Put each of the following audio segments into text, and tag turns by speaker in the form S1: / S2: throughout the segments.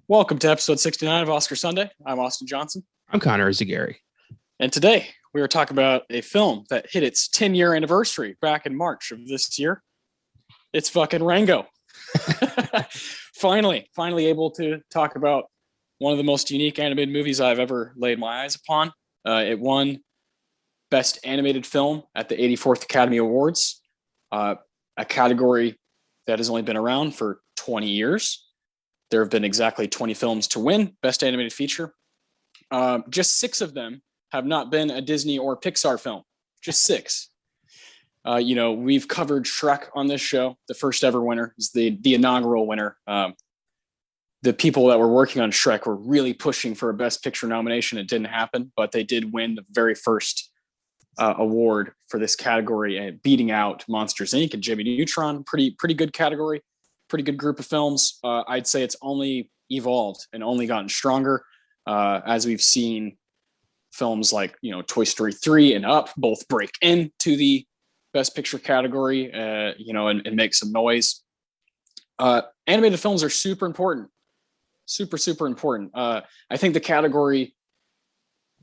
S1: Welcome to episode 69 of Oscar Sunday. I'm Austin Johnson.
S2: I'm Connor Eyzaguirre.
S1: And today we are talking about a film that hit its 10-year anniversary back in March of this year. It's fucking Rango. finally able to talk about one of the most unique animated movies I've ever laid my eyes upon. It won Best Animated Film at the 84th Academy Awards, a category that has only been around for 20 years. There have been exactly 20 films to win Best Animated Feature. Just 6 of them have not been a Disney or Pixar film. Just 6. We've covered Shrek on this show. The first ever winner is the inaugural winner. The people that were working on Shrek were really pushing for a Best Picture nomination. It didn't happen, but they did win the very first award for this category, beating out Monsters, Inc. and Jimmy Neutron. Pretty good category. Pretty good group of films. I'd say it's only evolved and only gotten stronger as we've seen films like, Toy Story 3 and Up both break into the Best Picture category, and make some noise. Animated films are super important. Super important. I think the category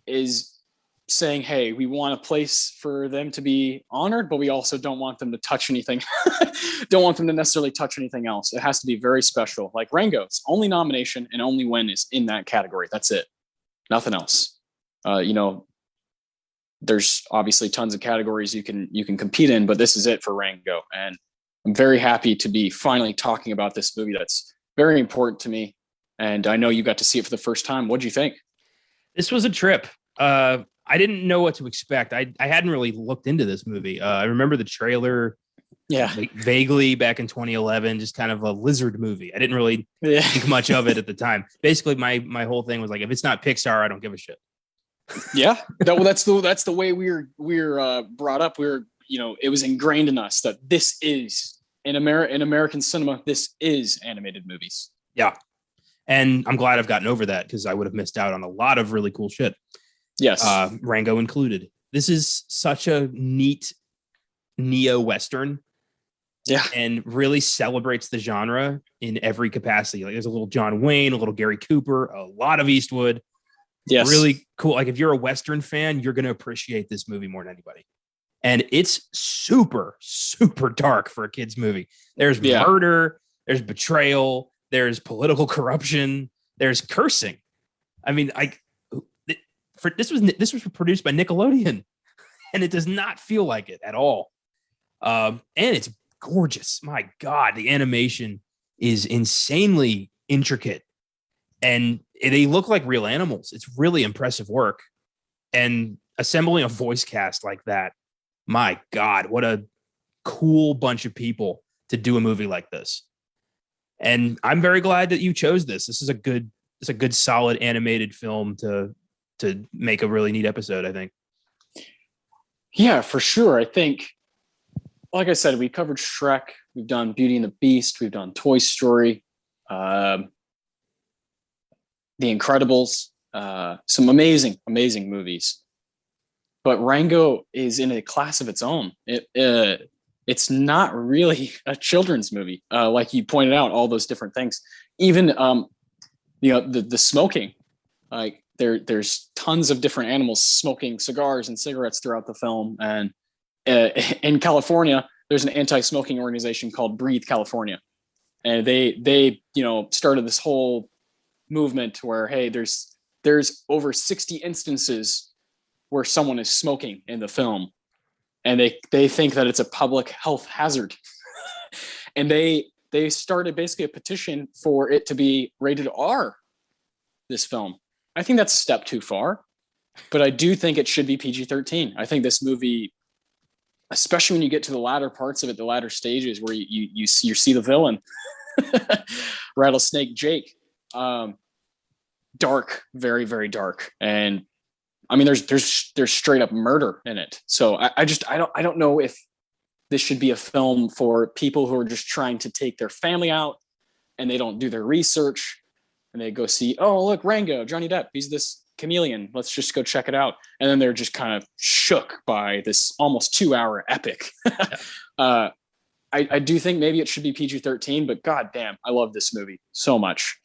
S1: is saying, hey, we want a place for them to be honored, but we also don't want them to touch anything. Don't want them to necessarily touch anything else. It has to be very special. Like Rango's only nomination and only win is in that category. That's it. Nothing else. There's obviously tons of categories you can compete in, but this is it for Rango. And I'm very happy to be finally talking about this movie that's very important to me. And I know you got to see it for the first time. What'd you think?
S2: This was a trip. I didn't know what to expect. I hadn't really looked into this movie. I remember the trailer, vaguely back in 2011, just kind of a lizard movie. I didn't really think much of it at the time. Basically, my whole thing was like, if it's not Pixar, I don't give a shit.
S1: Yeah, that's the way we're brought up. It was ingrained in us that this is in American cinema. This is animated movies.
S2: Yeah, and I'm glad I've gotten over that because I would have missed out on a lot of really cool shit.
S1: Yes.
S2: Rango included. This is such a neat neo-Western.
S1: Yeah.
S2: And really celebrates the genre in every capacity. Like there's a little John Wayne, a little Gary Cooper, a lot of Eastwood.
S1: Yes.
S2: Really cool. Like if you're a Western fan, you're going to appreciate this movie more than anybody. And it's super, super dark for a kid's movie. There's murder, there's betrayal, there's political corruption, there's cursing. I mean, this was produced by Nickelodeon, and it does not feel like it at all. And it's gorgeous. My God, the animation is insanely intricate, and they look like real animals. It's really impressive work. And assembling a voice cast like that, my God, what a cool bunch of people to do a movie like this. And I'm very glad that you chose this. This is a good solid animated film to make a really neat episode, I think.
S1: Yeah, for sure. I think, like I said, we covered Shrek, we've done Beauty and the Beast, we've done Toy Story, The Incredibles, some amazing movies. But Rango is in a class of its own. It's not really a children's movie, like you pointed out, all those different things. Even the smoking, like there's tons of different animals smoking cigars and cigarettes throughout the film. And in California, there's an anti-smoking organization called Breathe California. And they started this whole movement where, hey, there's over 60 instances where someone is smoking in the film. And they think that it's a public health hazard. And they started basically a petition for it to be rated R, this film. I think that's a step too far, but I do think it should be PG-13. I think this movie, especially when you get to the latter parts of it, the latter stages where you see the villain, Rattlesnake Jake, dark, very, very dark. And I mean, there's straight up murder in it. So I don't know if this should be a film for people who are just trying to take their family out and they don't do their research. And they go see, oh, look, Rango, Johnny Depp, he's this chameleon. Let's just go check it out. And then they're just kind of shook by this almost 2-hour epic. I do think maybe it should be PG-13, but goddamn, I love this movie so much.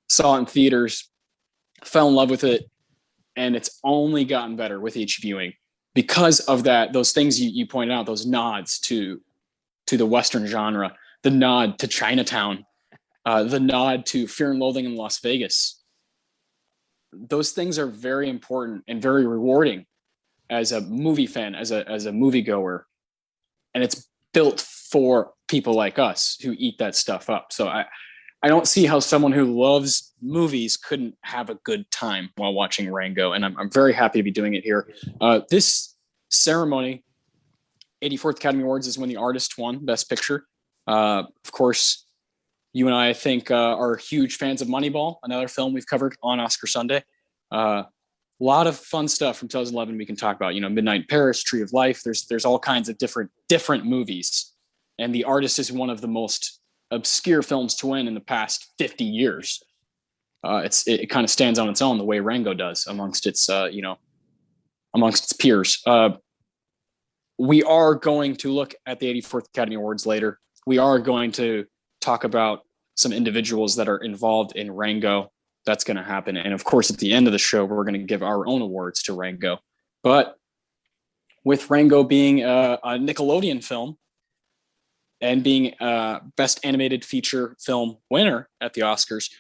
S1: saw it in theaters, fell in love with it, and it's only gotten better with each viewing because of that. Those things you pointed out, those nods to the Western genre, the nod to Chinatown, the nod to Fear and Loathing in Las Vegas. Those things are very important and very rewarding as a movie fan, as a moviegoer, and it's built for people like us who eat that stuff up. So I don't see how someone who loves movies couldn't have a good time while watching Rango, and I'm very happy to be doing it here. This ceremony, 84th Academy Awards, is when the artist won Best Picture. Of course, you and I think, are huge fans of Moneyball, another film we've covered on Oscar Sunday. A lot of fun stuff from 2011 we can talk about. Midnight in Paris, Tree of Life. There's all kinds of different movies, and The Artist is one of the most obscure films to win in the past 50 years. It kind of stands on its own the way Rango does amongst its peers. We are going to look at the 84th Academy Awards later. We are going to talk about some individuals that are involved in Rango. That's going to happen. And of course, at the end of the show, we're going to give our own awards to Rango. But with Rango being a Nickelodeon film and being a Best Animated Feature Film winner at the Oscars,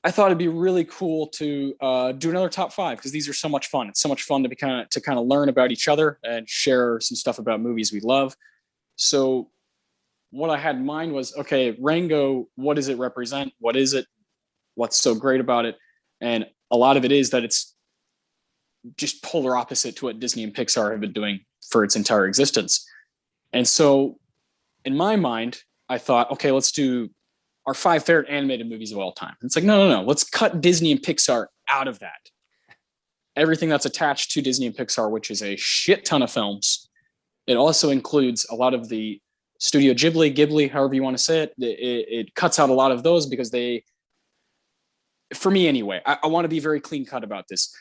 S1: I thought it'd be really cool to do another top 5, because these are so much fun. It's so much fun to kind of learn about each other and share some stuff about movies we love. So what I had in mind was, okay, Rango, what does it represent? What is it? What's so great about it? And a lot of it is that it's just polar opposite to what Disney and Pixar have been doing for its entire existence. And so in my mind, I thought, okay, let's do our 5 favorite animated movies of all time. It's like, no. Let's cut Disney and Pixar out of that. Everything that's attached to Disney and Pixar, which is a shit ton of films. It also includes a lot of the Studio Ghibli, however you want to say it. It cuts out a lot of those because they, for me anyway, I want to be very clean cut about this.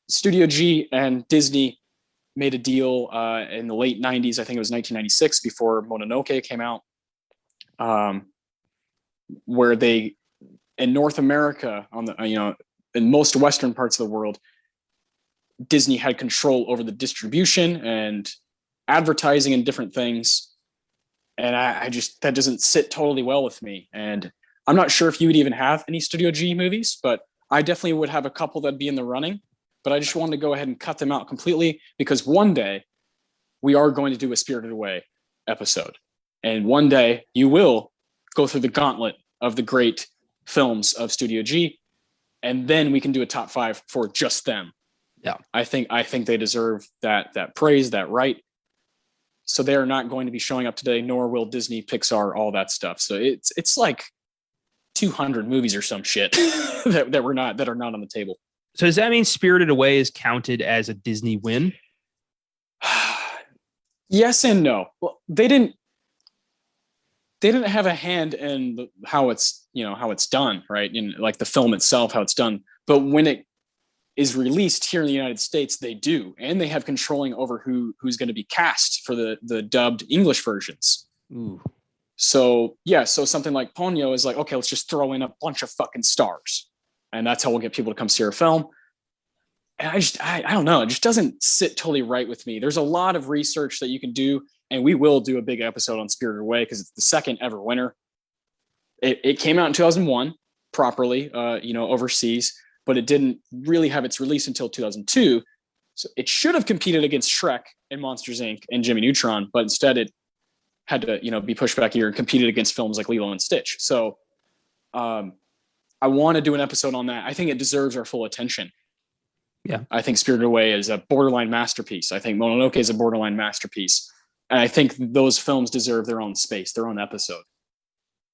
S1: Studio G and Disney made a deal in the late 90s. I think it was 1996, before Mononoke came out, where they, in North America, in most Western parts of the world, Disney had control over the distribution and advertising and different things. And I just, that doesn't sit totally well with me. And I'm not sure if you would even have any Studio G movies, but I definitely would have a couple that'd be in the running. But I just wanted to go ahead and cut them out completely, because one day we are going to do a Spirited Away episode. And one day you will go through the gauntlet of the great films of Studio G, and then we can do a top 5 for just them.
S2: Yeah.
S1: I think they deserve that praise, that right. So they are not going to be showing up today, nor will Disney, Pixar, all that stuff. So it's like 200 movies or some shit that are not on the table.
S2: So does that mean Spirited Away is counted as a Disney win?
S1: Yes and no. Well, they didn't have a hand in how it's done, right? In like the film itself, how it's done. But when it is released here in the United States, they do, and they have controlling over who's going to be cast for the dubbed English versions.
S2: Ooh.
S1: So yeah, so something like Ponyo is like, okay, let's just throw in a bunch of fucking stars, and that's how we'll get people to come see our film. And I don't know, it just doesn't sit totally right with me. There's a lot of research that you can do, and we will do a big episode on Spirited Away because it's the second ever winner. It came out in 2001 properly, overseas, but it didn't really have its release until 2002. So it should have competed against Shrek and Monsters Inc. and Jimmy Neutron, but instead it had to, be pushed back a year and competed against films like Lilo and Stitch. So I want to do an episode on that. I think it deserves our full attention.
S2: Yeah.
S1: I think Spirited Away is a borderline masterpiece. I think Mononoke is a borderline masterpiece. And I think those films deserve their own space, their own episode.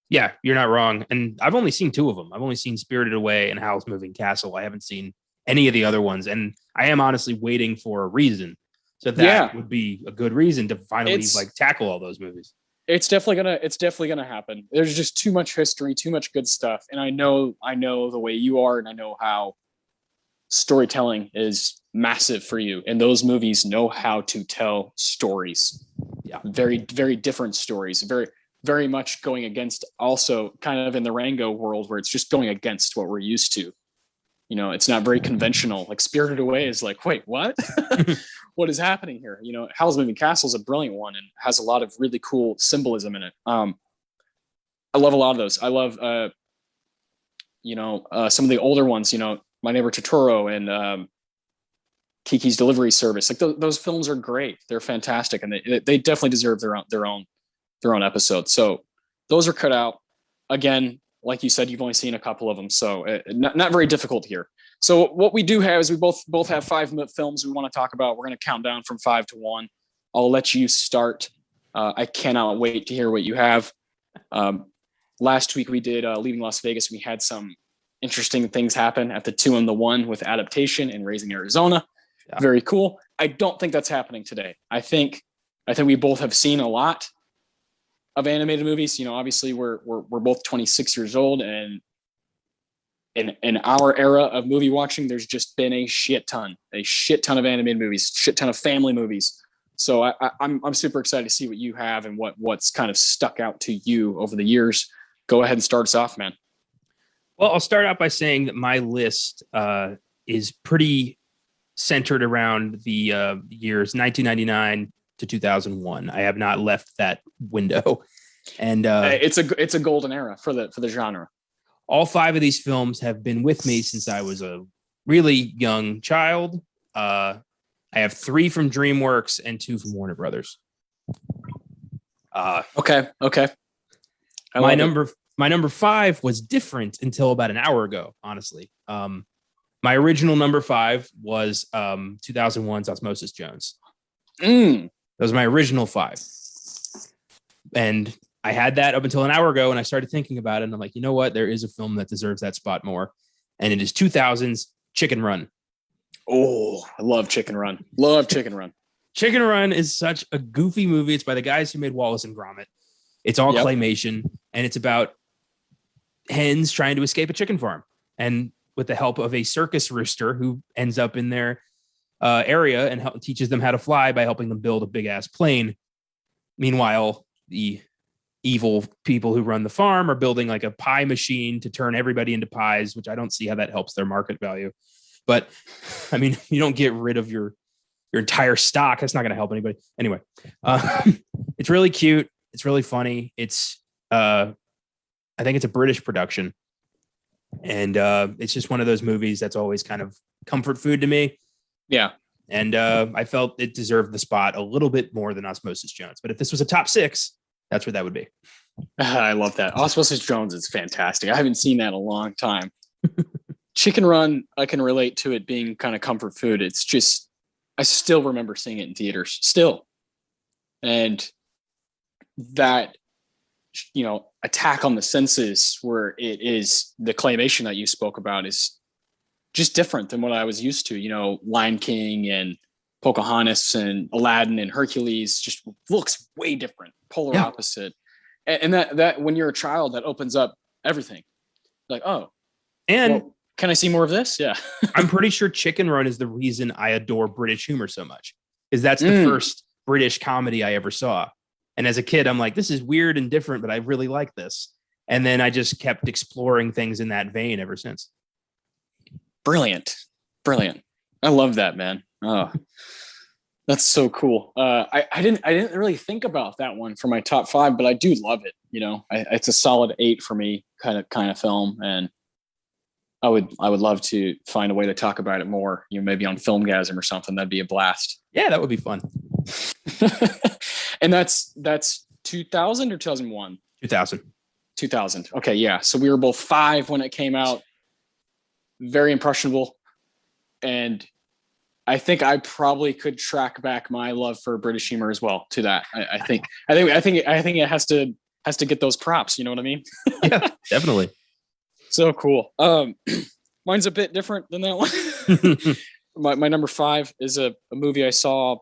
S2: Yeah, you're not wrong. And I've only seen 2 of them. I've only seen Spirited Away and Howl's Moving Castle. I haven't seen any of the other ones. And I am honestly waiting for a reason. So that would be a good reason to finally tackle all those movies. It's
S1: definitely gonna happen. There's just too much history, too much good stuff. And I know the way you are, and I know how storytelling is massive for you. And those movies know how to tell stories.
S2: Yeah.
S1: Very, very different stories, very, very much going against, also kind of in the Rango world where it's just going against what we're used to. You know, it's not very conventional. Like Spirited Away is like, wait, what? What is happening here? You know, Howl's Moving Castle is a brilliant one and has a lot of really cool symbolism in it. I love a lot of those. I love, some of the older ones, you know, My Neighbor Totoro and Kiki's Delivery Service. Like those films are great. They're fantastic, and they definitely deserve their own episode. So those are cut out. Again, like you said, you've only seen a couple of them, so not very difficult here. So what we do have is we both have 5 films we want to talk about. We're going to count down from 5 to 1. I'll let you start. I cannot wait to hear what you have. Last week we did Leaving Las Vegas. We had some interesting things happen at the 2 and the 1 with adaptation and Raising Arizona. Yeah. Very cool. I don't think that's happening today. I think we both have seen a lot of animated movies. You know, obviously we're both 26 years old, and in our era of movie watching, there's just been a shit ton of animated movies, shit ton of family movies. So I'm super excited to see what you have and what's kind of stuck out to you over the years. Go ahead and start us off, man.
S2: Well, I'll start out by saying that my list is pretty centered around the years 1999 to 2001. I have not left that window, and
S1: it's a golden era for the genre.
S2: All 5 of these films have been with me since I was a really young child. I have 3 from DreamWorks and 2 from Warner Brothers.
S1: Okay.
S2: My number 5 was different until about an hour ago, honestly. My original number 5 was 2001's Osmosis Jones. That was my original 5. And I had that up until an hour ago, and I started thinking about it, and I'm like, you know what? There is a film that deserves that spot more. And it is 2000's Chicken Run.
S1: Oh, I love Chicken Run.
S2: Chicken Run is such a goofy movie. It's by the guys who made Wallace and Gromit. It's all claymation, and it's about hens trying to escape a chicken farm. And with the help of a circus rooster who ends up in their area and teaches them how to fly by helping them build a big-ass plane. Meanwhile, the evil people who run the farm are building like a pie machine to turn everybody into pies, which I don't see how that helps their market value. But I mean, you don't get rid of your entire stock. That's not going to help anybody. Anyway, it's really cute. It's really funny. It's, I think it's a British production, and it's just one of those movies that's always kind of comfort food to me.
S1: Yeah.
S2: And I felt it deserved the spot a little bit more than Osmosis Jones. But if this was a top 6, that's what that would be.
S1: I love that. Osmosis Jones is fantastic. I haven't seen that in a long time. Chicken Run, I can relate to it being kind of comfort food. It's just, I still remember seeing it in theaters still. And that, you know, attack on the senses where it is the claymation that you spoke about is just different than what I was used to. You know, Lion King and Pocahontas and Aladdin and Hercules just looks way different, polar opposite. And that when you're a child, that opens up everything. Like, oh,
S2: and
S1: well, can I see more of this? Yeah.
S2: I'm pretty sure Chicken Run is the reason I adore British humor so much, because that's the first British comedy I ever saw. And as a kid, I'm like, this is weird and different, but I really like this. And then I just kept exploring things in that vein ever since.
S1: Brilliant. I love that, man. Oh, that's so cool. I didn't really think about that one for my top 5, but I do love it. You know, it's a solid 8 for me, kind of film. And I would love to find a way to talk about it more. You know, maybe on Filmgazm or something. That'd be a blast.
S2: Yeah, that would be fun.
S1: And that's 2000 or 2001? 2000. Okay, yeah. So we were both 5 when it came out. Very impressionable. And I think I probably could track back my love for British humor as well to that. I think it has to get those props. You know what I mean?
S2: Yeah, definitely.
S1: So cool. Mine's a bit different than that one. my number 5 is a movie I saw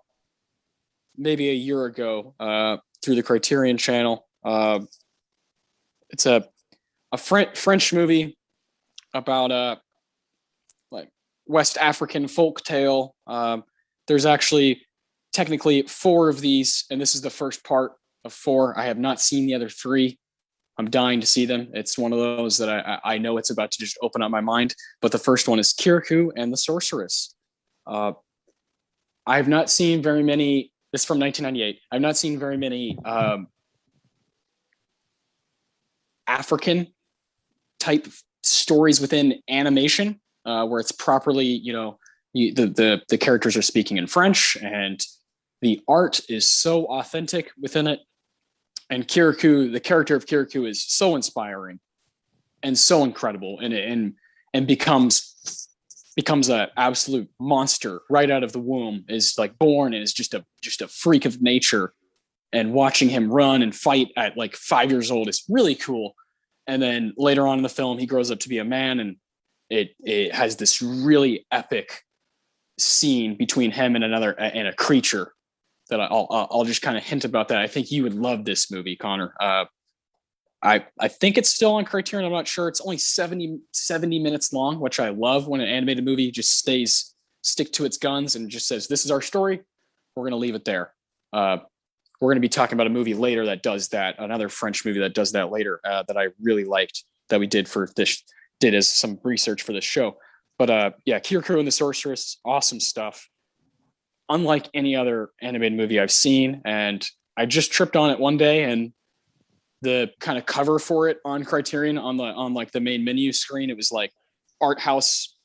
S1: maybe a year ago through the Criterion Channel. It's a French movie about like West African folk tale. There's actually technically 4 of these, and this is the first part of 4. I have not seen the other 3. I'm dying to see them. It's one of those that I know it's about to just open up my mind. But the first one is Kirikou and the Sorceress. I have not seen very many. This is from 1998. I've not seen very many African type stories within animation where it's properly, the characters are speaking in French and the art is so authentic within it. And Kirikou, the character of Kirikou is so inspiring and so incredible and becomes an absolute monster right out of the womb, is like born and is just a freak of nature. And watching him run and fight at like 5 years old is really cool. And then later on in the film, he grows up to be a man, and it has this really epic scene between him and a creature that I'll just kind of hint about that. I think you would love this movie, Connor. I think it's still on Criterion. I'm not sure. It's only 70 minutes long, which I love when an animated movie just stick to its guns and just says, this is our story. We're going to leave it there. We're going to be talking about a movie later that does that. Another French movie that does that later that I really liked, that we did as some research for this show. But Kirikou and the Sorceress, awesome stuff. Unlike any other animated movie I've seen. And I just tripped on it one day, and the kind of cover for it on Criterion on like the main menu screen, it was like art house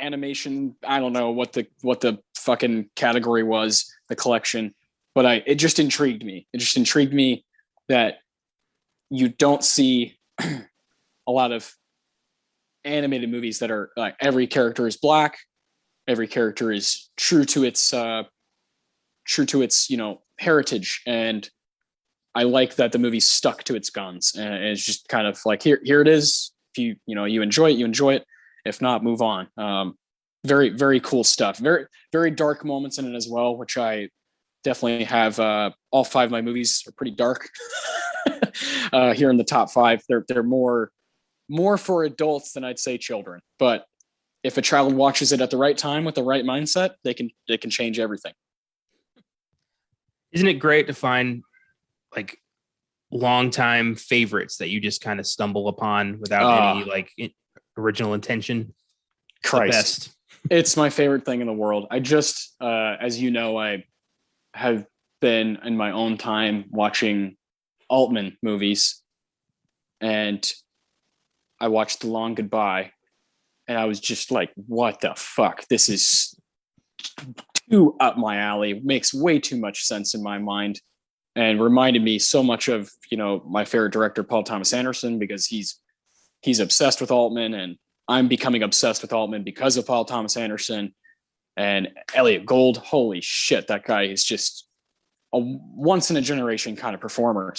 S1: animation. I don't know what the fucking category was, the collection, but it just intrigued me. It just intrigued me that you don't see a lot of animated movies that are like every character is black, every character is true to its heritage, and I like that the movie stuck to its guns, and it's just kind of like here it is. If you enjoy it, you enjoy it. If not, move on. Very, very cool stuff. Very, very dark moments in it as well, which I definitely have. All 5 of my movies are pretty dark. Here in the top 5, they're more for adults than I'd say children. But if a child watches it at the right time with the right mindset, they can change everything.
S2: Isn't it great to find like longtime favorites that you just kind of stumble upon without any like original intention?
S1: Christ. It's my favorite thing in the world. I just, as you know, I have been in my own time watching Altman movies, and I watched The Long Goodbye, and I was just like, what the fuck? This is too up my alley. Makes way too much sense in my mind, and reminded me so much of, my favorite director, Paul Thomas Anderson, because he's obsessed with Altman, and I'm becoming obsessed with Altman because of Paul Thomas Anderson. And Elliot Gould, holy shit, that guy is just a once in a generation kind of performer.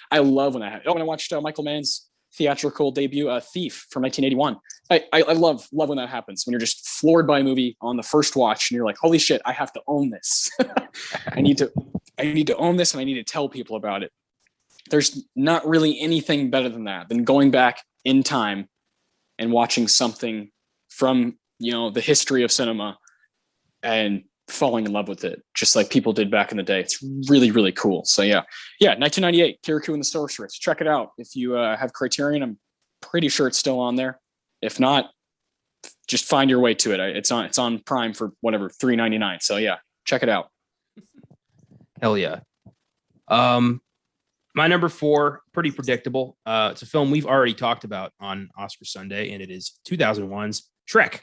S1: I love when that happens. When I watched Michael Mann's theatrical debut, Thief from 1981. I love when that happens, when you're just floored by a movie on the first watch and you're like, holy shit, I have to own this. I need to own this, and I need to tell people about it. There's not really anything better than that, than going back in time and watching something from, the history of cinema and falling in love with it, just like people did back in the day. It's really, really cool. So yeah, 1998, Kirikou and the Sorceress. Check it out. If you have Criterion, I'm pretty sure it's still on there. If not, just find your way to it. It's on Prime for whatever, $3.99. So yeah, check it out.
S2: Hell yeah. My number 4, pretty predictable. It's a film we've already talked about on Oscar Sunday, and it is 2001's Shrek.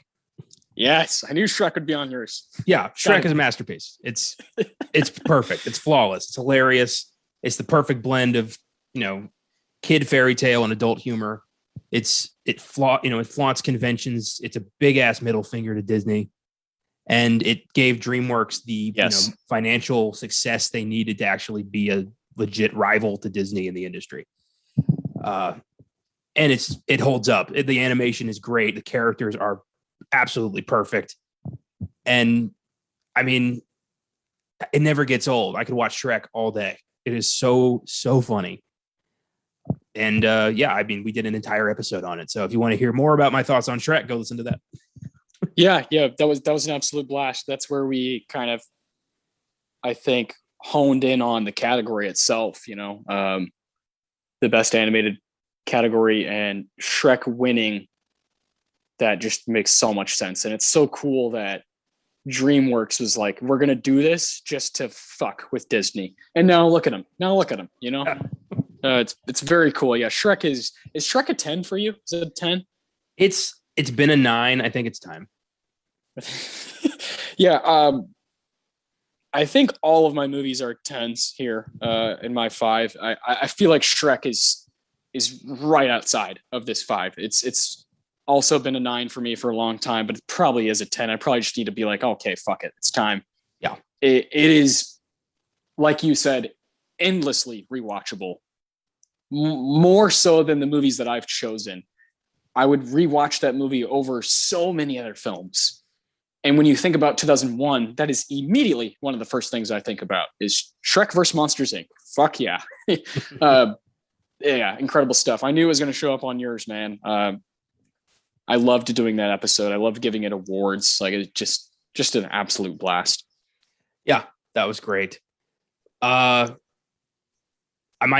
S1: Yes, I knew Shrek would be on yours.
S2: Yeah, Shrek is a masterpiece. It's perfect. It's flawless. It's hilarious. It's the perfect blend of, kid fairy tale and adult humor. It flaunts conventions. It's a big ass middle finger to Disney, and it gave DreamWorks the financial success they needed to actually be a legit rival to Disney in the industry. And it holds up. The animation is great. The characters are absolutely perfect. And I mean, it never gets old. I could watch Shrek all day. It is so, so funny. And we did an entire episode on it. So if you want to hear more about my thoughts on Shrek, go listen to that. Yeah,
S1: that was an absolute blast. That's where we kind of, I think, honed in on the category itself, you know, the best animated category, and Shrek winning, that just makes so much sense. And it's so cool that DreamWorks was like, we're going to do this just to fuck with Disney. And now look at them. You know, it's very cool. Yeah. Is Shrek a 10 for you? Is it a 10?
S2: It's been a 9. I think it's time.
S1: Yeah. I think all of my movies are 10s here in my 5. I feel like Shrek is right outside of this 5. It's also been a 9 for me for a long time, but it probably is a 10. I probably just need to be like, okay, fuck it, it's time.
S2: Yeah,
S1: it is, like you said, endlessly rewatchable. More so than the movies that I've chosen. I would rewatch that movie over so many other films. And when you think about 2001, that is immediately one of the first things I think about is Shrek versus Monsters Inc. Fuck yeah. Yeah, incredible stuff. I knew it was going to show up on yours, man. I loved doing that episode. I loved giving it awards. Like, it's just an absolute blast.
S2: Yeah, that was great. My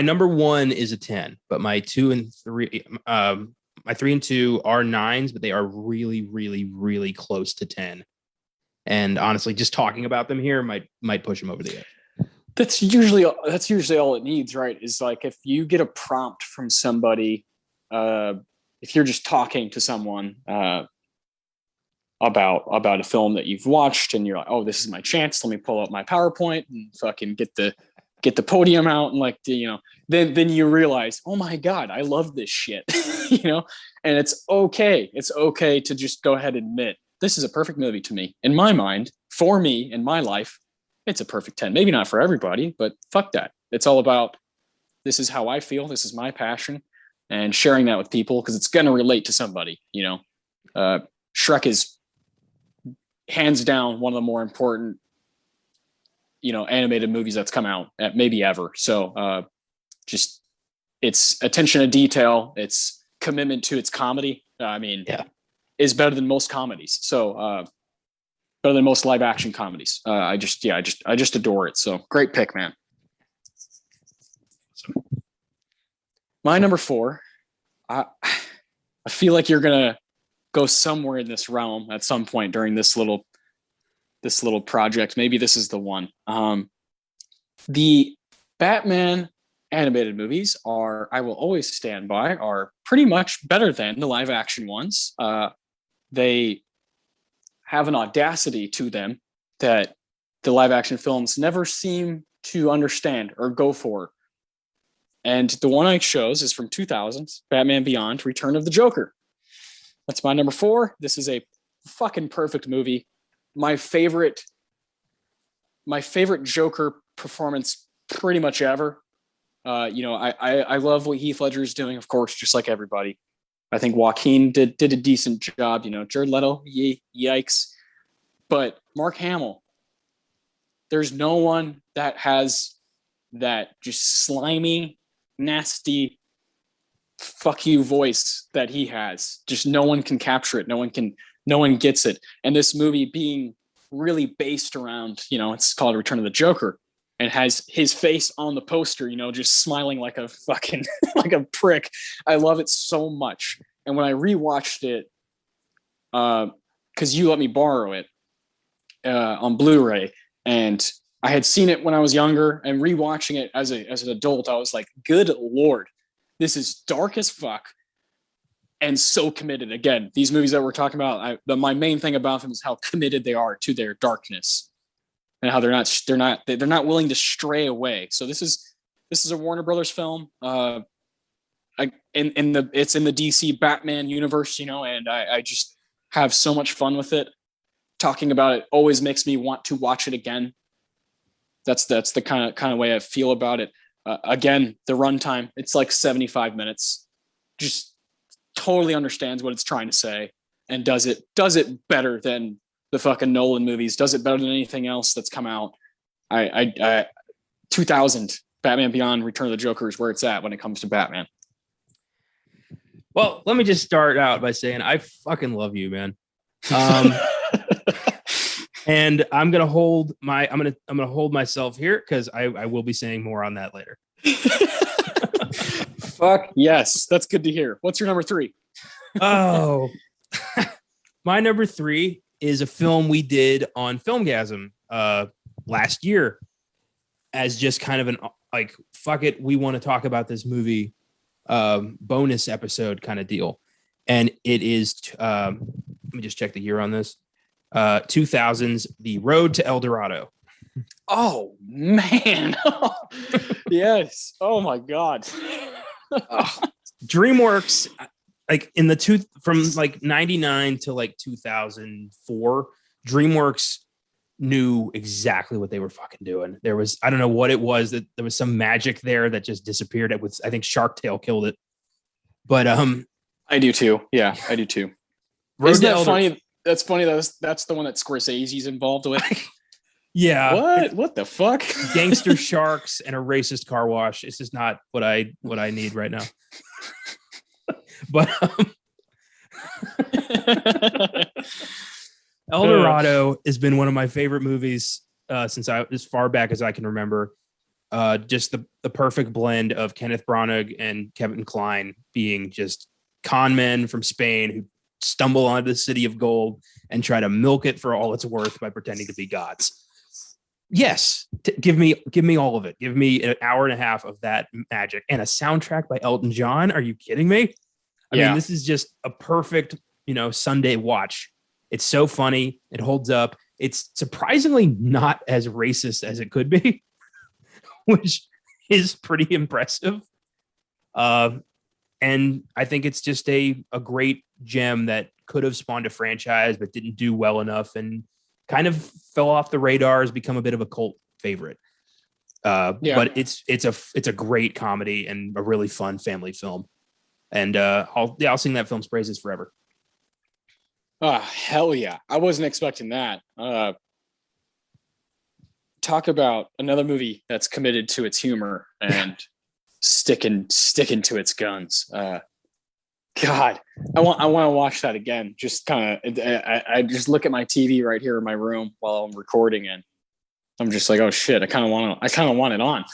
S2: number 1 is a 10, but my 2 and 3, my 3 and 2 are 9s, but they are really, really, really close to 10. And honestly, just talking about them here might push them over the edge.
S1: That's usually all it needs, right? Is like, if you get a prompt from somebody, if you're just talking to someone about a film that you've watched, and you're like, oh, this is my chance. Let me pull up my PowerPoint and fucking get the podium out, and like, you know, then you realize, oh my God, I love this shit. You know, and it's okay. It's okay to just go ahead and admit, this is a perfect movie to me. In my mind, for me, in my life, it's a perfect 10. Maybe not for everybody, but fuck that. It's all about, this is how I feel. This is my passion, and sharing that with people, because it's going to relate to somebody, you know. Shrek is hands down one of the more important, you know, animated movies that's come out at maybe ever. So just its attention to detail, its commitment to its comedy, is better than most comedies. So better than most live action comedies. I just adore it. So great pick, man. My number 4, I feel like you're gonna go somewhere in this realm at some point during this little project. Maybe this is the one. The Batman animated movies I will always stand by, are pretty much better than the live action ones. They have an audacity to them that the live action films never seem to understand or go for. And the one I chose is from 2000, Batman Beyond, Return of the Joker. That's my number 4. This is a fucking perfect movie. My favorite Joker performance pretty much ever. You know, I love what Heath Ledger is doing, of course, just like everybody. I think Joaquin did a decent job. You know, Jared Leto, yikes. But Mark Hamill, there's no one that has that just slimy, nasty, fuck you voice that he has. Just no one can capture it. No one gets it. And this movie being really based around, you know, it's called Return of the Joker, and has his face on the poster, you know, just smiling like a fucking, like a prick. I love it so much. And when I rewatched it, because you let me borrow it on Blu-ray, and I had seen it when I was younger, and rewatching it as an adult, I was like, good Lord, this is dark as fuck and so committed. Again, these movies that we're talking about, my main thing about them is how committed they are to their darkness, and how they're not willing to stray away. So this is a Warner Brothers film. It's in the DC Batman universe, you know, and I just have so much fun with it. Talking about it always makes me want to watch it again. That's the kind of way I feel about it. Again, the runtime, it's like 75 minutes. Just totally understands what it's trying to say, and does it better than the fucking Nolan movies. Does it better than anything else that's come out. 2000 Batman Beyond, Return of the Joker is where it's at when it comes to Batman.
S2: Well, let me just start out by saying I fucking love you, man. And I'm gonna hold myself here because I will be saying more on that later.
S1: Fuck yes, that's good to hear. What's your number 3?
S2: Oh, my number 3 is a film we did on Filmgazm last year as just kind of an like, fuck it, we want to talk about this movie bonus episode kind of deal. And it is, let me just check the year on this. 2000s, The Road to El Dorado.
S1: Oh man. Yes. Oh my God.
S2: DreamWorks, like in the from like 99 to like 2004, DreamWorks knew exactly what they were fucking doing. There was, I don't know what it was, that there was some magic there that just disappeared. It was, I think Shark Tale killed it. But
S1: I do too. Yeah, I do too. Isn't that funny? That's funny. That's the one that Scorsese's involved with.
S2: Yeah.
S1: What the fuck?
S2: Gangster sharks and a racist car wash. It's just not what I need right now. But El Dorado has been one of my favorite movies since as far back as I can remember. Just the perfect blend of Kenneth Branagh and Kevin Kline being just con men from Spain who stumble onto the city of gold and try to milk it for all it's worth by pretending to be gods. Yes, give me all of it. Give me an hour and a half of that magic and a soundtrack by Elton John. Are you kidding me? I mean, this is just a perfect, Sunday watch. It's so funny. It holds up. It's surprisingly not as racist as it could be, which is pretty impressive. And I think it's just a great gem that could have spawned a franchise, but didn't do well enough and kind of fell off the radar, has become a bit of a cult favorite. But it's a great comedy and a really fun family film. And I'll sing that film's praises forever.
S1: Oh, hell yeah. I wasn't expecting that. Talk about another movie that's committed to its humor and sticking to its guns. God, I want to watch that again. Just kind of, I just look at my TV right here in my room while I'm recording, and I'm just like, oh shit, I kind of want it on.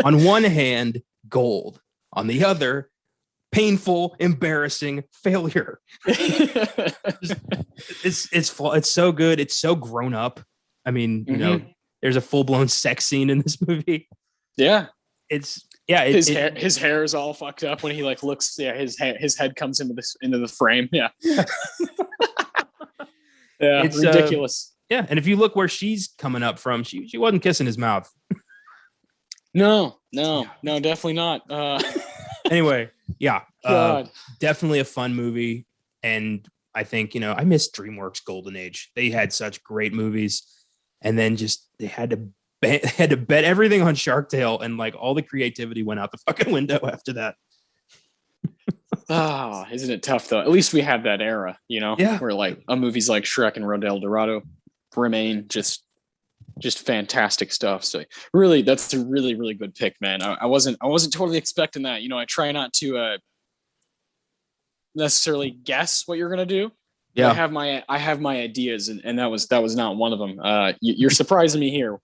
S2: On one hand, gold. On the other, painful, embarrassing failure. It's so good. It's so grown up. I mean, there's a full-blown sex scene in this movie.
S1: Yeah.
S2: His
S1: hair is all fucked up when he like looks. Yeah, his head comes into the frame. Yeah. Yeah, it's ridiculous.
S2: And if you look where she's coming up from, she wasn't kissing his mouth.
S1: No, definitely not.
S2: Anyway, definitely a fun movie, and I think I miss DreamWorks Golden Age. They had such great movies, and then just they had to bet everything on Shark Tale, and like all the creativity went out the fucking window after that.
S1: Isn't it tough though? At least we have that era, where like movies like Shrek and Road to El Dorado remain just fantastic stuff. So really, that's a really, really good pick, man. I wasn't totally expecting that. I try not to necessarily guess what you're gonna do. Yeah, I have my ideas, and that was not one of them. You're surprising me here.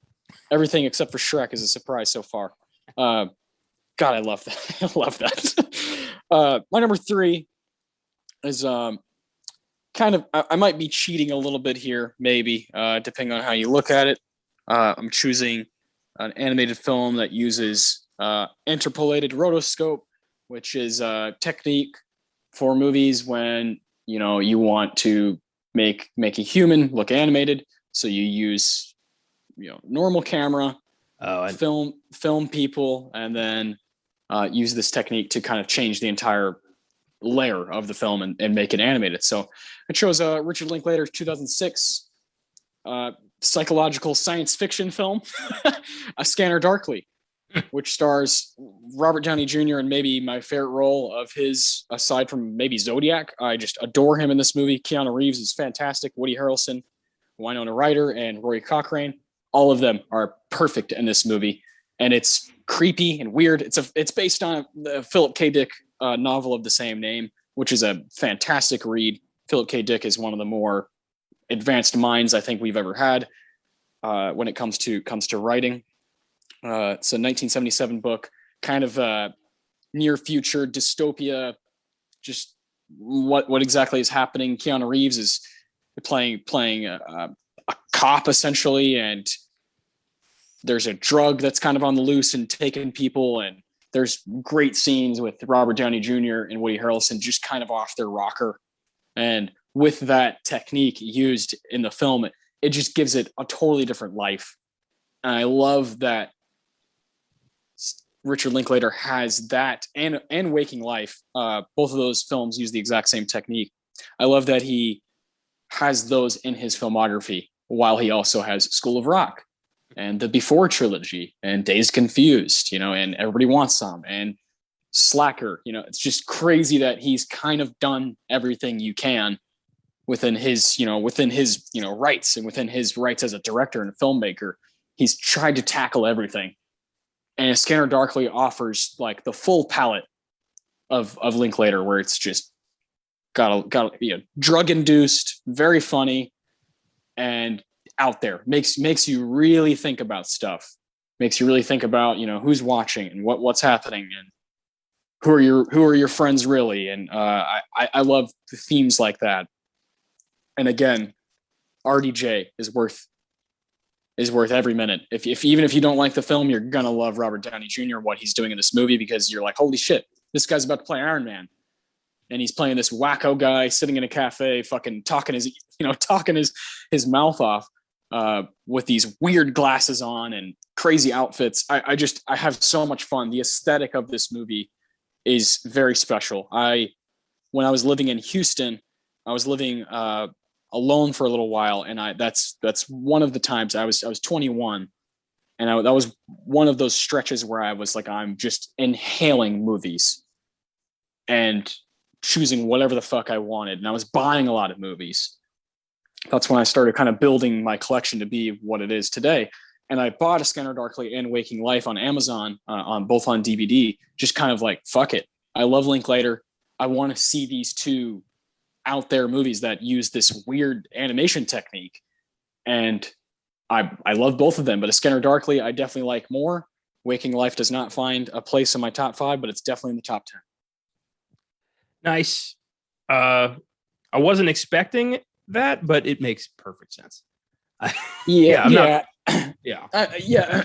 S1: Everything except for Shrek is a surprise so far. God, I love that. I love that. My number 3 is kind of, I might be cheating a little bit here, maybe, depending on how you look at it. I'm choosing an animated film that uses interpolated rotoscope, which is a technique for movies when you want to make a human look animated. So you use normal camera, film people, and then use this technique to kind of change the entire layer of the film and make it animated. So I chose Richard Linklater's 2006 psychological science fiction film, A Scanner Darkly, which stars Robert Downey Jr. in maybe my favorite role of his, aside from maybe Zodiac. I just adore him in this movie. Keanu Reeves is fantastic. Woody Harrelson, Winona Ryder, and Rory Cochrane. All of them are perfect in this movie, and it's creepy and weird. It's based on the Philip K. Dick novel of the same name, which is a fantastic read. Philip K. Dick is one of the more advanced minds I think we've ever had when it comes to writing. It's a 1977 book, kind of near future dystopia. Just what exactly is happening? Keanu Reeves is playing a cop essentially, and there's a drug that's kind of on the loose and taking people, and there's great scenes with Robert Downey Jr. and Woody Harrelson just kind of off their rocker. And with that technique used in the film, it just gives it a totally different life. And I love that Richard Linklater has that and Waking Life. Both of those films use the exact same technique. I love that he has those in his filmography while he also has School of Rock and the Before trilogy and Dazed Confused, and Everybody Wants Some and Slacker. It's just crazy that he's kind of done everything you can within his rights and within his rights as a director and a filmmaker. He's tried to tackle everything. And Scanner Darkly offers like the full palette of Linklater, where it's just got drug induced, very funny, and out there. Makes you really think about stuff. Makes you really think about who's watching and what's happening and who are your friends really. And I love the themes like that. And again, RDJ is worth every minute. If even if you don't like the film, you're gonna love Robert Downey Jr. what he's doing in this movie, because you're like, holy shit, this guy's about to play Iron Man, and he's playing this wacko guy sitting in a cafe, fucking talking his mouth off with these weird glasses on and crazy outfits. I have so much fun. The aesthetic of this movie is very special. When I was living in Houston, I was living alone for a little while, and that's one of the times I was 21, and that was one of those stretches where I was like, I'm just inhaling movies and choosing whatever the fuck I wanted, and I was buying a lot of movies. That's when I started kind of building my collection to be what it is today. And I bought A Scanner Darkly and Waking Life on Amazon, both on DVD, just kind of like, fuck it, I love Linklater, I want to see these two out there movies that use this weird animation technique, and I love both of them. But A Scanner Darkly I definitely like more. Waking Life does not find a place in my top 5, but it's definitely in the top 10.
S2: Nice. I wasn't expecting that, but it makes perfect sense.
S1: Yeah.
S2: Yeah.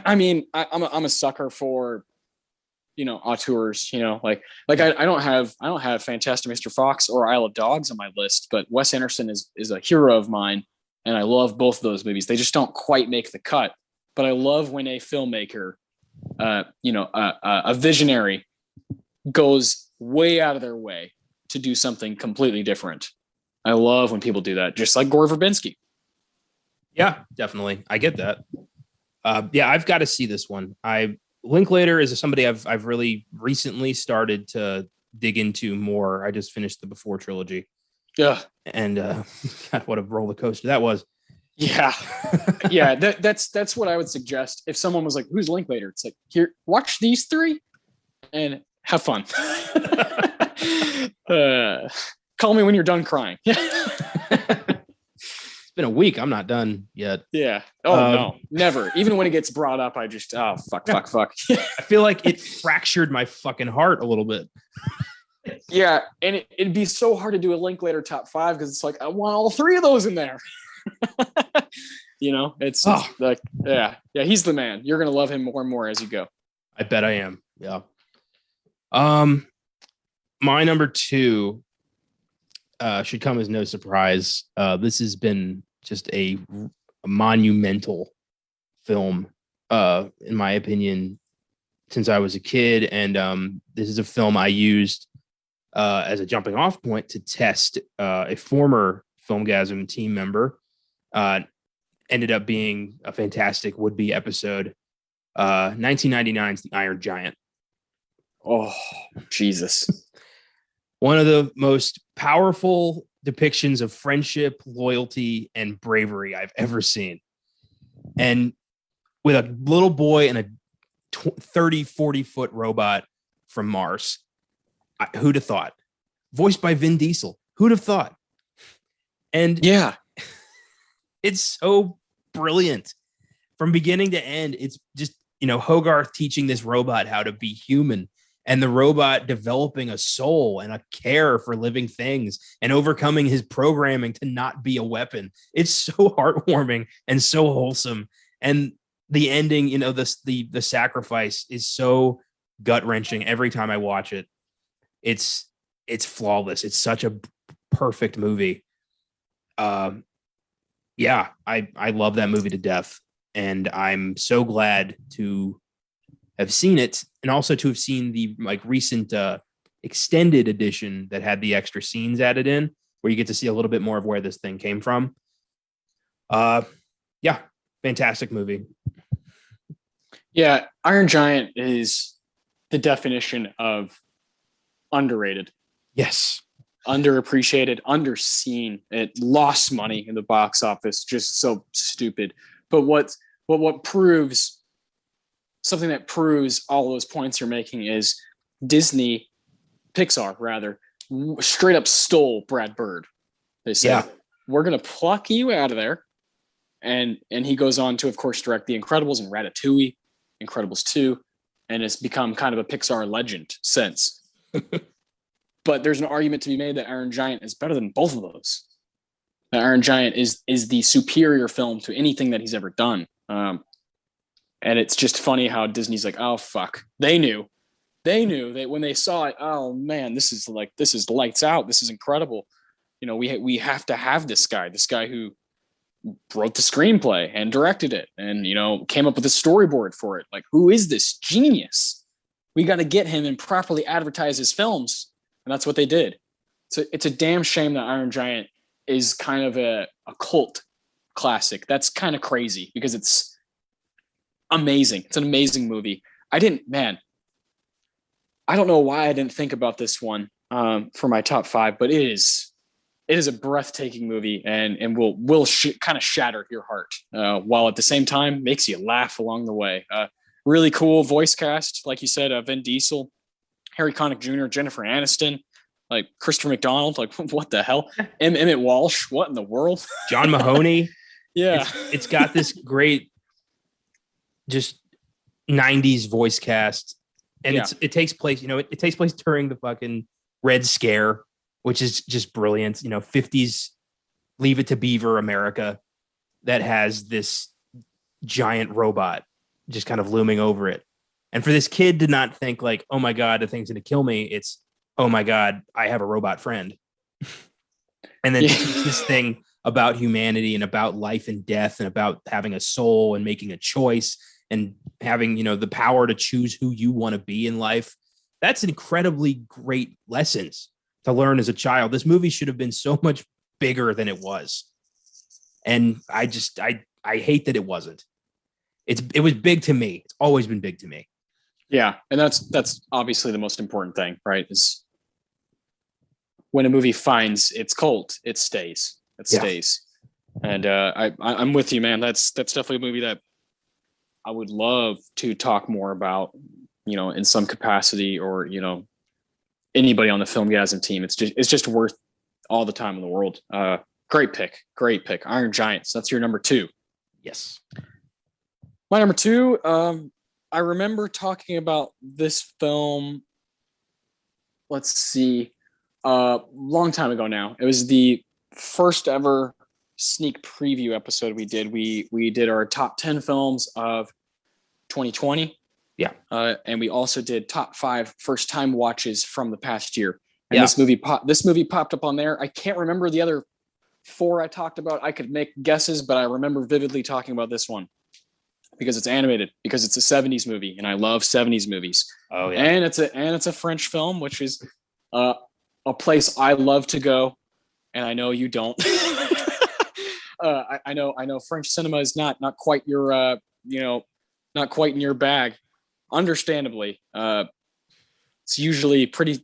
S1: I mean, I'm a sucker for auteurs, like I don't have Fantastic Mr. Fox or Isle of Dogs on my list, but Wes Anderson is a hero of mine, and I love both of those movies. They just don't quite make the cut, but I love when a filmmaker, a visionary, goes way out of their way to do something completely different. I love when people do that, just like Gore Verbinski.
S2: Yeah, definitely. I get that. I've got to see this one. Linklater is somebody I've really recently started to dig into more. I just finished the Before trilogy.
S1: Yeah.
S2: And God, what a roller coaster that was.
S1: Yeah. Yeah. That's what I would suggest. If someone was like, who's Linklater? It's like, here, watch these three and have fun. Call me when you're done crying.
S2: Been a week. I'm not done yet.
S1: Yeah. Oh no, never. Even when it gets brought up, I just fuck.
S2: I feel like it fractured my fucking heart a little bit.
S1: Yeah, and it'd be so hard to do a Linklater top 5 because it's like I want all 3 of those in there. It's like he's the man. You're gonna love him more and more as you go.
S2: I bet I am. Yeah. My number 2 should come as no surprise. This has been just a monumental film, in my opinion, since I was a kid. And this is a film I used as a jumping off point to test a former Filmgazm team member. Ended up being a fantastic would-be episode. 1999's The Iron Giant.
S1: Oh, Jesus.
S2: One of the most powerful depictions of friendship, loyalty, and bravery I've ever seen. And with a little boy and a 30, 40-foot robot from Mars. Who'd have thought? Voiced by Vin Diesel. Who'd have thought? And
S1: yeah,
S2: It's so brilliant from beginning to end. It's just, Hogarth teaching this robot how to be human, and the robot developing a soul and a care for living things and overcoming his programming to not be a weapon. It's so heartwarming and so wholesome. And the ending, the sacrifice is so gut-wrenching every time I watch it. It's flawless. It's such a perfect movie. Yeah, I love that movie to death. And I'm so glad to have seen it, and also to have seen the recent extended edition that had the extra scenes added in, where you get to see a little bit more of where this thing came from. Yeah, fantastic movie.
S1: Yeah, Iron Giant is the definition of underrated.
S2: Yes.
S1: Underappreciated, underseen. It lost money in the box office, just so stupid. But what proves something that proves all those points you're making is Pixar rather, straight up stole Brad Bird. They said, we're going to pluck you out of there. And he goes on to, of course, direct The Incredibles and Ratatouille, Incredibles 2, and it's become kind of a Pixar legend since. But there's an argument to be made that Iron Giant is better than both of those. That Iron Giant is the superior film to anything that he's ever done. And it's just funny how Disney's like, oh, fuck. They knew that when they saw it, oh, man, this is lights out. This is incredible. We have to have this guy who wrote the screenplay and directed it and, came up with a storyboard for it. Like, who is this genius? We got to get him and properly advertise his films. And that's what they did. So it's a damn shame that Iron Giant is kind of a cult classic. That's kind of crazy because it's amazing. It's an amazing movie. I don't know why I didn't think about this one for my top 5, but it is a breathtaking movie and will kind of shatter your heart while at the same time makes you laugh along the way. Really cool voice cast, like you said, Vin Diesel, Harry Connick Jr., Jennifer Aniston, like Christopher McDonald, like what the hell? Emmett Walsh, what in the world?
S2: John Mahoney.
S1: Yeah.
S2: It's got this great just 90s voice cast. And it takes place, it takes place during the fucking Red Scare, which is just brilliant. 50s Leave It to Beaver America that has this giant robot just kind of looming over it. And for this kid to not think like, oh my God, the thing's going to kill me. It's, oh my God, I have a robot friend. And then this thing about humanity and about life and death and about having a soul and making a choice and having, the power to choose who you want to be in life. That's incredibly great lessons to learn as a child. This movie should have been so much bigger than it was. And I hate that it wasn't. It was big to me. It's always been big to me.
S1: Yeah. And that's obviously the most important thing, right? Is when a movie finds its cult, it stays. And I'm with you, man. That's definitely a movie that I would love to talk more about, in some capacity, or, anybody on the Filmgazm team. It's just worth all the time in the world. Great pick. Iron Giants. That's your number 2.
S2: Yes.
S1: My number 2, I remember talking about this film. Let's see, long time ago now. It was the first ever sneak preview episode we did. We did our top 10 films of 2020.
S2: Yeah.
S1: And we also did top 5 first time watches from the past year. And this movie popped up on there. I can't remember the other 4 I talked about. I could make guesses, but I remember vividly talking about this one because it's animated, because it's a 70s movie, and I love 70s movies.
S2: Oh yeah.
S1: And it's a French film, which is a place I love to go, and I know you don't. I know French cinema is not quite your not quite in your bag, understandably. It's usually pretty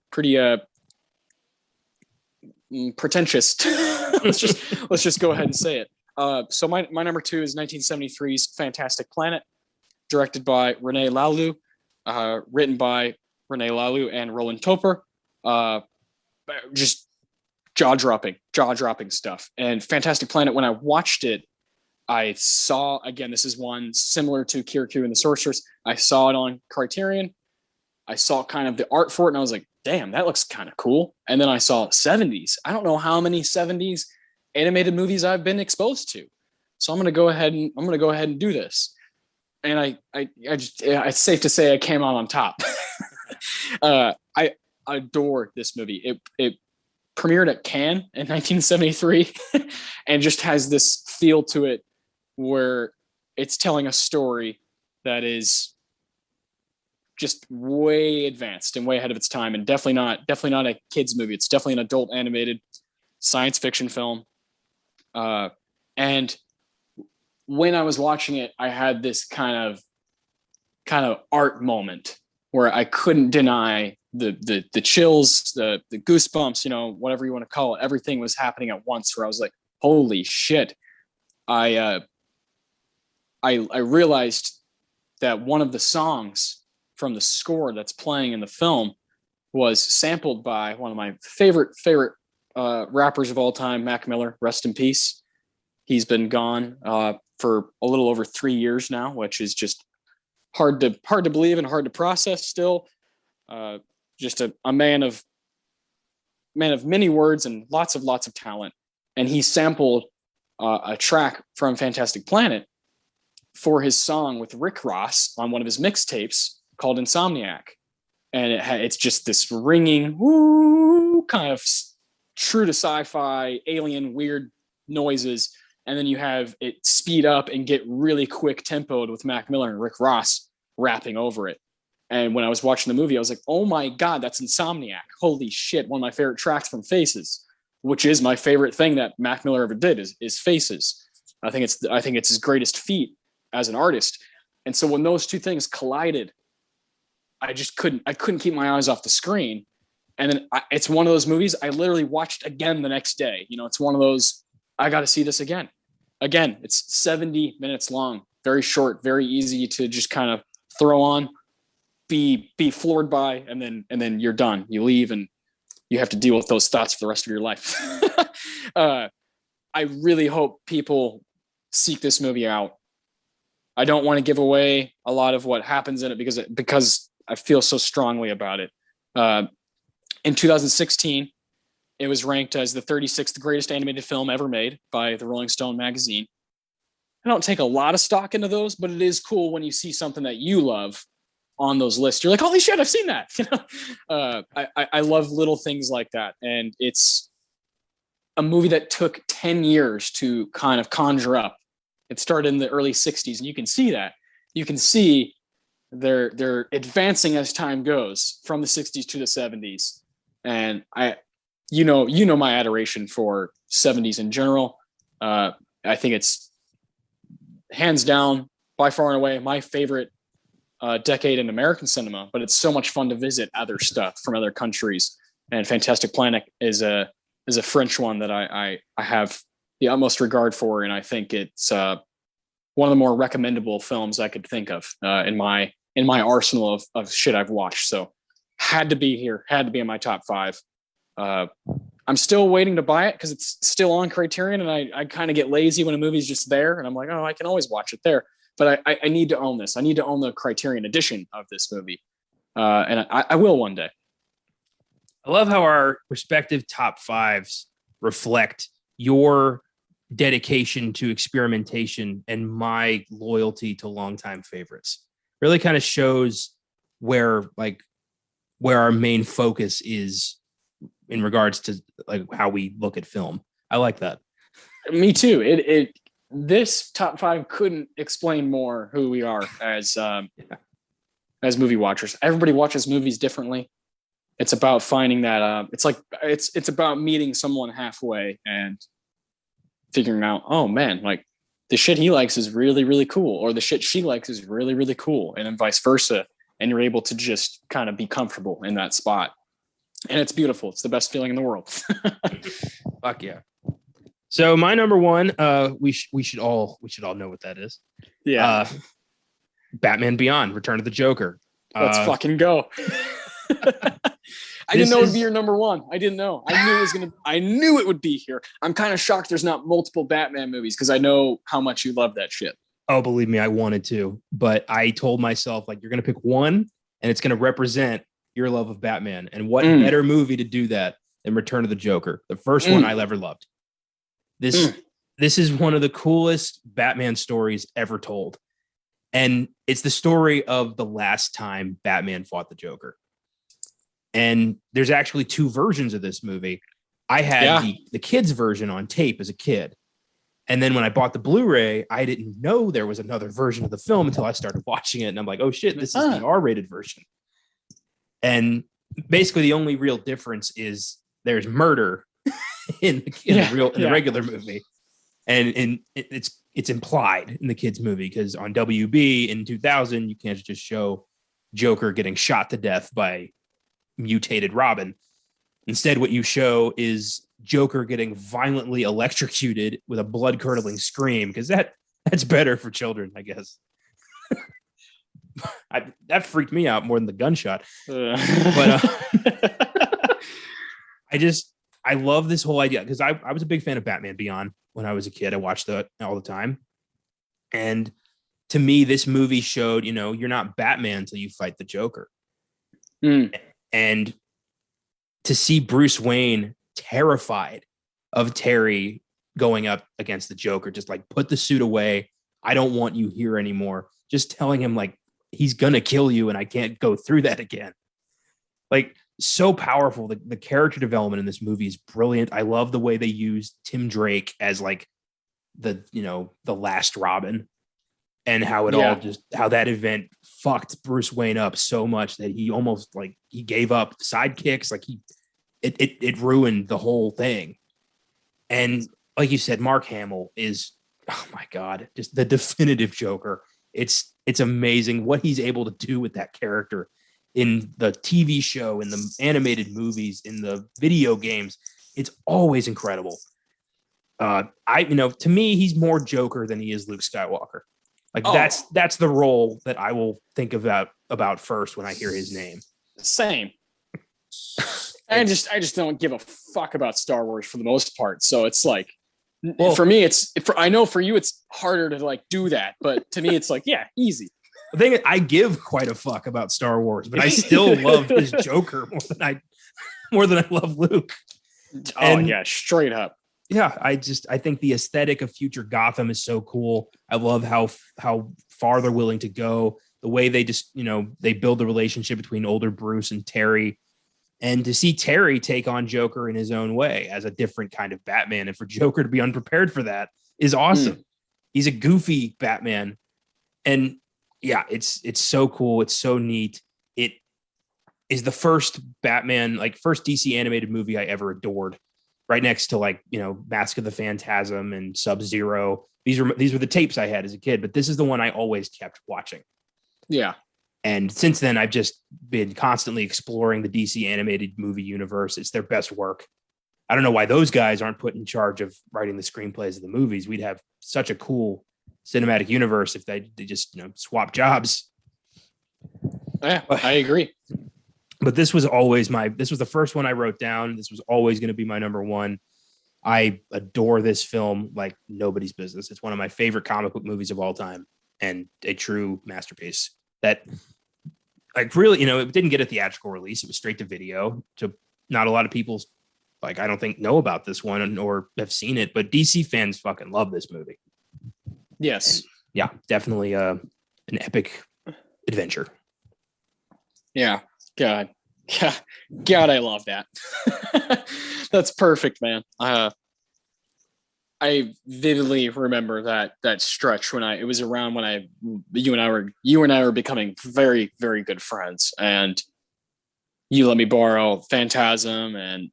S1: pretentious. let's just go ahead and say it. So my number 2 is 1973's Fantastic Planet, directed by René Laloux, written by René Laloux and Roland Topper. Just jaw-dropping stuff. And Fantastic Planet, when I watched it, I saw, again, this is one similar to Kirikou and the Sorceress. I saw it on Criterion. I saw kind of the art for it, and I was like, damn, that looks kind of cool. And then I saw 70s. I don't know how many 70s animated movies I've been exposed to. So I'm gonna go ahead and do this. And it's safe to say I came out on top. I adore this movie. It premiered at Cannes in 1973 and just has this feel to it where it's telling a story that is just way advanced and way ahead of its time, and definitely not a kids movie. It's definitely an adult animated science fiction film. And when I was watching it, I had this kind of art moment where I couldn't deny the chills, the goosebumps, whatever you want to call it. Everything was happening at once, where I was like, holy shit. I realized that one of the songs from the score that's playing in the film was sampled by one of my favorite rappers of all time, Mac Miller, rest in peace. He's been gone for a little over 3 years now, which is just hard to believe and hard to process still. Just a man of many words and lots of talent. And he sampled a track from Fantastic Planet for his song with Rick Ross on one of his mixtapes called Insomniac. And it's just this ringing, woo, kind of true to sci-fi, alien, weird noises. And then you have it speed up and get really quick tempoed with Mac Miller and Rick Ross rapping over it. And when I was watching the movie, I was like, oh my God, that's Insomniac. Holy shit. One of my favorite tracks from Faces, which is my favorite thing that Mac Miller ever did is Faces. I think it's his greatest feat as an artist. And so when those two things collided, I couldn't keep my eyes off the screen. And then it's one of those movies I literally watched again the next day. It's one of those, I got to see this again. Again, it's 70 minutes long, very short, very easy to just kind of throw on, be floored by, and then you're done. You leave and you have to deal with those thoughts for the rest of your life. I really hope people seek this movie out. I don't want to give away a lot of what happens in it because I feel so strongly about it. In 2016, it was ranked as the 36th greatest animated film ever made by the Rolling Stone magazine. I don't take a lot of stock into those, but it is cool when you see something that you love on those lists. You're like, holy shit, I've seen that. I love little things like that. And it's a movie that took 10 years to kind of conjure up. It started in the early 60s, and you can see that. You can see they're advancing as time goes from the 60s to the 70s. And you know my adoration for 70s in general. I think it's hands down, by far and away, my favorite decade in American cinema, but it's so much fun to visit other stuff from other countries. And Fantastic Planet is a French one that I have the utmost regard for, and I think it's one of the more recommendable films I could think of in my arsenal of shit I've watched. So had to be here, had to be in my top 5. I'm still waiting to buy it because it's still on Criterion, and I kind of get lazy when a movie's just there, and I'm like, oh, I can always watch it there. But I need to own this. I need to own the Criterion edition of this movie, and I will one day.
S2: I love how our respective top 5s reflect your dedication to experimentation and my loyalty to longtime favorites. Really kind of shows where our main focus is in regards to like how we look at film. I like that.
S1: Me too. This top 5 couldn't explain more who we are as movie watchers. Everybody watches movies differently. It's about finding that it's about meeting someone halfway and figuring out, oh man, like the shit he likes is really, really cool, or the shit she likes is really, really cool, and then vice versa. And you're able to just kind of be comfortable in that spot. And it's beautiful. It's the best feeling in the world.
S2: Fuck yeah. So my number 1, we should all know what that is.
S1: Yeah.
S2: Batman Beyond, Return of the Joker.
S1: Let's fucking go. I didn't know it would be your number one. I didn't know. I knew it would be here. I'm kind of shocked there's not multiple Batman movies because I know how much you love that shit.
S2: Oh, believe me, I wanted to, but I told myself, like, you're going to pick one and it's going to represent your love of Batman. And what better movie to do that than Return of the Joker, the first one I ever loved. This is one of the coolest Batman stories ever told. And it's the story of the last time Batman fought the Joker. And there's actually two versions of this movie. I had the kids version on tape as a kid. And then when I bought the Blu-ray, I didn't know there was another version of the film until I started watching it. And I'm like, oh shit, this is the R-rated version. And basically the only real difference is there's murder in the regular movie. And it's implied in the kids movie because on WB in 2000, you can't just show Joker getting shot to death by mutated Robin. Instead, what you show is Joker getting violently electrocuted with a blood-curdling scream, because that's better for children, I guess. That freaked me out more than the gunshot. But I love this whole idea because I was a big fan of Batman Beyond when I was a kid. I watched that all the time. And to me, this movie showed, you're not Batman until you fight the Joker. And to see Bruce Wayne terrified of Terry going up against the Joker, just like, put the suit away. I don't want you here anymore. Just telling him like, he's going to kill you and I can't go through that again. Like, so powerful. The character development in this movie is brilliant. I love the way they used Tim Drake as like the last Robin, and how how that event fucked Bruce Wayne up so much that he almost like he gave up sidekicks. Like it ruined the whole thing. And like you said, Mark Hamill is, oh my God, just the definitive Joker. It's amazing what he's able to do with that character in the TV show, in the animated movies, in the video games. It's always incredible. To me, he's more Joker than he is Luke Skywalker. Like that's the role that I will think about first when I hear his name.
S1: Same. I just don't give a fuck about Star Wars for the most part. So it's like, for me, I know for you, it's harder to like do that, but to me, it's like, yeah, easy.
S2: The thing is, I give quite a fuck about Star Wars, but I still love his Joker more than I love Luke.
S1: Straight up.
S2: Yeah, I think the aesthetic of future Gotham is so cool. I love how far they're willing to go. The way they just, they build the relationship between older Bruce and Terry. And to see Terry take on Joker in his own way as a different kind of Batman, and for Joker to be unprepared for that is awesome. He's a goofy Batman. And yeah, it's so cool. It's so neat. It is the first Batman, like first DC animated movie I ever adored. Right next to Mask of the Phantasm and Sub-Zero. These were the tapes I had as a kid, but this is the one I always kept watching.
S1: Yeah.
S2: And since then, I've just been constantly exploring the DC animated movie universe. It's their best work. I don't know why those guys aren't put in charge of writing the screenplays of the movies. We'd have such a cool cinematic universe if they just swap jobs.
S1: Yeah, I agree.
S2: But this was the first one I wrote down. This was always going to be my number one. I adore this film like nobody's business. It's one of my favorite comic book movies of all time and a true masterpiece that like really, it didn't get a theatrical release. It was straight to video. So not a lot of people I don't think know about this one or have seen it, but DC fans fucking love this movie.
S1: Yes.
S2: And yeah, definitely an epic adventure.
S1: Yeah. God, I love that. That's perfect, man. I vividly remember that stretch when it was around when you and I were becoming very, very good friends, and you let me borrow Phantasm and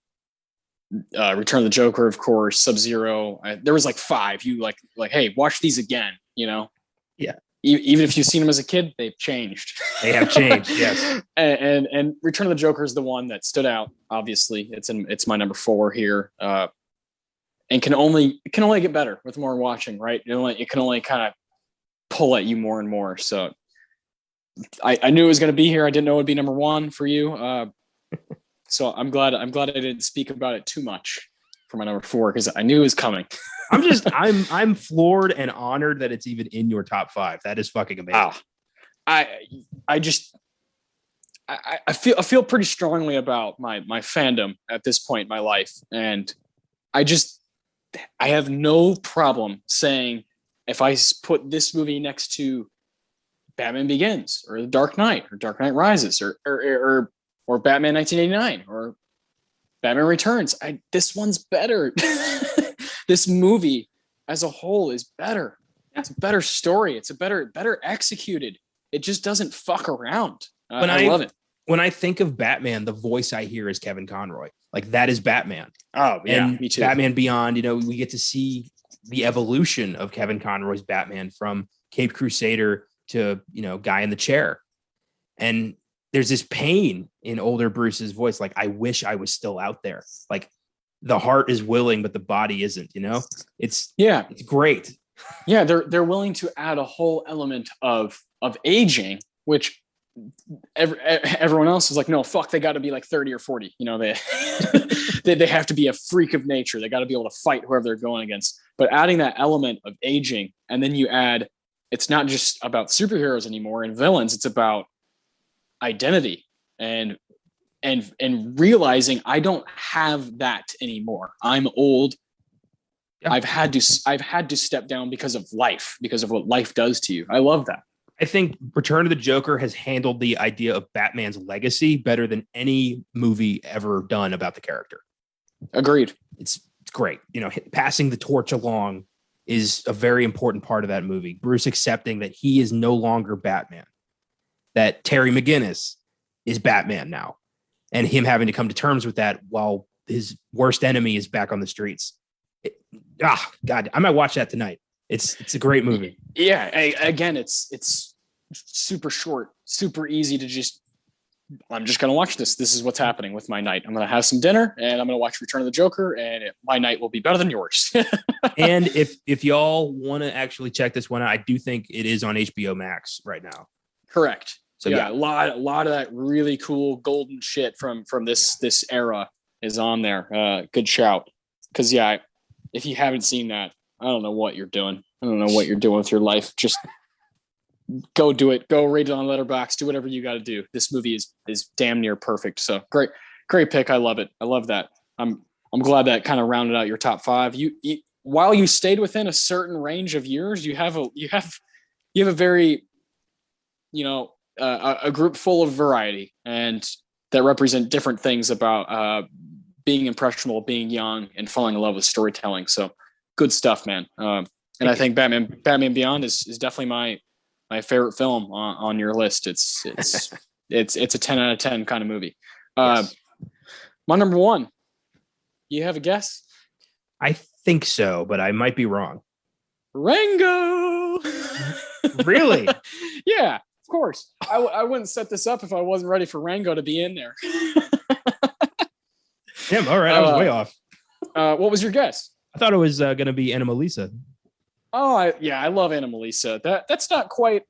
S1: Return of the Joker, of course, Sub-Zero. There was like 5. You like, hey, watch these again.
S2: Yeah.
S1: Even if you've seen them as a kid, they've changed.
S2: They have changed, yes.
S1: And Return of the Joker is the one that stood out. Obviously, it's my number 4 here, and can only get better with more watching. Right? It can only kind of pull at you more and more. So I knew it was going to be here. I didn't know it would be number one for you. So I'm glad I didn't speak about it too much for my number four, because I knew it was coming.
S2: I'm floored and honored that it's even in your top five. That is fucking amazing.
S1: I feel pretty strongly about my fandom at this point in my life, and I have no problem saying, if I put this movie next to Batman Begins or The Dark Knight or Dark Knight Rises or Batman 1989 or Batman Returns, this one's better. This movie as a whole is better. It's a better story. It's a better executed. It just doesn't fuck around. I love it.
S2: When I think of Batman, the voice I hear is Kevin Conroy. Like, that is Batman.
S1: Oh, yeah,
S2: and
S1: me too.
S2: Batman Beyond, we get to see the evolution of Kevin Conroy's Batman from Cape Crusader to, guy in the chair. And there's this pain in older Bruce's voice. Like, I wish I was still out there. Like, the heart is willing, but the body isn't, it's great.
S1: Yeah. They're willing to add a whole element of aging, which everyone else is like, no, fuck, they got to be like 30 or 40. They have to be a freak of nature. They got to be able to fight whoever they're going against. But adding that element of aging, and then you add, it's not just about superheroes anymore and villains. It's about identity and realizing I don't have that anymore. I'm old. Yeah. I've had to step down because of life, because of what life does to you. I love that.
S2: I think Return of the Joker has handled the idea of Batman's legacy better than any movie ever done about the character.
S1: Agreed.
S2: It's great. Passing the torch along is a very important part of that movie. Bruce accepting that he is no longer Batman, that Terry McGinnis is Batman now, and him having to come to terms with that while his worst enemy is back on the streets. God, I might watch that tonight. It's a great movie.
S1: Yeah. Again, it's super short, super easy to just, I'm just going to watch this. This is what's happening with my night. I'm going to have some dinner and I'm going to watch Return of the Joker, and my night will be better than yours.
S2: And if y'all want to actually check this one out, I do think it is on HBO Max right now.
S1: Correct. So yeah, a lot of that really cool golden shit from this era is on there. Good shout. Cause if you haven't seen that, I don't know what you're doing. I don't know what you're doing with your life. Just go do it. Go rate it on Letterboxd. Do whatever you got to do. This movie is damn near perfect. So great pick. I love it. I love that. I'm glad that kind of rounded out your top five. You while you stayed within a certain range of years, you have a very, a group full of variety, and that represent different things about being impressionable, being young, and falling in love with storytelling. So good stuff, man. And I think Batman Beyond is definitely my favorite film on your list. It's a 10 out of 10 kind of movie. Yes. My number one, you have a guess?
S2: I think so, but I might be wrong.
S1: Rango.
S2: Really?
S1: Yeah, of course. I wouldn't set this up if I wasn't ready for Rango to be in there.
S2: Damn, all right. I was way off.
S1: What was your guess?
S2: I thought it was going to be Anomalisa.
S1: Oh, I love Anomalisa. That's not quite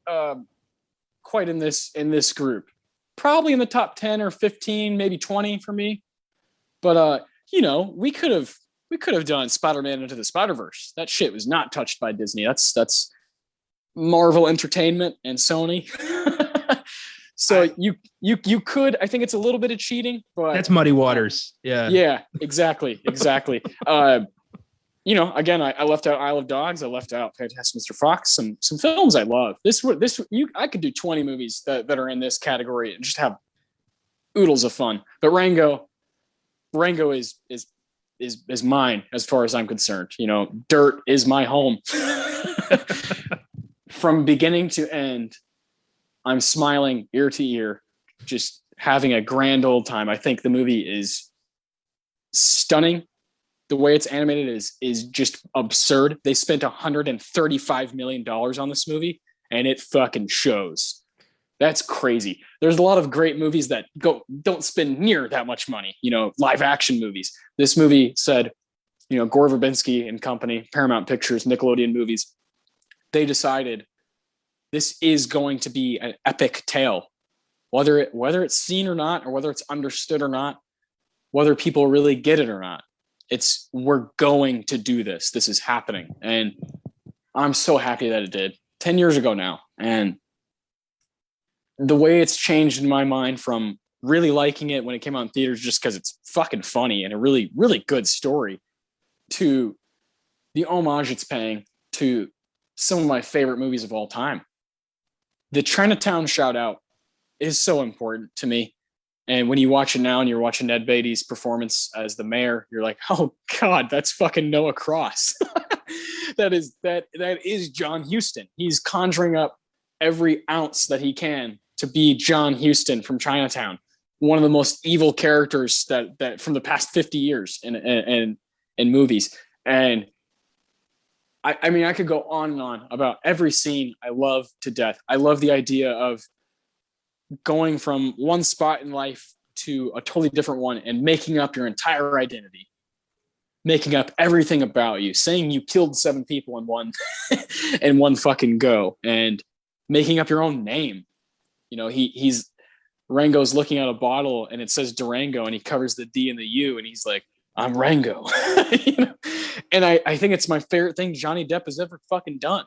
S1: in this group. Probably in the top 10 or 15, maybe 20 for me. But we could have done Spider-Man Into the Spider-Verse. That shit was not touched by Disney. That's Marvel Entertainment and Sony. So you could, I think it's a little bit of cheating, but
S2: that's muddy waters.
S1: Yeah, exactly. Again, I left out Isle of Dogs. I left out Fantastic Mr. Fox. Some films I love. I could do 20 movies that are in this category and just have oodles of fun. But Rango is mine as far as I'm concerned. Dirt is my home. From beginning to end, I'm smiling ear to ear, just having a grand old time. I think the movie is stunning. The way it's animated is just absurd. They spent $135 million on this movie, and it fucking shows. That's crazy. There's a lot of great movies that don't spend near that much money, live action movies. This movie said, Gore Verbinski and company, Paramount Pictures, Nickelodeon Movies, they decided this is going to be an epic tale, whether it's seen or not, or whether it's understood or not, whether people really get it or not. We're going to do this. This is happening. And I'm so happy that it did 10 years ago now. And the way it's changed in my mind from really liking it when it came out in theaters just because it's fucking funny and a really, really good story, to the homage it's paying to some of my favorite movies of all time. The Chinatown shout out is so important to me. And when you watch it now and you're watching Ned Beatty's performance as the mayor, you're like, oh God, that's fucking Noah Cross. that is John Huston. He's conjuring up every ounce that he can to be John Huston from Chinatown, one of the most evil characters that from the past 50 years in movies. And I mean, I could go on and on about every scene I love to death. I love the idea of going from one spot in life to a totally different one and making up your entire identity, making up everything about you, saying you killed 7 people in one fucking go, and making up your own name. You know, he's Rango's looking at a bottle and it says Durango and he covers the D and the U and he's like, I'm Rango. You know? And I think it's my favorite thing Johnny Depp has ever fucking done.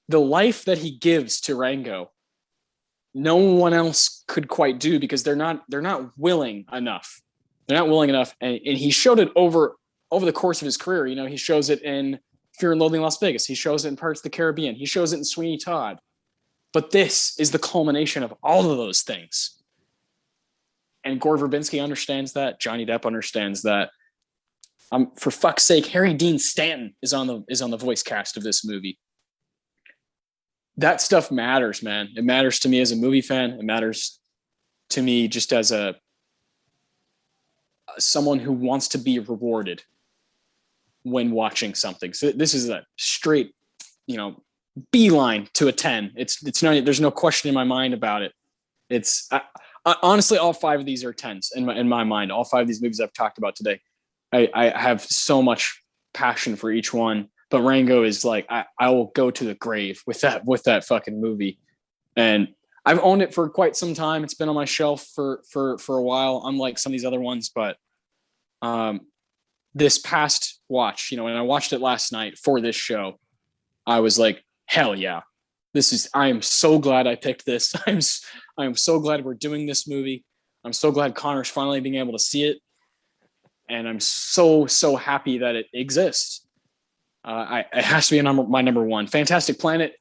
S1: The life that he gives to Rango, no one else could quite do, because they're not willing enough. They're not willing enough. And he showed it over the course of his career. You know, he shows it in Fear and Loathing in Las Vegas. He shows it in Pirates of the Caribbean. He shows it in Sweeney Todd. But this is the culmination of all of those things. And Gore Verbinski understands that. Johnny Depp understands that. For fuck's sake, Harry Dean Stanton is on the voice cast of this movie. That stuff matters, man. It matters to me as a movie fan. It matters to me just as someone who wants to be rewarded when watching something. So this is a straight, beeline to a 10. It's not, there's no question in my mind about it. Honestly, all 5 of these are 10s in my mind. All 5 of these movies I've talked about today, I have so much passion for each one. But Rango is like, I will go to the grave with that fucking movie. And I've owned it for quite some time. It's been on my shelf for a while, unlike some of these other ones. But this past watch, when I watched it last night for this show, I was like, hell yeah. I am so glad I picked this. I am so glad we're doing this movie. I'm so glad Connor's finally being able to see it. And I'm so happy that it exists. It has to be my number one. Fantastic Planet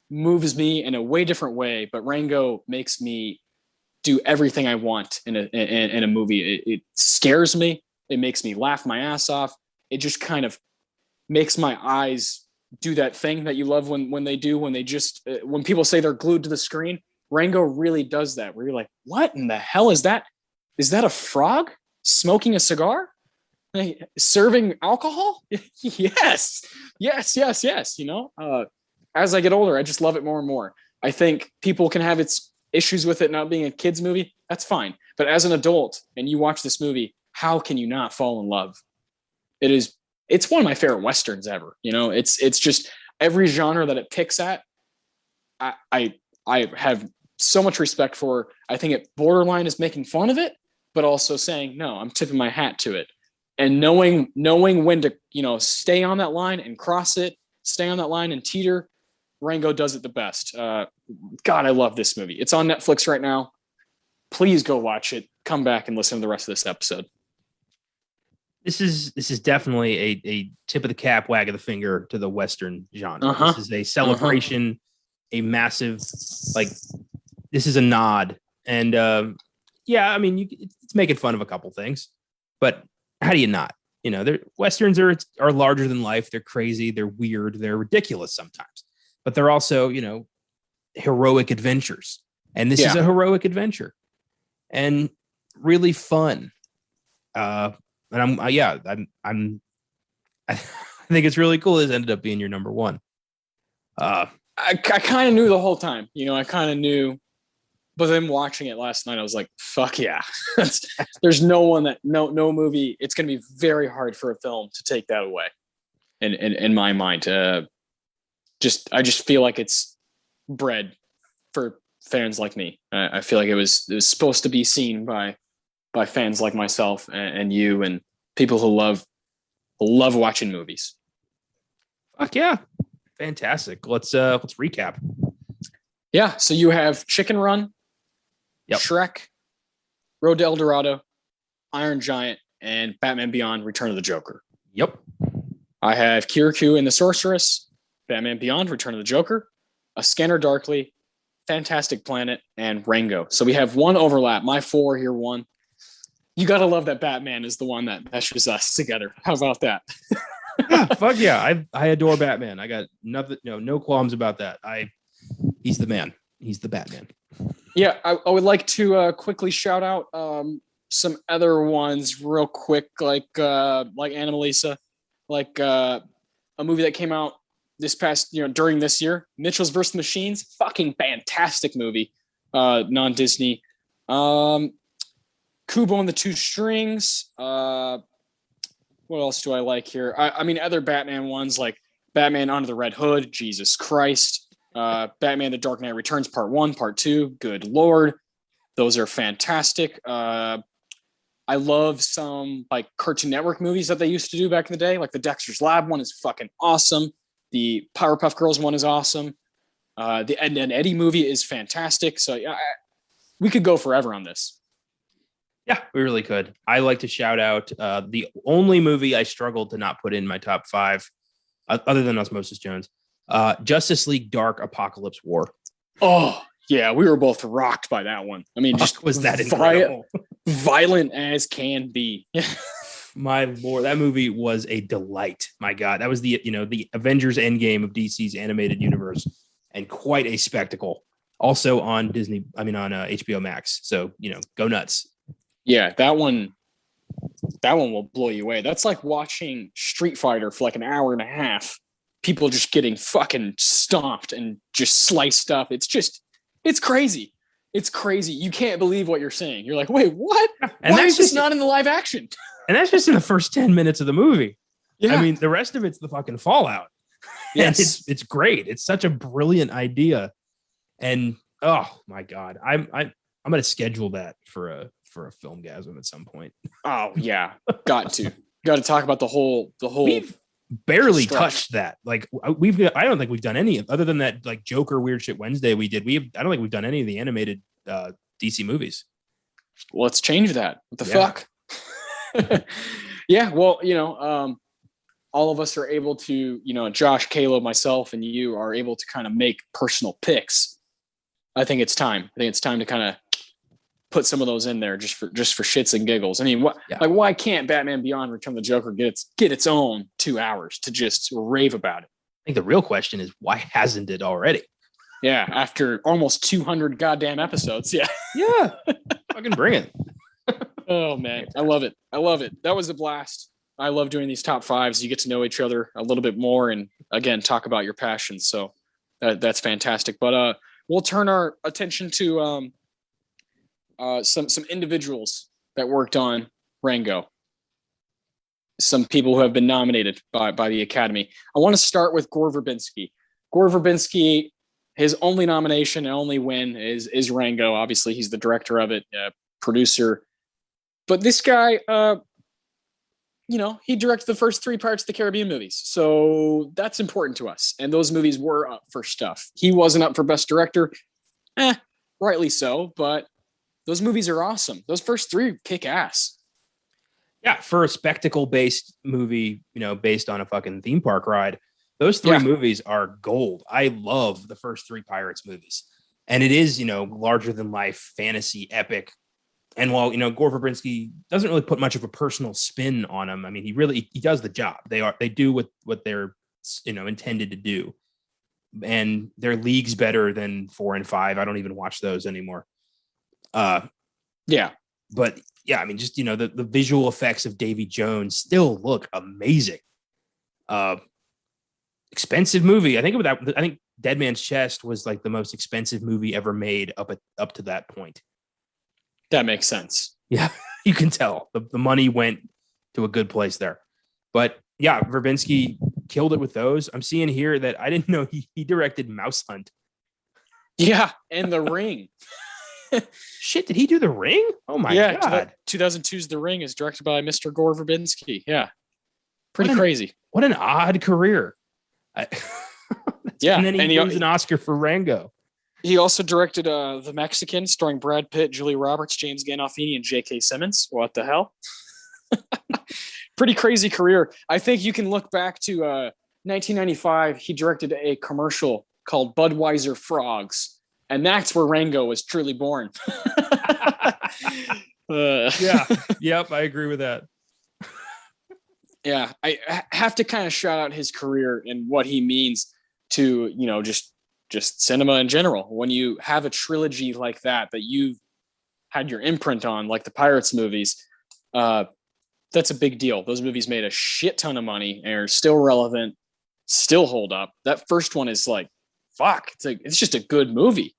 S1: moves me in a way different way, but Rango makes me do everything I want in a movie. It scares me. It makes me laugh my ass off. It just kind of makes my eyes do that thing that you love when they do, when people say they're glued to the screen. Rango really does that, where you're like, what in the hell is that? Is that a frog smoking a cigar? Serving alcohol? Yes. As I get older, I just love it more and more. I think people can have its issues with it not being a kid's movie. That's fine. But as an adult, and you watch this movie, how can you not fall in love? It's one of my favorite Westerns ever. It's just every genre that it picks at, I have so much respect for. I think it borderline is making fun of it, but also saying, no, I'm tipping my hat to it. And knowing when to, stay on that line and cross it, stay on that line and teeter, Rango does it the best. God, I love this movie. It's on Netflix right now. Please go watch it. Come back and listen to the rest of this episode.
S2: This is definitely a tip of the cap, wag of the finger to the Western genre.
S1: Uh-huh.
S2: This is a celebration, a massive, this is a nod. And it's making fun of a couple things, but how do you not? Westerns are larger than life. They're crazy. They're weird. They're ridiculous sometimes, but they're also, heroic adventures. And this is a heroic adventure and really fun. And I think it's really cool. This ended up being your number one.
S1: I kind of knew the whole time, I kind of knew. But then watching it last night, I was like, fuck yeah. There's no movie. It's going to be very hard for a film to take that away in my mind. I just feel like it's bred for fans like me. I feel like it was supposed to be seen by fans like myself and you and people who love watching movies.
S2: Fuck yeah. Fantastic. Let's recap.
S1: Yeah. So you have Chicken Run,
S2: Yep.
S1: Shrek, Road to El Dorado, Iron Giant, and Batman Beyond: Return of the Joker.
S2: Yep.
S1: I have Kirikou and the Sorceress, Batman Beyond: Return of the Joker, A Scanner Darkly, Fantastic Planet, and Rango. So we have one overlap. My 4 here, one. You got to love that Batman is the one that meshes us together. How about that?
S2: Fuck yeah. I adore Batman. I got nothing, no qualms about that. He's the man. He's the Batman.
S1: Yeah, I would like to quickly shout out some other ones real quick, like Anomalisa, like a movie that came out this past, during this year, Mitchell's vs. the Machines. Fucking fantastic movie, non-Disney. Kubo and the Two Strings. What else do I like here? I mean, other Batman ones like Batman Under the Red Hood. Jesus Christ. Batman: The Dark Knight Returns Part 1, Part 2. Good Lord. Those are fantastic. I love some like Cartoon Network movies that they used to do back in the day. Like the Dexter's Lab one is fucking awesome. The Powerpuff Girls one is awesome. The Ed and Eddie movie is fantastic. So yeah, we could go forever on this.
S2: Yeah, we really could. I like to shout out the only movie I struggled to not put in my top 5, other than Osmosis Jones, Justice League Dark Apocalypse War.
S1: Oh, yeah, we were both rocked by that one. I mean, just
S2: was that incredible?
S1: Violent as can be.
S2: My Lord, that movie was a delight. My God, that was the Avengers Endgame of DC's animated universe, and quite a spectacle. Also on HBO Max. So go nuts.
S1: Yeah, that one will blow you away. That's like watching Street Fighter for like an hour and a half. People just getting fucking stomped and just sliced up. It's crazy. It's crazy. You can't believe what you're saying. You're like, wait, what?
S2: And
S1: why is this not in the live action?
S2: And that's just in the first 10 minutes of the movie.
S1: Yeah.
S2: I mean, the rest of it's the fucking fallout.
S1: Yes.
S2: And it's great. It's such a brilliant idea. And oh my God, I'm going to schedule that for a Filmgazm at some point.
S1: Oh yeah. Got to talk about the whole
S2: We've barely touched that. Like I don't think we've done any other than that, like Joker Weird Shit Wednesday we did. I don't think we've done any of the animated DC movies.
S1: Let's change that. What the fuck? Yeah. Well, all of us are able to, Josh, Caleb, myself, and you are able to kind of make personal picks. I think it's time to kind of put some of those in there just for shits and giggles. I mean, why can't Batman Beyond: Return of the Joker get its own 2 hours to just rave about it?
S2: I think the real question is, why hasn't it already?
S1: Yeah, after almost 200 goddamn episodes. Yeah.
S2: Yeah. Fucking bring it.
S1: Oh man, I love it. That was a blast. I love doing these top 5s. You get to know each other a little bit more, and again, talk about your passions. So that's fantastic. But we'll turn our attention to some individuals that worked on Rango. Some people who have been nominated by the Academy. I want to start with Gore Verbinski. Gore Verbinski, his only nomination and only win is Rango. Obviously, he's the director of it, producer. But this guy, he directed the first 3 Pirates of the Caribbean movies. So that's important to us. And those movies were up for stuff. He wasn't up for Best Director. Rightly so. But those movies are awesome. Those first 3 kick ass.
S2: Yeah, for a spectacle-based movie, based on a fucking theme park ride, those 3 movies are gold. I love the first 3 Pirates movies. And it is, larger than life, fantasy, epic. And while, Gore Verbinski doesn't really put much of a personal spin on him, I mean, he does the job. They do what they're, intended to do. And they're leagues better than 4 and 5. I don't even watch those anymore.
S1: Yeah.
S2: But yeah, I mean, just, the visual effects of Davy Jones still look amazing. Expensive movie. I think Dead Man's Chest was like the most expensive movie ever made up to that point.
S1: That makes sense.
S2: Yeah, you can tell the money went to a good place there. But yeah, Verbinski killed it with those. I'm seeing here that I didn't know he directed Mouse Hunt.
S1: Yeah, and The Ring.
S2: Shit, did he do The Ring? Oh my God.
S1: 2002's The Ring is directed by Mr. Gore Verbinski. Yeah. Pretty crazy.
S2: What an odd career.
S1: Yeah.
S2: And then he wins an Oscar for Rango.
S1: He also directed The Mexican, starring Brad Pitt, Julia Roberts, James Gandolfini, and J.K. Simmons. What the hell? Pretty crazy career. I think you can look back to 1995. He directed a commercial called Budweiser Frogs, and that's where Rango was truly born.
S2: Yeah. Yep, I agree with that.
S1: Yeah, I have to kind of shout out his career and what he means to, you know, just cinema in general. When you have a trilogy like that you've had your imprint on, like the Pirates movies, that's a big deal. Those movies made a shit ton of money and are still relevant, still hold up. That first one is like, fuck, it's just a good movie.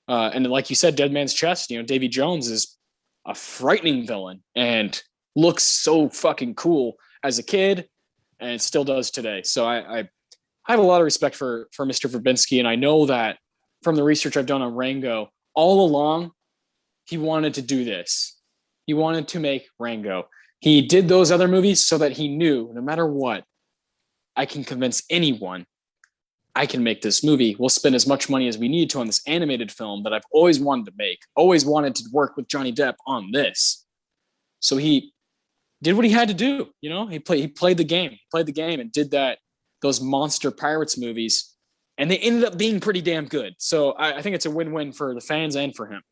S1: And like you said, Dead Man's Chest, you know, Davy Jones is a frightening villain and looks so fucking cool as a kid, and it still does today. So I have a lot of respect for Mr. Verbinski, and I know that from the research I've done on Rango, all along, he wanted to do this. He wanted to make Rango. He did those other movies so that he knew, no matter what, I can convince anyone I can make this movie. We'll spend as much money as we need to on this animated film that I've always wanted to make, always wanted to work with Johnny Depp on this. So he did what he had to do. You know, he played the game, and did those monster Pirates movies, and they ended up being pretty damn good. So I think it's a win-win for the fans and for him.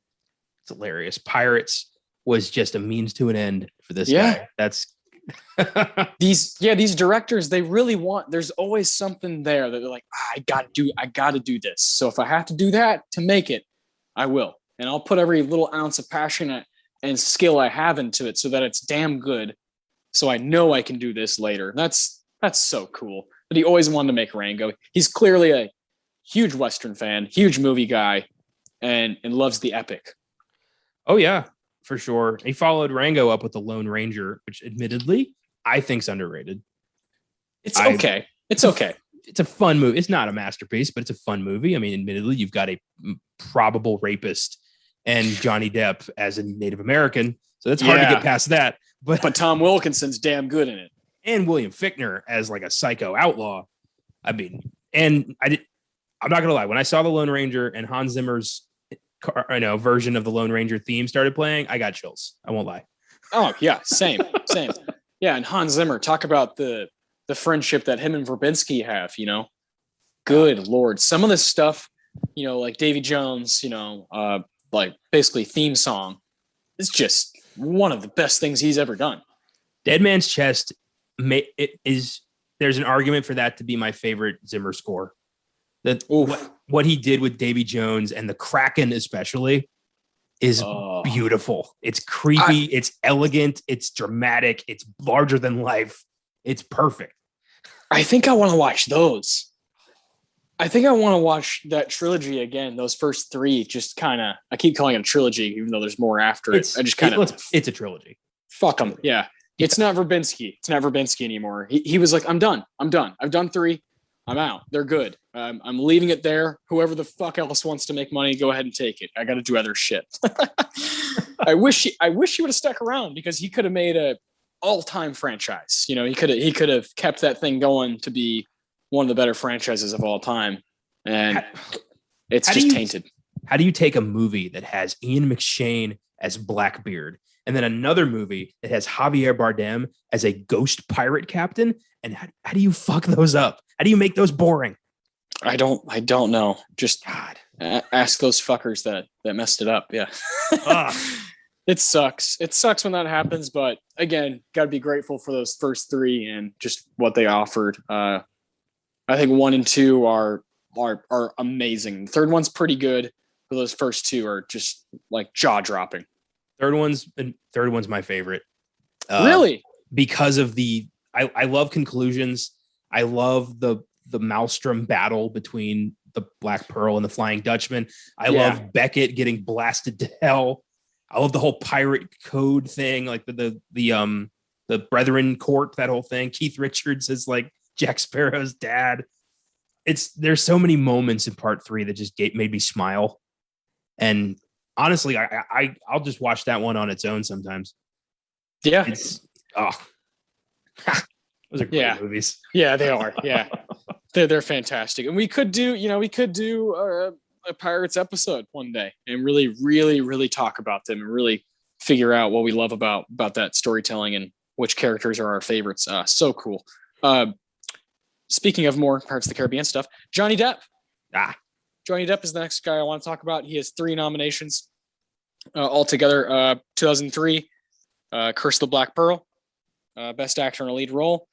S2: It's hilarious. Pirates was just a means to an end for this guy. That's
S1: these directors, they really want, there's always something there that they're like, I gotta do this. So if I have to do that to make it, I will. And I'll put every little ounce of passion and skill I have into it so that it's damn good. So I know I can do this later. That's so cool. But he always wanted to make Rango. He's clearly a huge Western fan, huge movie guy, and loves the epic.
S2: Oh yeah, for sure. He followed Rango up with The Lone Ranger, which admittedly I think's underrated.
S1: It's okay. It's okay.
S2: It's a fun movie. It's not a masterpiece, but it's a fun movie. I mean, admittedly, you've got a probable rapist and Johnny Depp as a Native American, so that's hard to get past that. But
S1: Tom Wilkinson's damn good in it.
S2: And William Fichtner as like a psycho outlaw. I mean, and I'm not gonna lie. When I saw The Lone Ranger and Hans Zimmer's version of the Lone Ranger theme started playing, I got chills. I won't lie.
S1: Oh yeah, same. Yeah, and Hans Zimmer, talk about the friendship that him and Verbinski have. You know, good Lord, some of this stuff, you know, like Davy Jones, you know, like basically theme song, is just one of the best things he's ever done.
S2: Dead Man's Chest. There's an argument for that to be my favorite Zimmer score. That what he did with Davy Jones and the Kraken especially is beautiful. It's creepy, it's elegant, it's dramatic, it's larger than life. It's perfect.
S1: I think I want to watch those. I think I want to watch that trilogy again. Those first three, just kind of, I keep calling it a trilogy, even though there's more after it. I just kind of,
S2: it's a trilogy.
S1: Fuck them. Yeah. It's not Verbinski. It's not Verbinski anymore. He was like, I'm done. I've done three. I'm out. They're good. I'm leaving it there. Whoever the fuck else wants to make money, go ahead and take it. I got to do other shit. I wish he would have stuck around, because he could have made a all-time franchise. You know, he could have kept that thing going to be one of the better franchises of all time. And it's just tainted.
S2: How do you take a movie that has Ian McShane as Blackbeard, and then another movie that has Javier Bardem as a ghost pirate captain? And how do you fuck those up? How do you make those boring?
S1: I don't know. Just ask those fuckers that messed it up. Yeah. It sucks. It sucks when that happens. But again, got to be grateful for those first three and just what they offered. I think 1 and 2 are amazing. The third one's pretty good, but those first two are just like jaw dropping.
S2: Third one's my favorite.
S1: Really?
S2: Because of I love conclusions. I love the Maelstrom battle between the Black Pearl and the Flying Dutchman. I love Beckett getting blasted to hell. I love the whole pirate code thing, like the Brethren Court, that whole thing. Keith Richards is like Jack Sparrow's dad. there's so many moments in part 3 that just made me smile. And honestly, I'll just watch that one on its own sometimes.
S1: Yeah.
S2: Those are great movies.
S1: Yeah, they are. Yeah. They're fantastic. And we could do a Pirates episode one day and really, really, really talk about them and really figure out what we love about that storytelling and which characters are our favorites. So cool. Speaking of more Pirates of the Caribbean stuff, Johnny Depp. Johnny Depp is the next guy I want to talk about. He has 3 nominations altogether. 2003, Curse of the Black Pearl, Best Actor in a Lead Role.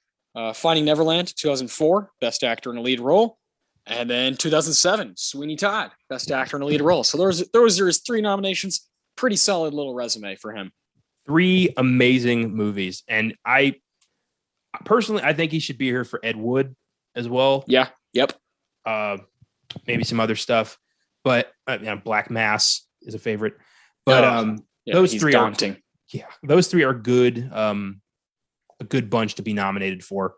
S1: Finding Neverland, 2004, Best Actor in a Lead Role. And then 2007, Sweeney Todd, Best Actor in a Lead Role. So those are his 3 nominations. Pretty solid little resume for him.
S2: 3 amazing movies. And I think he should be here for Ed Wood as well.
S1: Yeah. Yep.
S2: Maybe some other stuff, but Black Mass is a favorite. But those 3
S1: daunting.
S2: Those 3 are good. A good bunch to be nominated for.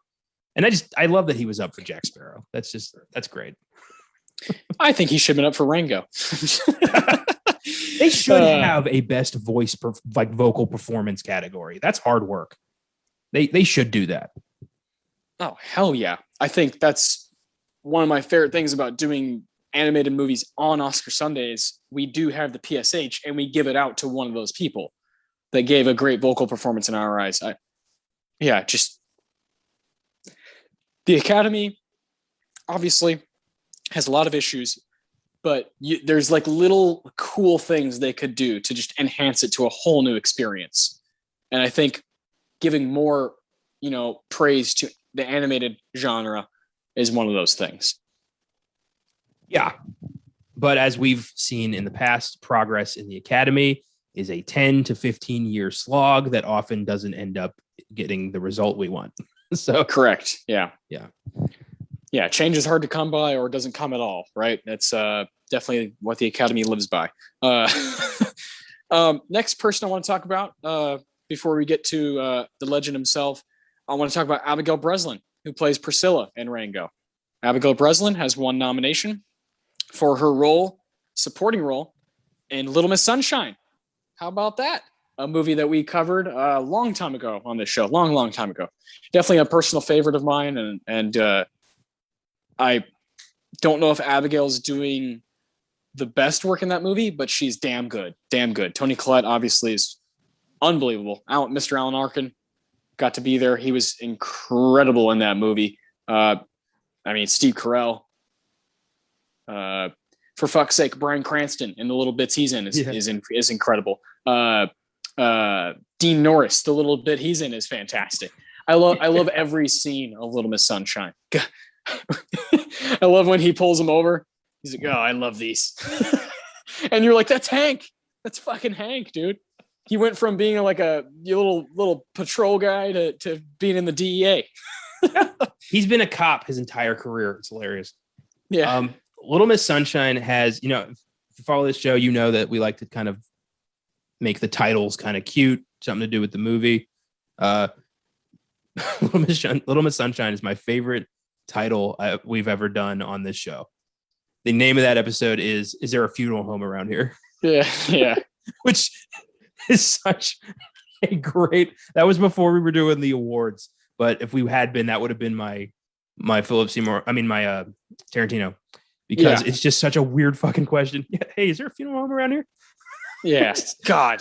S2: And I love that he was up for Jack Sparrow. That's great.
S1: I think he should have been up for Rango.
S2: They should have a best voice, vocal performance category. That's hard work. They should do that.
S1: Oh, hell yeah. I think that's one of my favorite things about doing animated movies on Oscar Sundays. We do have the PSH and we give it out to one of those people that gave a great vocal performance in our eyes. Just the Academy obviously has a lot of issues, but there's like little cool things they could do to just enhance it to a whole new experience. And I think giving more, praise to the animated genre is one of those things.
S2: Yeah. But as we've seen in the past, progress in the Academy is a 10 to 15 year slog that often doesn't end up getting the result we want. So
S1: correct. Yeah.
S2: Yeah.
S1: Change is hard to come by or doesn't come at all. Right. That's definitely what the Academy lives by. Next person I want to talk about before we get to the legend himself, I want to talk about Abigail Breslin, who plays Priscilla in Rango. Abigail Breslin has 1 nomination for her supporting role in Little Miss Sunshine. How about that? A movie that we covered a long time ago on this show, long time ago. Definitely a personal favorite of mine. And I don't know if Abigail's doing the best work in that movie, but she's damn good. Toni Collette obviously is unbelievable. Mr. Alan Arkin got to be there. He was incredible in that movie. Steve Carell. For fuck's sake, Bryan Cranston in the little bits he's in is incredible. Dean Norris, the little bit he's in is fantastic. I love every scene of Little Miss Sunshine. I love when he pulls him over. He's like, "Oh, I love these," and you're like, "That's Hank. That's fucking Hank, dude." He went from being like a little patrol guy to being in the DEA.
S2: He's been a cop his entire career. It's hilarious.
S1: Yeah.
S2: Little Miss Sunshine has, if you follow this show, you know that we like to kind of make the titles kind of cute, something to do with the movie. Little Miss Sunshine is my favorite title we've ever done on this show. The name of that episode is There a Funeral Home Around Here?
S1: Yeah.
S2: Which is such a great, that was before we were doing the awards. But if we had been, that would have been my Philip Seymour, my Tarantino. Because it's just such a weird fucking question. Yeah, hey, is there a funeral home around here?
S1: Yeah, God.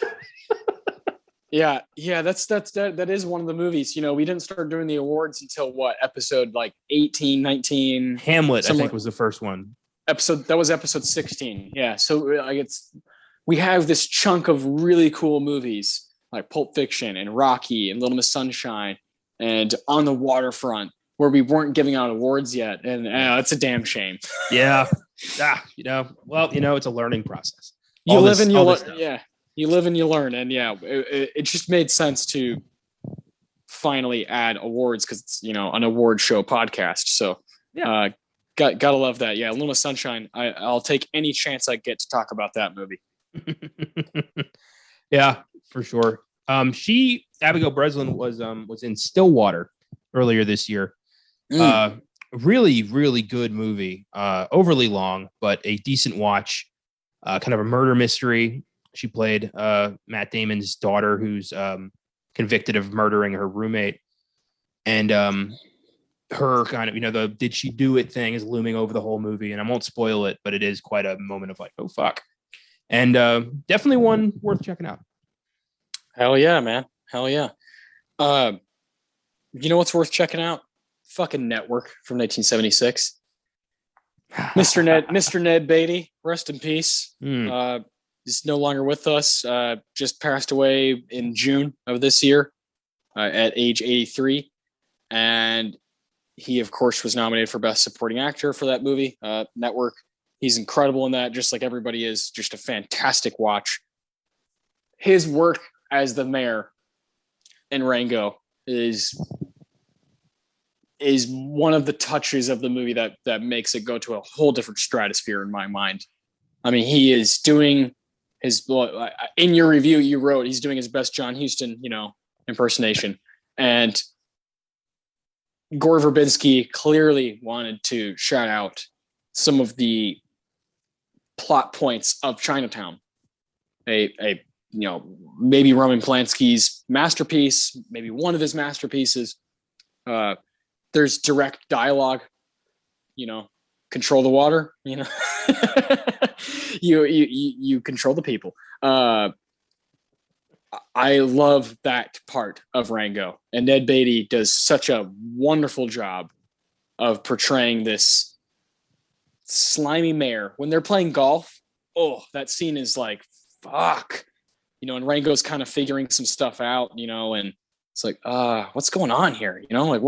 S1: Yeah, that is one of the movies. We didn't start doing the awards until episode 18, 19.
S2: Hamlet, I think, was the first one.
S1: That was episode 16. Yeah, so we have this chunk of really cool movies like Pulp Fiction and Rocky and Little Miss Sunshine and On the Waterfront, where we weren't giving out awards yet. And it's a damn shame.
S2: Yeah. It's a learning process.
S1: You live and you learn. Yeah. You live and you learn. And it just made sense to finally add awards because it's, an award show podcast. So gotta love that. Yeah. Little Miss Sunshine. I'll take any chance I get to talk about that movie.
S2: Yeah, for sure. Abigail Breslin was in Stillwater earlier this year. really, really good movie. Overly long, but a decent watch. Kind of a murder mystery. She played Matt Damon's daughter, who's convicted of murdering her roommate. And her kind of, the did she do it thing is looming over the whole movie. And I won't spoil it, but it is quite a moment of like, oh, fuck. And definitely one worth checking out.
S1: Hell yeah, man. Hell yeah. You know what's worth checking out? Fucking Network from 1976. Mr. Ned Beatty, rest in peace. He's no longer with us. Just passed away in June of this year at age 83. And he, of course, was nominated for Best Supporting Actor for that movie, Network. He's incredible in that, just like everybody is. Just a fantastic watch. His work as the mayor in Rango is one of the touches of the movie that makes it go to a whole different stratosphere in my mind. I mean, he is doing his, in your review you wrote, he's doing his best John Huston, impersonation. And Gore Verbinski clearly wanted to shout out some of the plot points of Chinatown. Maybe Roman Polanski's masterpiece, maybe one of his masterpieces. There's direct dialogue, control the water, you control the people. I love that part of Rango, and Ned Beatty does such a wonderful job of portraying this slimy mayor. When they're playing golf, that scene is like, fuck, and Rango's kind of figuring some stuff out, and it's like, what's going on here? Like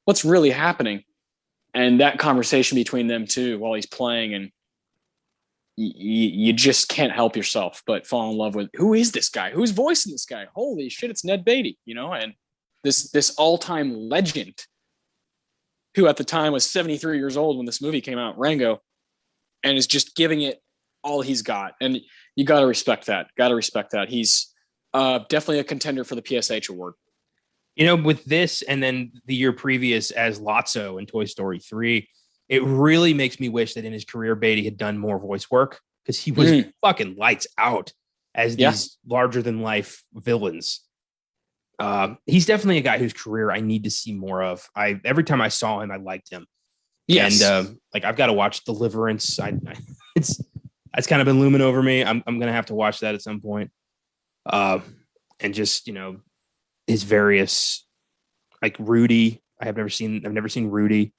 S1: what's really happening? And that conversation between them two while he's playing, and you just can't help yourself but fall in love with, who is this guy? Who's voicing this guy? Holy shit, it's Ned Beatty, and this all-time legend who at the time was 73 years old when this movie came out, Rango, and is just giving it all he's got. And you got to respect that. He's definitely a contender for the PSH award.
S2: With this and then the year previous as Lotso in Toy Story 3, it really makes me wish that in his career, Beatty had done more voice work, because he was fucking lights out as these larger than life villains. He's definitely a guy whose career I need to see more of. Every time I saw him, I liked him. Yes. And I've got to watch Deliverance. It's kind of been looming over me. I'm going to have to watch that at some point. And just, his various, like Rudy. I've never seen Rudy.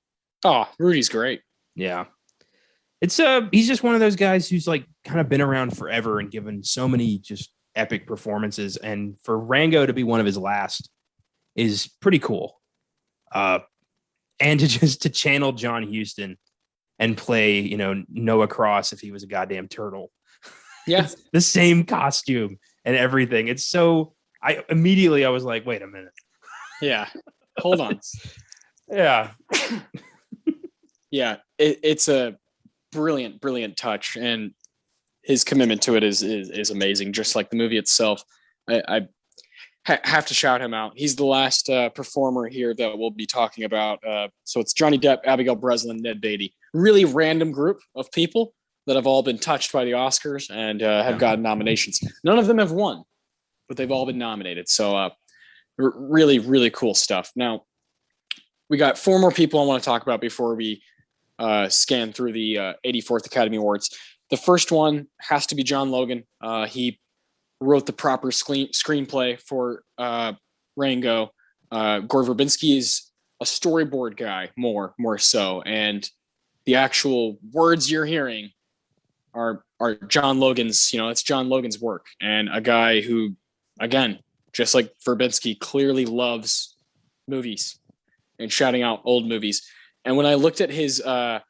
S1: Oh, Rudy's great.
S2: Yeah. It's he's just one of those guys who's like kind of been around forever and given so many just epic performances. And for Rango to be one of his last is pretty cool. And to channel John Huston and play, Noah Cross if he was a goddamn turtle.
S1: Yeah.
S2: The same costume and everything. It's so, I was like, wait a minute.
S1: Yeah. Hold on.
S2: Yeah.
S1: Yeah. It's a brilliant touch, and his commitment to it is amazing. Just like the movie itself. I have to shout him out. He's the last performer here that we'll be talking about. So it's Johnny Depp, Abigail Breslin, Ned Beatty. Really random group of people that have all been touched by the Oscars and have gotten nominations. None of them have won, but they've all been nominated. So really, really cool stuff. Now, we got 4 more people I want to talk about before we scan through the 84th Academy Awards. The first one has to be John Logan. He wrote the proper screenplay for Rango. Gore Verbinski is a storyboard guy, more so, and the actual words you're hearing are John Logan's. It's John Logan's work, and a guy who, again, just like Verbinski, clearly loves movies and shouting out old movies. And when I looked at his, I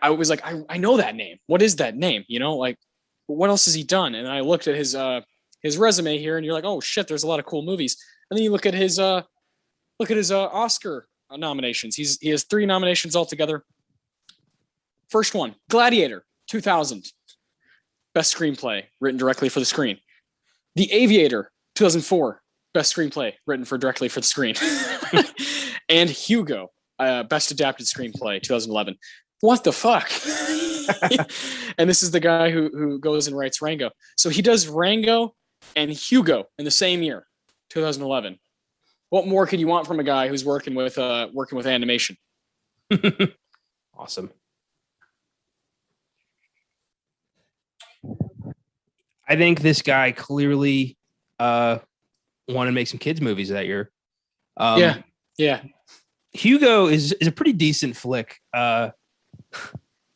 S1: was like, I know that name. What is that name? Like, what else has he done? And I looked at his resume here, and you're like, oh shit, there's a lot of cool movies. And then you look at his Oscar nominations. He has 3 nominations altogether. First one, Gladiator, 2000, best screenplay written directly for the screen. The Aviator, 2004, best screenplay written directly for the screen. And Hugo, Best Adapted Screenplay, 2011. What the fuck? And this is the guy who goes and writes Rango. So he does Rango and Hugo in the same year, 2011. What more could you want from a guy who's working with animation?
S2: Awesome. I think this guy clearly wanted to make some kids movies that year.
S1: Yeah.
S2: Hugo is a pretty decent flick. My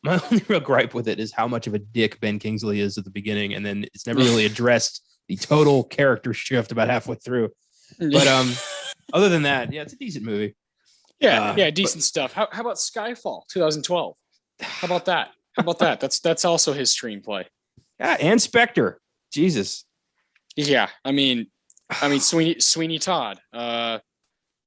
S2: only real gripe with it is how much of a dick Ben Kingsley is at the beginning, and then it's never really addressed the total character shift about halfway through. But other than that, yeah, it's a decent movie.
S1: Yeah, decent stuff. How about Skyfall, 2012? How about that? That's also his screenplay.
S2: Yeah, and Spectre. Jesus.
S1: Yeah, I mean Sweeney Todd. What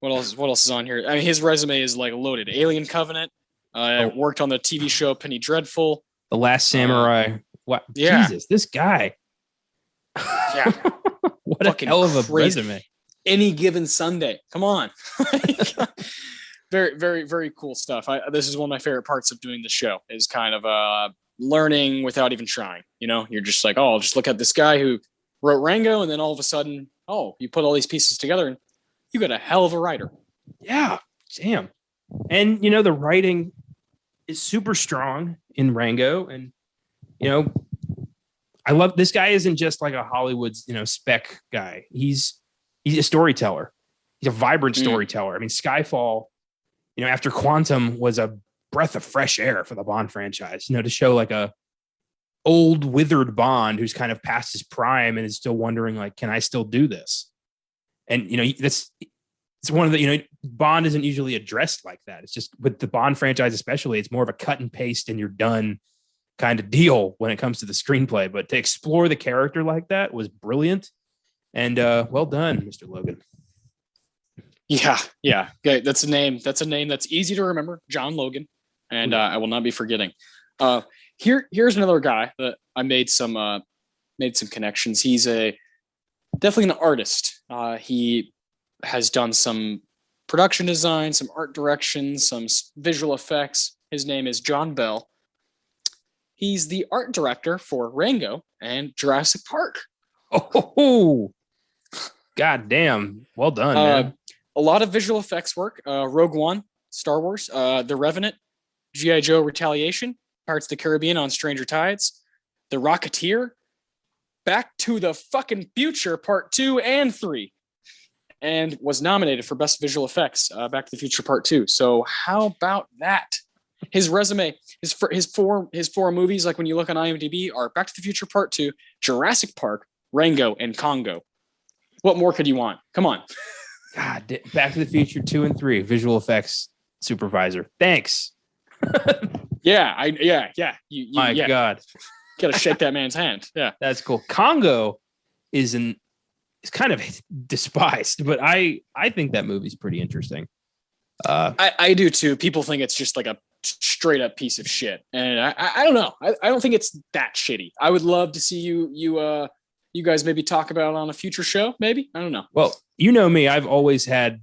S1: else is on here? I mean, his resume is like loaded. Alien Covenant. Worked on the TV show Penny Dreadful.
S2: The Last Samurai. What?
S1: Yeah.
S2: Jesus, this guy.
S1: Yeah.
S2: What a hell of a resume.
S1: Any Given Sunday. Come on. Very, very, very cool stuff. This is one of my favorite parts of doing the show is kind of learning without even trying. You know, you're just like, oh, I'll just look at this guy who wrote Rango, and then all of a sudden, oh, you put all these pieces together and you got a hell of a writer.
S2: Yeah. Damn. And, you know, the writing is super strong in Rango. And, you know, I love this guy isn't just like a Hollywood, spec guy. He's a storyteller. He's a vibrant storyteller. I mean, Skyfall, after Quantum was a breath of fresh air for the Bond franchise, to show like a old withered Bond who's kind of past his prime and is still wondering, like, can I still do this? And, it's one of the, Bond isn't usually addressed like that. It's just with the Bond franchise, especially, it's more of a cut and paste and you're done kind of deal when it comes to the screenplay. But to explore the character like that was brilliant. And well done, Mr. Logan.
S1: Yeah. Okay, that's a name that's easy to remember, John Logan. And I will not be forgetting. Here's another guy that I made some connections. He's definitely an artist. He has done some production design, some art direction, some visual effects. His name is John Bell. He's the art director for Rango and Jurassic Park.
S2: Oh, god damn. Well done, man.
S1: A lot of visual effects work. Rogue One, Star Wars, The Revenant, G.I. Joe Retaliation, Pirates of the Caribbean on Stranger Tides, The Rocketeer, Back to the fucking Future Part 2 and 3, and was nominated for Best Visual Effects, Back to the Future Part 2. So how about that? His resume, his four movies, like when you look on IMDb, are Back to the Future Part 2, Jurassic Park, Rango, and Congo. What more could you want? Come on.
S2: God, Back to the Future 2 and 3, visual effects supervisor. Thanks.
S1: Yeah.
S2: My God.
S1: Got to shake that man's hand. Yeah.
S2: That's cool. Congo is kind of despised, but I think that movie's pretty interesting.
S1: I do too. People think it's just like a straight up piece of shit. And I don't know. I don't think it's that shitty. I would love to see you guys maybe talk about it on a future show. Maybe. I don't know.
S2: Well, you know me, I've always had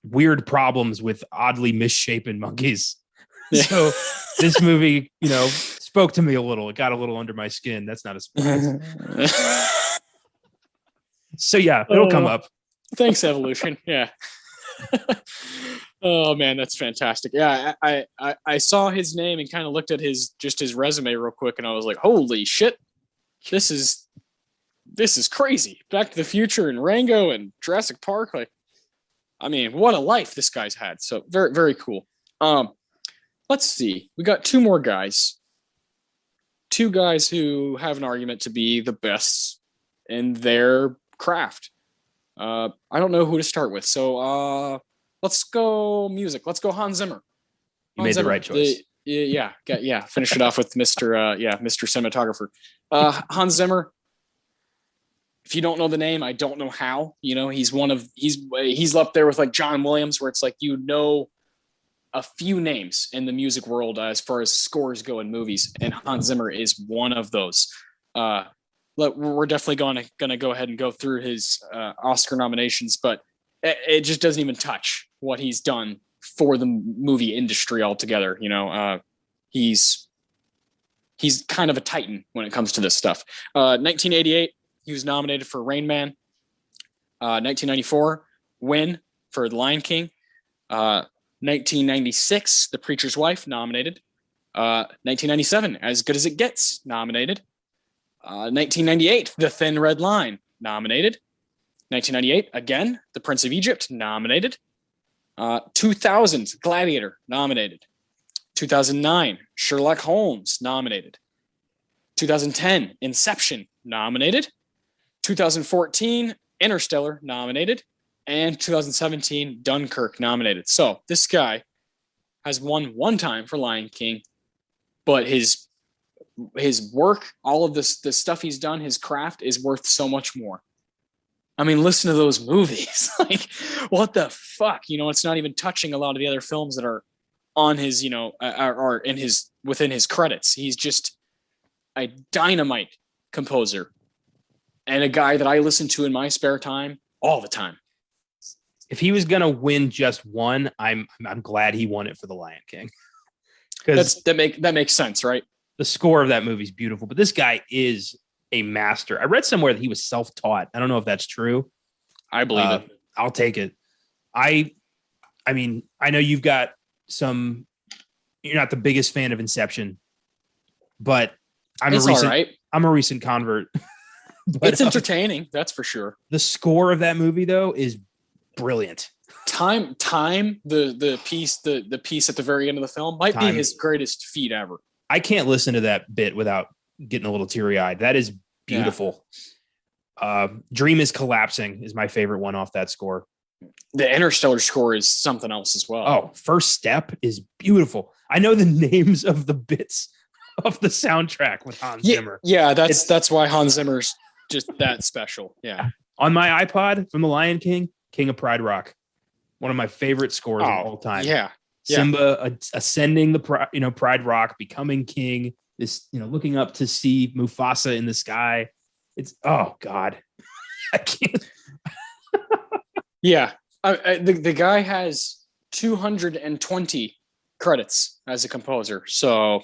S2: weird problems with oddly misshapen monkeys. Yeah. So this movie, spoke to me a little. It got a little under my skin. That's not a surprise. So yeah, it'll come up.
S1: Thanks, evolution. Yeah. Oh man, that's fantastic. Yeah, I saw his name and kind of looked at his resume real quick, and I was like, holy shit, this is crazy. Back to the Future and Rango and Jurassic Park. Like, I mean, what a life this guy's had. So very, very cool. Let's see. We got two more guys. Two guys who have an argument to be the best in their craft. I don't know who to start with. So let's go music. Let's go Hans Zimmer.
S2: You made the right choice.
S1: Yeah. Finish it off with Mr. Cinematographer. Hans Zimmer. If you don't know the name, I don't know how. He's up there with like John Williams, where it's like a few names in the music world as far as scores go in movies, and Hans Zimmer is one of those. We're definitely going to go ahead and go through his Oscar nominations, but it just doesn't even touch what he's done for the movie industry altogether. He's kind of a titan when it comes to this stuff. 1988, he was nominated for Rain Man. 1994, Win for The Lion King. 1996, The Preacher's Wife, nominated. 1997, As Good as It Gets, nominated. 1998, The Thin Red Line, nominated. 1998, again, The Prince of Egypt, nominated. 2000, Gladiator, nominated. 2009, Sherlock Holmes, nominated. 2010, Inception, nominated. 2014, Interstellar, nominated. And 2017, Dunkirk, nominated. So this guy has won one time for Lion King, but his work, all of this, the stuff he's done, his craft is worth so much more. I mean, listen to those movies. Like, what the fuck? It's not even touching a lot of the other films that are on his, are in his, within his credits. He's just a dynamite composer and a guy that I listen to in my spare time all the time.
S2: If he was going to win just one, I'm glad he won it for The Lion King. Because
S1: that makes sense, right?
S2: The score of that movie is beautiful, but this guy is a master. I read somewhere that he was self-taught. I don't know if that's true.
S1: I believe it.
S2: I'll take it. I mean, I know you've got you're not the biggest fan of Inception, but I'm a recent convert. But,
S1: it's entertaining, that's for sure.
S2: The score of that movie, though, is brilliant.
S1: Time, the piece at the very end of the film might be his greatest feat ever.
S2: I can't listen to that bit without getting a little teary-eyed. That is beautiful. Yeah. Dream is Collapsing is my favorite one off that score.
S1: The Interstellar score is something else as well.
S2: Oh, First Step is beautiful. I know the names of the bits of the soundtrack with Hans Zimmer.
S1: Yeah, that's why Hans Zimmer's just that special. Yeah.
S2: On my iPod from The Lion King, King of Pride Rock. One of my favorite scores of all time.
S1: Yeah.
S2: Simba ascending the Pride Rock, becoming king, this, looking up to see Mufasa in the sky. It's, oh God. I can't.
S1: Yeah. The guy has 220 credits as a composer. So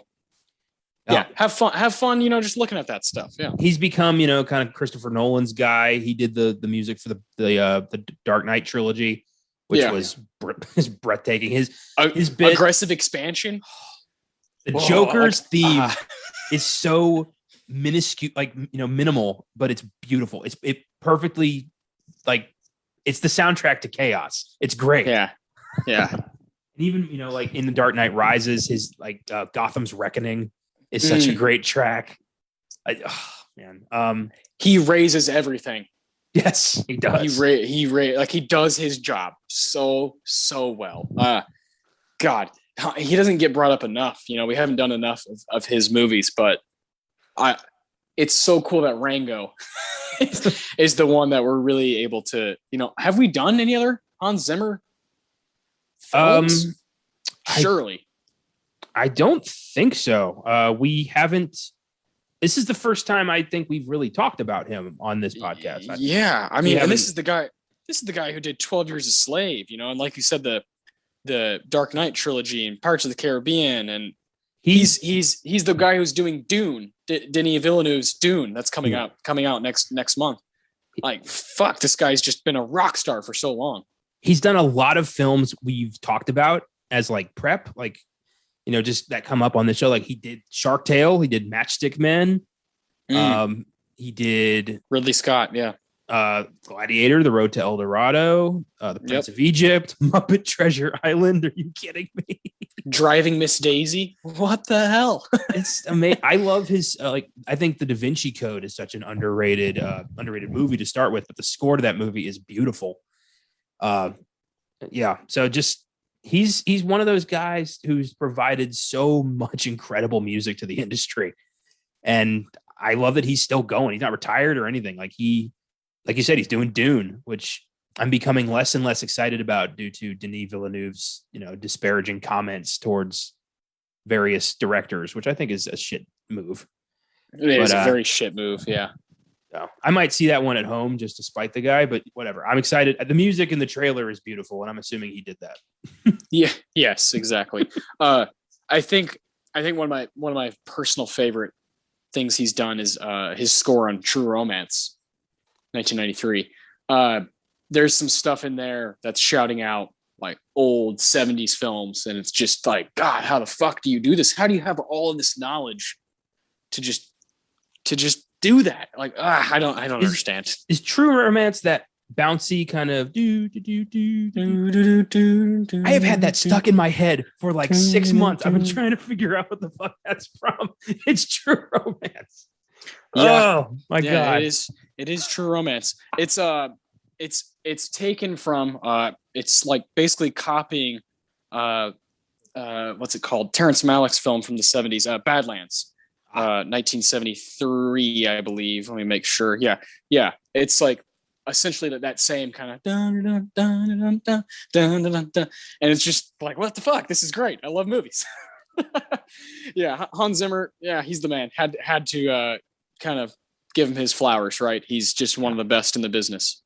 S1: yeah, have fun, just looking at that stuff. Yeah.
S2: He's become, kind of Christopher Nolan's guy. He did the music for the Dark Knight trilogy, which was breathtaking. His bit,
S1: aggressive expansion.
S2: The Joker's theme is so minuscule, minimal, but it's beautiful. It perfectly, it's the soundtrack to chaos. It's great.
S1: Yeah. Yeah.
S2: And even, in The Dark Knight Rises, his Gotham's Reckoning is such a great track.
S1: He raises everything.
S2: Yes, he does.
S1: He does his job so well. God, he doesn't get brought up enough. We haven't done enough of his movies, but it's so cool that Rango is the one that we're really able to, have we done any other Hans Zimmer films? Surely.
S2: I don't think so. We haven't. This is the first time I think we've really talked about him on this podcast.
S1: Yeah. I mean, and this is the guy who did 12 Years a Slave, and like you said, the Dark Knight trilogy and Pirates of the Caribbean. And he's the guy who's doing Dune, Denis Villeneuve's Dune. That's coming out next month. Fuck, this guy's just been a rock star for so long.
S2: He's done a lot of films we've talked about as prep, just that come up on the show. He did Shark Tale, he did Matchstick Men, he did
S1: Ridley Scott,
S2: Gladiator, The Road to El Dorado, The Prince of Egypt, Muppet Treasure Island. Are you kidding me?
S1: Driving Miss Daisy. What the hell?
S2: It's amazing. I love his. I think The Da Vinci Code is such an underrated movie to start with, but the score to that movie is beautiful. So just. He's one of those guys who's provided so much incredible music to the industry. And I love that he's still going. He's not retired or anything. Like you said, he's doing Dune, which I'm becoming less and less excited about due to Denis Villeneuve's, disparaging comments towards various directors, which I think is a shit move.
S1: It is a very shit move. Yeah.
S2: No, I might see that one at home just to spite the guy, but whatever. I'm excited. The music in the trailer is beautiful, and I'm assuming he did that.
S1: Yeah. Yes. Exactly. I think one of my personal favorite things he's done is his score on True Romance, 1993. There's some stuff in there that's shouting out like old 70s films, and it's just like, God, how the fuck do you do this? How do you have all of this knowledge to just do that? Like, I don't understand.
S2: Is True Romance that bouncy kind of I have had that stuck in my head for like 6 months. I've been trying to figure out what the fuck that's from. It's True Romance.
S1: Yeah.
S2: Oh my God.
S1: It is True Romance. It's taken from it's like basically copying what's it called? Terrence Malick's film from the 70s, Badlands. 1973, I believe. Let me make sure. Yeah. It's like essentially that same kind of and it's just like, what the fuck? This is great. I love movies. Yeah, Hans Zimmer. Yeah, he's the man. Had to kind of give him his flowers, right? He's just one of the best in the business.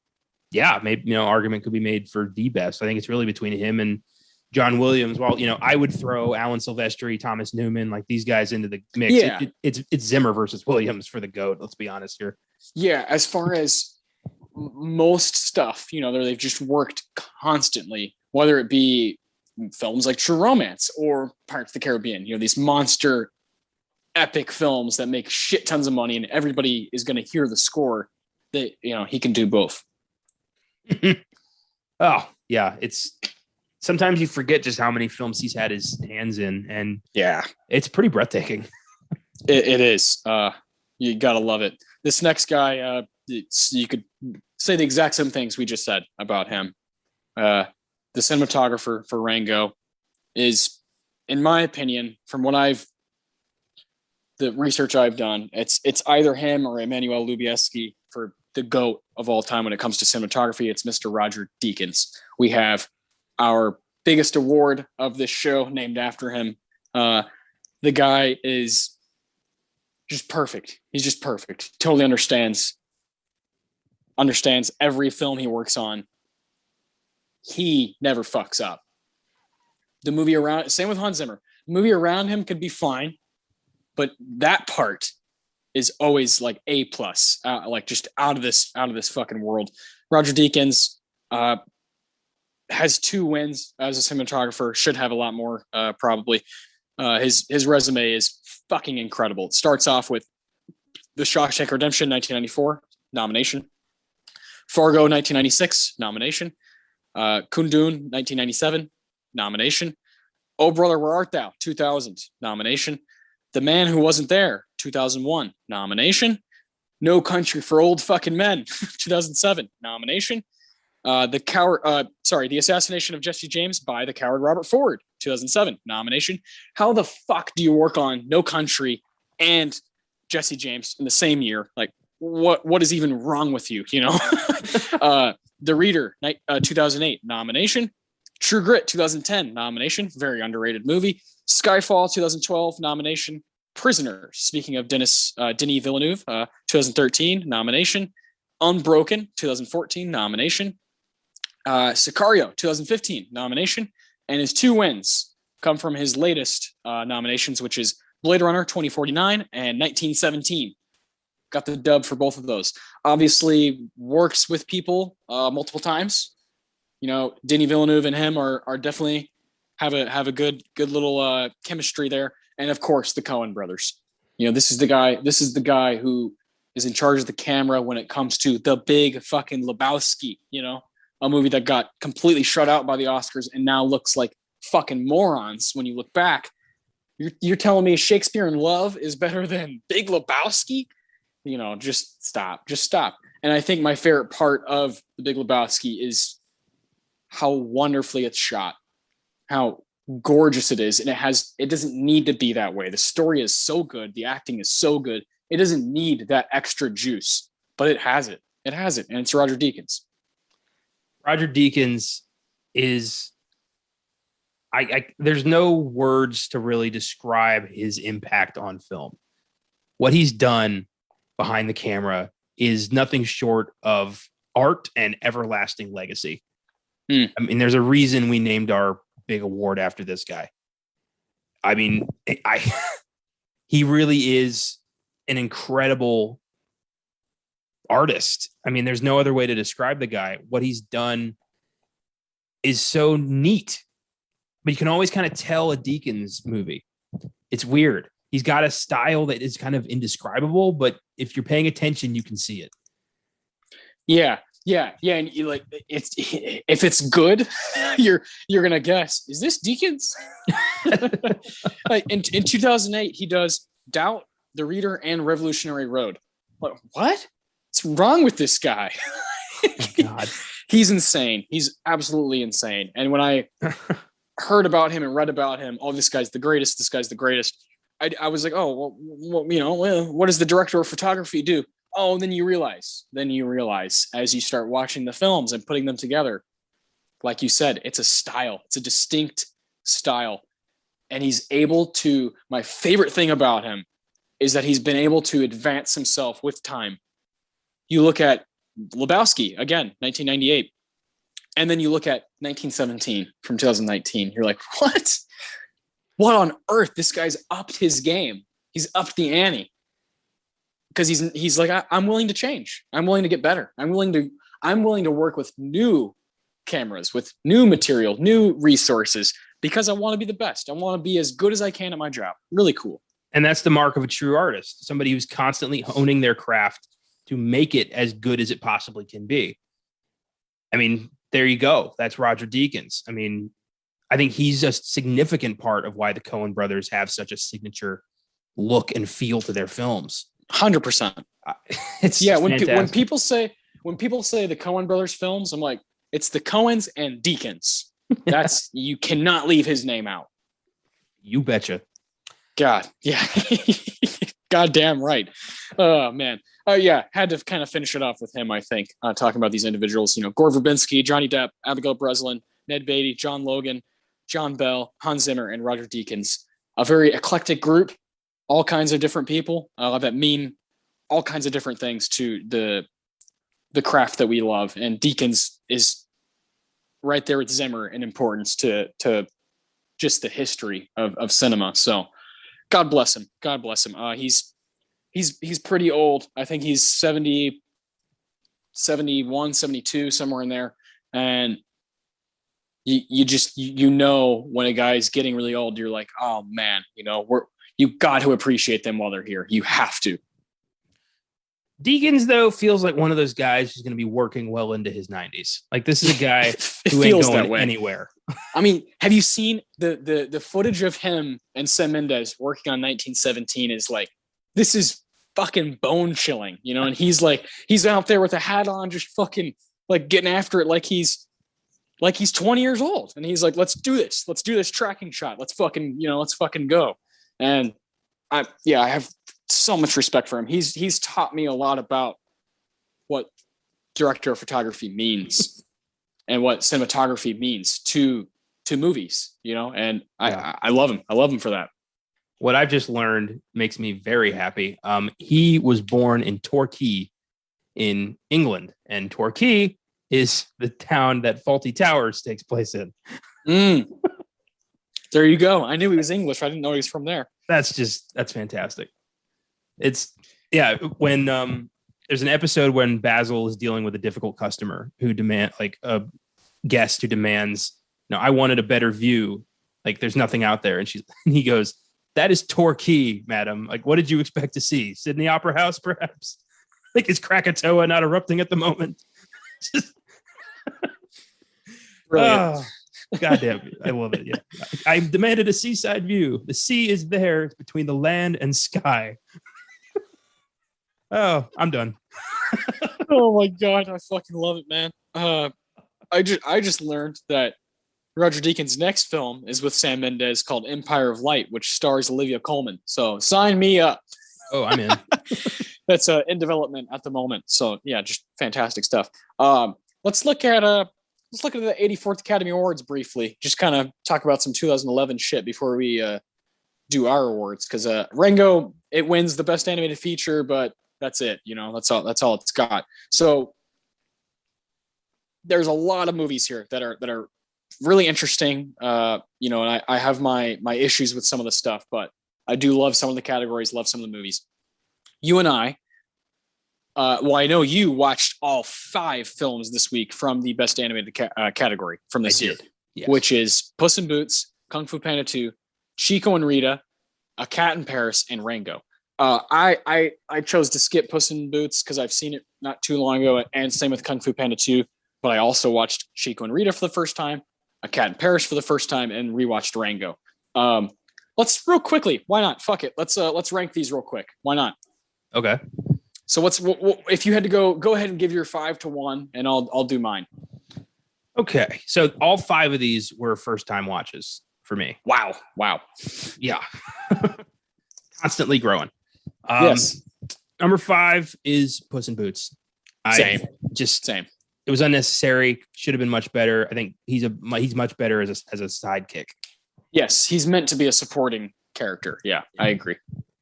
S2: Yeah, maybe argument could be made for the best. I think it's really between him and John Williams. Well, I would throw Alan Silvestri, Thomas Newman, like these guys into the mix.
S1: Yeah.
S2: It's Zimmer versus Williams for the GOAT. Let's be honest here.
S1: Yeah, as far as most stuff, they've just worked constantly, whether it be films like True Romance or Pirates of the Caribbean, these monster epic films that make shit tons of money and everybody is going to hear the score. That he can do both.
S2: Oh yeah, it's sometimes you forget just how many films he's had his hands in, and
S1: yeah,
S2: it's pretty breathtaking.
S1: It is. You gotta love it. This next guy, you could say the exact same things we just said about him. The cinematographer for Rango is, in my opinion, from the research I've done, it's either him or Emmanuel Lubezki for the GOAT of all time when it comes to cinematography. It's Mr. Roger Deakins. We have our biggest award of this show named after him. The guy is just perfect. He's just perfect. Totally understands every film he works on. He never fucks up. The movie around, same with Hans Zimmer. The movie around him could be fine, but that part is always like A+, like just out of this fucking world. Roger Deakins has 2 wins as a cinematographer. Should have a lot more, probably. His resume is fucking incredible. It starts off with The Shawshank Redemption, 1994 nomination. Fargo, 1996 nomination. Kundun, 1997 nomination. Oh Brother, Where Art Thou, 2000 nomination. The Man Who Wasn't There, 2001 nomination. No Country for Old Fucking Men, 2007 nomination. The Assassination of Jesse James by the Coward Robert Ford, 2007 nomination. How the fuck do you work on No Country and Jesse James in the same year? Like, what is even wrong with you? The Reader, 2008 nomination. True Grit, 2010 nomination. Very underrated movie. Skyfall, 2012 nomination. Prisoners, speaking of Denis Villeneuve, 2013 nomination. Unbroken, 2014 nomination. Sicario, 2015 nomination. And his 2 wins come from his latest nominations, which is Blade Runner 2049 and 1917. Got the dub for both of those. Obviously works with people multiple times. Denis Villeneuve and him are definitely have a good little chemistry there. And of course, the Coen brothers. This is the guy who is in charge of the camera when it comes to The Big Fucking Lebowski. A movie that got completely shut out by the Oscars and now looks like fucking morons when you look back. You're telling me Shakespeare in Love is better than Big Lebowski? Just stop. And I think my favorite part of The Big Lebowski is how wonderfully it's shot, how gorgeous it is. And it doesn't need to be that way. The story is so good. The acting is so good. It doesn't need that extra juice, but it has it. It has it. And it's Roger Deakins.
S2: Roger Deakins is, there's no words to really describe his impact on film. What he's done behind the camera is nothing short of art and everlasting legacy.
S1: Hmm.
S2: I mean, there's a reason we named our big award after this guy. I mean, he really is an incredible artist. I mean, there's no other way to describe the guy. What he's done is so neat, but you can always kind of tell a Deakins movie. It's weird. He's got a style that is kind of indescribable, but if you're paying attention, you can see it.
S1: Yeah. And you like it's if it's good, you're gonna guess, is this Deakins? Like in 2008, he does Doubt, The Reader, and Revolutionary Road. What? What's wrong with this guy?
S2: Oh, God.
S1: He's insane. He's absolutely insane. And when I heard about him and read about him, oh, this guy's the greatest. This guy's the greatest. I was like, oh, well, what does the director of photography do? Oh, then you realize as you start watching the films and putting them together, like you said, it's a style. It's a distinct style. And he's able to, my favorite thing about him is that he's been able to advance himself with time. You look at Lebowski, again, 1998. And then you look at 1917 from 2019. You're like, what? What on earth? This guy's upped his game. He's upped the ante. Because he's like, I'm willing to change. I'm willing to get better. I'm willing to work with new cameras, with new material, new resources, because I want to be the best. I want to be as good as I can at my job. Really cool.
S2: And that's the mark of a true artist, somebody who's constantly honing their craft to make it as good as it possibly can be. I mean, there you go. That's Roger Deakins. I mean, I think he's a significant part of why the Coen brothers have such a signature look and feel to their films.
S1: 100%.
S2: It's
S1: when people say the Coen brothers films, I'm like, it's the Coens and Deakins. That's you cannot leave his name out.
S2: You betcha.
S1: God, yeah. Goddamn right. Oh man. Oh yeah. Had to kind of finish it off with him, I think. Talking about these individuals, Gore Verbinski, Johnny Depp, Abigail Breslin, Ned Beatty, John Logan, John Bell, Hans Zimmer, and Roger Deakins. A very eclectic group, all kinds of different people that mean all kinds of different things to the craft that we love. And Deakins is right there with Zimmer in importance to just the history of cinema. So God bless him. God bless him. He's pretty old. I think he's 70, 71, 72, somewhere in there. And you know, when a guy's getting really old, you're like, oh man, you got to appreciate them while they're here. You have to.
S2: Deakins, though, feels like one of those guys who's going to be working well into his 90s. Like, this is a guy who ain't going anywhere.
S1: I mean, have you seen the footage of him and Sam Mendes working on 1917 is like, this is fucking bone chilling, and he's out there with a hat on, just fucking like getting after it like he's 20 years old. And he's like, let's do this tracking shot. Let's fucking go. And I have so much respect for him. He's taught me a lot about what director of photography means and what cinematography means to movies, and I love him. I love him for that.
S2: What I've just learned makes me very happy. He was born in Torquay in England, and Torquay is the town that Fawlty Towers takes place in.
S1: There you go. I knew he was English. I didn't know he was from there.
S2: That's fantastic. When there's an episode when Basil is dealing with a difficult customer who a guest who demands, no, I wanted a better view. Like, there's nothing out there. And he goes, that is Torquay, madam. Like, what did you expect to see? Sydney Opera House, perhaps? Like, is Krakatoa not erupting at the moment?
S1: Brilliant.
S2: God damn it. I love it. Yeah. I demanded a seaside view. The sea is there. It's between the land and sky. Oh, I'm done.
S1: Oh my God. I fucking love it, man. I just learned that Roger Deakins' next film is with Sam Mendes called Empire of Light, which stars Olivia Colman. So sign me up.
S2: Oh, I'm in.
S1: That's in development at the moment. So yeah, just fantastic stuff. Let's look at the 84th Academy Awards briefly. Just kind of talk about some 2011 shit before we do our awards. Because Rango, it wins the best animated feature, but That's it. That's all it's got. So there's a lot of movies here that are really interesting. And I have my issues with some of the stuff, but I do love some of the categories, love some of the movies. You and I, I know you watched all 5 films this week from the best animated category from this year, yes. Which is Puss in Boots, Kung Fu Panda 2, Chico and Rita, A Cat in Paris, and Rango. I chose to skip Puss in Boots because I've seen it not too long ago, and same with Kung Fu Panda 2. But I also watched Chico and Rita for the first time, A Cat in Paris for the first time, and rewatched Rango. Let's real quickly. Why not? Fuck it. Let's rank these real quick. Why not?
S2: Okay.
S1: So if you had to go ahead and give your 5 to 1, and I'll do mine.
S2: Okay. So all 5 of these were first time watches for me.
S1: Wow.
S2: Yeah. Constantly growing.
S1: Yes.
S2: Number 5 is Puss in Boots.
S1: Same.
S2: It was unnecessary. Should have been much better. I think he's much better as a sidekick.
S1: Yes, he's meant to be a supporting character. Yeah, I agree.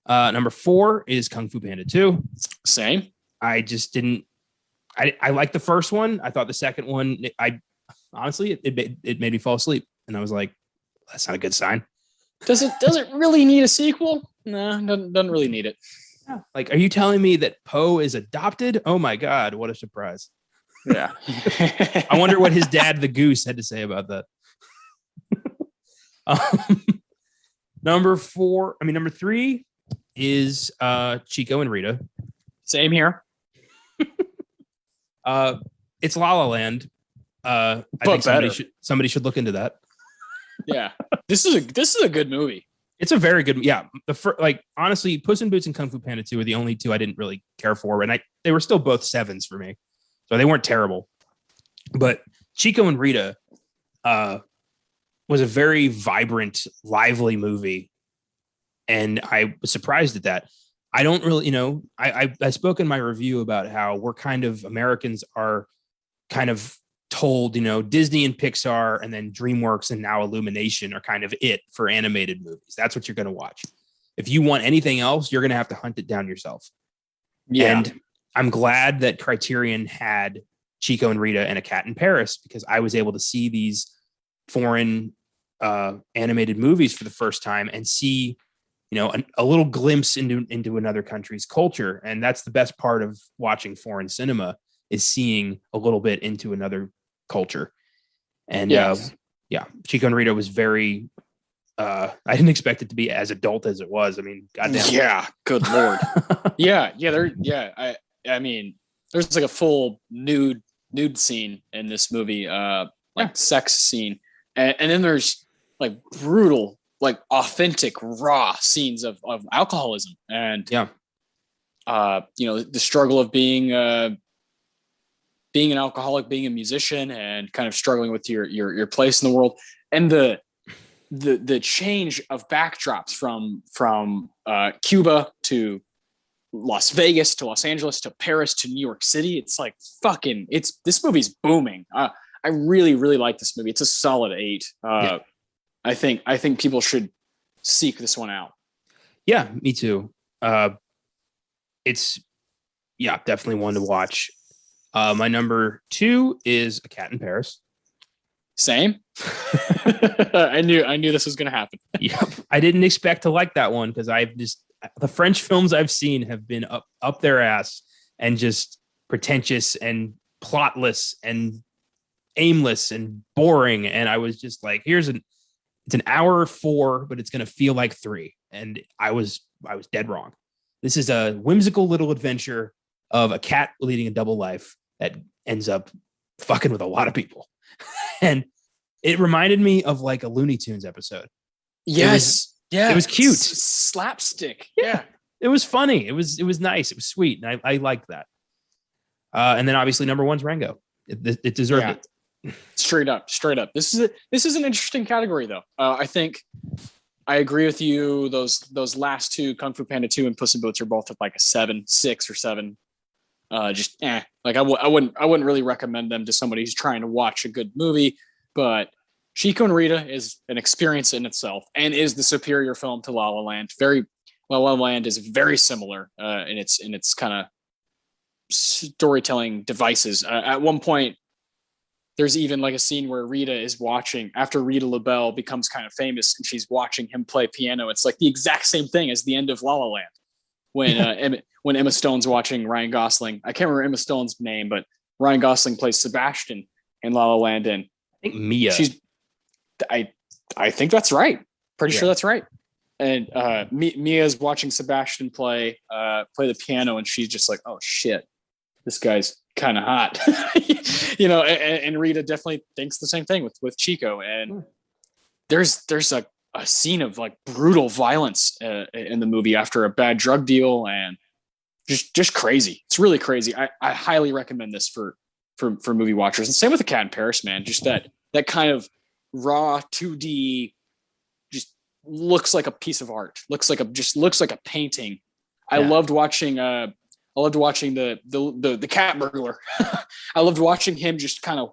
S2: Number 4 is Kung Fu Panda 2.
S1: Same.
S2: I just didn't. I liked the first one. I thought the second one. Honestly, it made me fall asleep, and I was like, that's not a good sign.
S1: Does it really need a sequel? No, doesn't really need it.
S2: Yeah. Like, are you telling me that Poe is adopted? Oh my God, what a surprise.
S1: Yeah.
S2: I wonder what his dad, the goose, had to say about that. Number 3 is Chico and Rita.
S1: Same here.
S2: It's La La Land. I think somebody should look into that.
S1: Yeah. This is a good movie.
S2: It's a very good, yeah. Honestly, Puss in Boots and Kung Fu Panda 2 were the only 2 I didn't really care for, and they were still both 7s for me, so they weren't terrible. But Chico and Rita was a very vibrant, lively movie, and I was surprised at that. I don't really, I spoke in my review about how we're kind of, Americans are kind of told, Disney and Pixar and then DreamWorks and now Illumination are kind of it for animated movies. That's what you're going to watch. If you want anything else, you're going to have to hunt it down yourself. Yeah. And I'm glad that Criterion had Chico and Rita and A Cat in Paris, because I was able to see these foreign animated movies for the first time and see, a little glimpse into another country's culture. And that's the best part of watching foreign cinema, is seeing a little bit into another culture. And Chico and Rita was very, I didn't expect it to be as adult as it was. I mean, goddamn.
S1: Yeah. Good Lord. I mean, there's like a full nude scene in this movie, sex scene. And then there's like brutal, like authentic, raw scenes of alcoholism and, the struggle of being an alcoholic, being a musician, and kind of struggling with your place in the world, and the change of backdrops from Cuba to Las Vegas to Los Angeles to Paris to New York City. It's like this movie's booming. I really, really like this movie. It's a solid 8. I think people should seek this one out.
S2: Yeah, me too. It's definitely one to watch. My number 2 is A Cat in Paris.
S1: Same. I knew this was going to happen.
S2: Yep. I didn't expect to like that one, because the French films I've seen have been up their ass and just pretentious and plotless and aimless and boring. And I was just like, it's an hour 4, but it's going to feel like 3. And I was dead wrong. This is a whimsical little adventure of a cat leading a double life that ends up fucking with a lot of people. And it reminded me of like a Looney Tunes episode.
S1: Yes.
S2: It was cute.
S1: Slapstick.
S2: Yeah. It was funny. It was nice. It was sweet. And I liked that. And then obviously number 1's Rango. It deserved it.
S1: Straight up. This is an interesting category though. I think I agree with you. Those last 2, Kung Fu Panda 2 and Puss in Boots, are both at like a 7, 6 or 7. Like I wouldn't really recommend them to somebody who's trying to watch a good movie. But Chico and Rita is an experience in itself and is the superior film to La La Land. La La Land is very similar in its kind of storytelling devices. At one point, there's even like a scene where Rita is watching after Rita LaBelle becomes kind of famous, and she's watching him play piano. It's like the exact same thing as the end of La La Land when Emma Stone's watching Ryan Gosling. I can't remember Emma Stone's name, but Ryan Gosling plays Sebastian in La La Land, and
S2: I think Mia.
S1: I think that's right. Pretty sure that's right. And Mia's watching Sebastian play the piano, and she's just like, "Oh shit, this guy's kind of hot," And Rita definitely thinks the same thing with Chico. And there's a scene of like brutal violence in the movie after a bad drug deal, and just crazy. It's really crazy. I highly recommend this for movie watchers. And same with The Cat in Paris, man. Just that kind of raw 2D, just looks like a piece of art. Looks like a painting. I loved watching the cat burglar. I loved watching him just kind of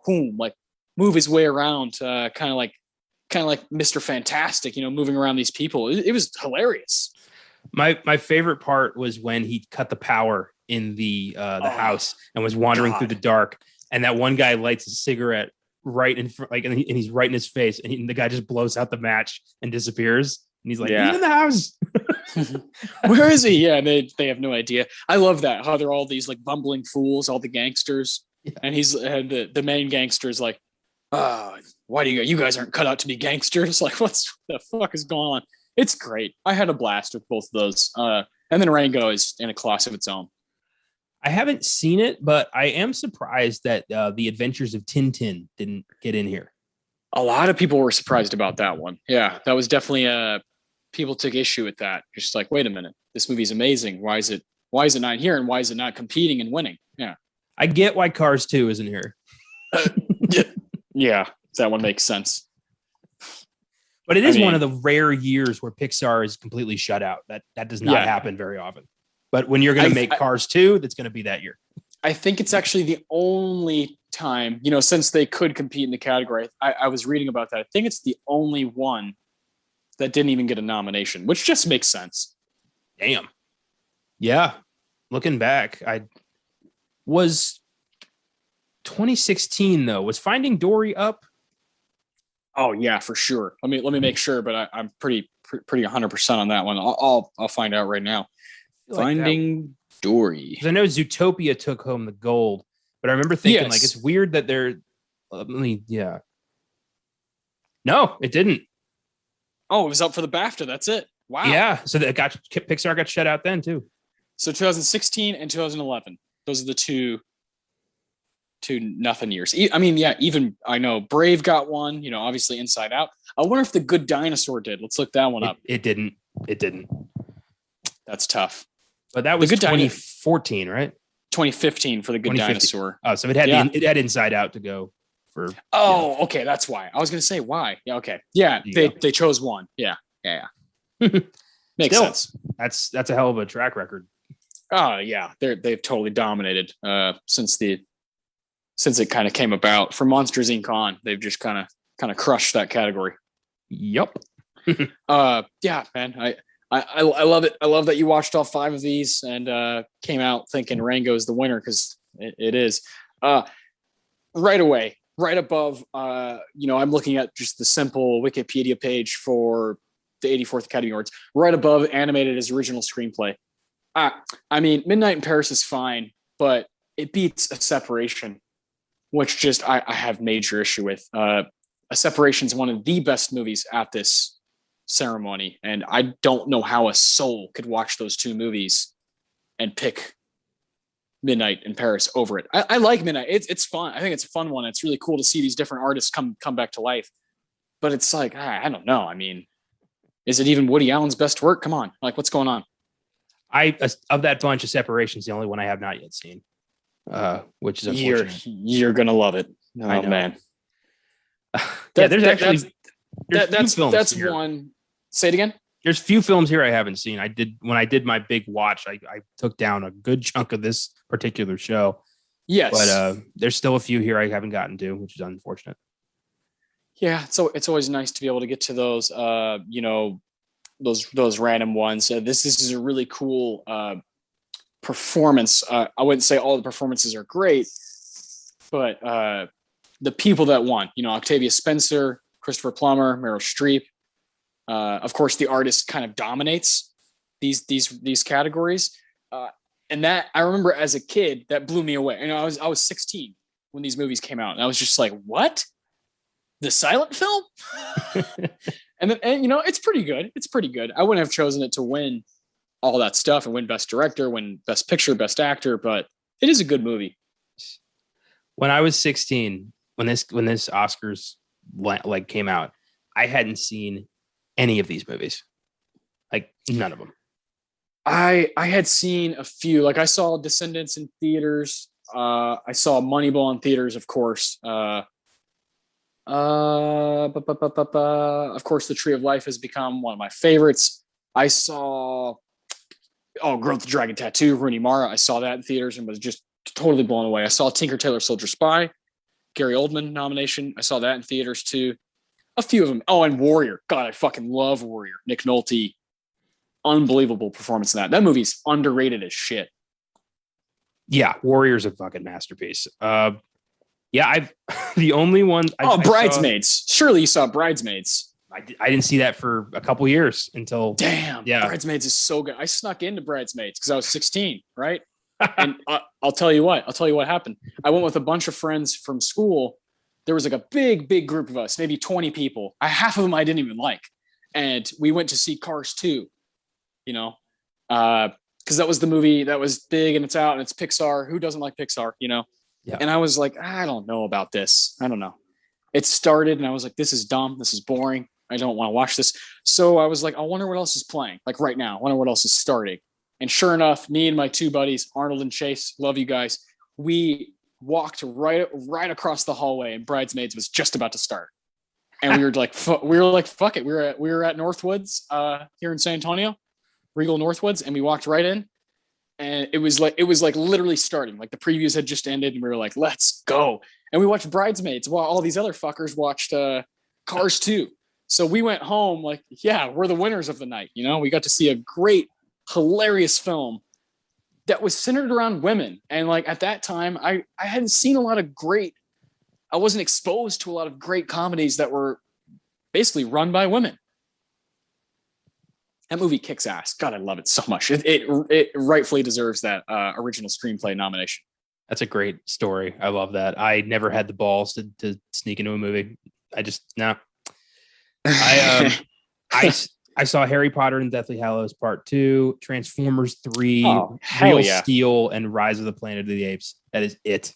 S1: move his way around, kind of like Mr. Fantastic, moving around these people. It was hilarious.
S2: My favorite part was when he cut the power in the house and was wandering through the dark, and that one guy lights a cigarette right in front, and he's right in his face, and the guy just blows out the match and disappears, and he's like, "He's in the house."
S1: Where is he? Yeah, they have no idea. I love that, how they're all these like bumbling fools, all the gangsters, and the main gangster is like, why do you guys aren't cut out to be gangsters? Like, what's the fuck is going on? It's great. I had a blast with both of those. And then Rango is in a class of its own.
S2: I haven't seen it, but I am surprised that the Adventures of Tintin didn't get in here.
S1: A lot of people were surprised about that one. Yeah, that was definitely people took issue with that. Just like, wait a minute, this movie's amazing. Why is it not here, and why is it not competing and winning? Yeah,
S2: I get why Cars 2 isn't here.
S1: Yeah, that one makes sense.
S2: But it is one of the rare years where Pixar is completely shut out. That does not happen very often. But when you're going to make Cars 2, that's going to be that year.
S1: I think it's actually the only time, since they could compete in the category. I was reading about that. I think it's the only one that didn't even get a nomination, which just makes sense.
S2: Damn. Yeah. Looking back, was 2016 though. Was Finding Dory up?
S1: Oh yeah, for sure. Let me make sure, but I'm pretty 100% on that one. I'll find out right now. Finding Dory.
S2: Because I know Zootopia took home the gold, but I remember thinking like it's weird that they're. No, it didn't.
S1: Oh, it was up for the BAFTA. That's it. Wow.
S2: Yeah. So Pixar got shut out then too.
S1: So 2016 and 2011. Those are the two nothing years. I mean, yeah, even I know Brave got one, obviously Inside Out. I wonder if The Good Dinosaur did. Let's look that one up.
S2: It didn't.
S1: That's tough.
S2: But that was 2014, right?
S1: 2015 for The Good Dinosaur.
S2: Oh, so it had Inside Out to go for.
S1: Oh, okay. That's why. I was going to say why. Yeah. Okay. Yeah. They chose one. Yeah. Makes sense.
S2: That's a hell of a track record.
S1: Oh yeah. They've totally dominated since it kind of came about. For Monsters Inc. on, they've just kind of crushed that category.
S2: Yep.
S1: Yeah, man. I love it. I love that you watched all 5 of these and came out thinking Rango is the winner, because it is. Right away, right above, I'm looking at just the simple Wikipedia page for the 84th Academy Awards. Right above, animated as original screenplay. I mean, Midnight in Paris is fine, but it beats A Separation, which just I have major issue with. A Separation is one of the best movies at this ceremony, and I don't know how a soul could watch those 2 movies and pick Midnight in Paris over it. I like Midnight. It's fun. I think it's a fun one. It's really cool to see these different artists come back to life. But it's like, I don't know. I mean, is it even Woody Allen's best work? Come on. Like, what's going on?
S2: Of that bunch, of Separation's the only one I have not yet seen. Which is unfortunate.
S1: You're gonna love it. Oh, I know. Man. That's one. Say it again.
S2: There's few films here I haven't seen. When I did my big watch, I took down a good chunk of this particular show.
S1: Yes.
S2: But there's still a few here I haven't gotten to, which is unfortunate.
S1: Yeah, so it's always nice to be able to get to those. those random ones. This is a really cool performance. I wouldn't say all the performances are great, but the people that won, Octavia Spencer, Christopher Plummer, Meryl Streep. Of course, the artist kind of dominates these categories. And that I remember as a kid, that blew me away. I was 16 when these movies came out, and I was just like, "What? The silent film?" and it's pretty good. It's pretty good. I wouldn't have chosen it to win all that stuff and win Best Director, win Best Picture, Best Actor, but it is a good movie.
S2: When I was 16, when this Oscars came out, I hadn't seen any of these movies, like none of them.
S1: I had seen a few. Like I saw Descendants in theaters. I saw Moneyball in theaters, of course. Of course, The Tree of Life has become one of my favorites. I saw Girl with the Dragon Tattoo, Rooney Mara. I saw that in theaters and was just totally blown away. I saw Tinker Tailor Soldier Spy, Gary Oldman nomination. I saw that in theaters too. A few of them. Oh, and Warrior. God, I fucking love Warrior. Nick Nolte. Unbelievable performance in that. That movie's underrated as shit.
S2: Yeah, Warrior's a fucking masterpiece. The only one.
S1: Bridesmaids. Surely you saw Bridesmaids.
S2: I didn't see that for a couple years until.
S1: Damn. Yeah. Bridesmaids is so good. I snuck into Bridesmaids because I was 16, right? And I'll tell you what happened. I went with a bunch of friends from school. There was like a big group of us, maybe 20 people. Half of them I didn't even like. And we went to see Cars 2. Because that was the movie that was big and it's out and it's Pixar. Who doesn't like Pixar, Yeah. And I was like, I don't know about this. I don't know. It started and I was like, this is dumb. This is boring. I don't want to watch this. So I was like, I wonder what else is playing. Like right now, I wonder what else is starting. And sure enough, me and my two buddies, Arnold and Chase, love you guys. We walked right across the hallway and Bridesmaids was just about to start. And we were like, fuck it. We were at Northwoods here in San Antonio. Regal Northwoods, and we walked right in, and it was like literally starting. Like the previews had just ended, and we were like, "Let's go!" And we watched Bridesmaids while all these other fuckers watched Cars 2. So we went home like, "Yeah, we're the winners of the night." We got to see a great, hilarious film that was centered around women, and like at that time, I hadn't seen a lot of great. I wasn't exposed to a lot of great comedies that were basically run by women. That movie kicks ass. God, I love it so much. It rightfully deserves that original screenplay nomination.
S2: That's a great story. I love that. I never had the balls to sneak into a movie. I just no. I saw Harry Potter and Deathly Hallows Part 2, Transformers 3, Real Steel, and Rise of the Planet of the Apes. That is it.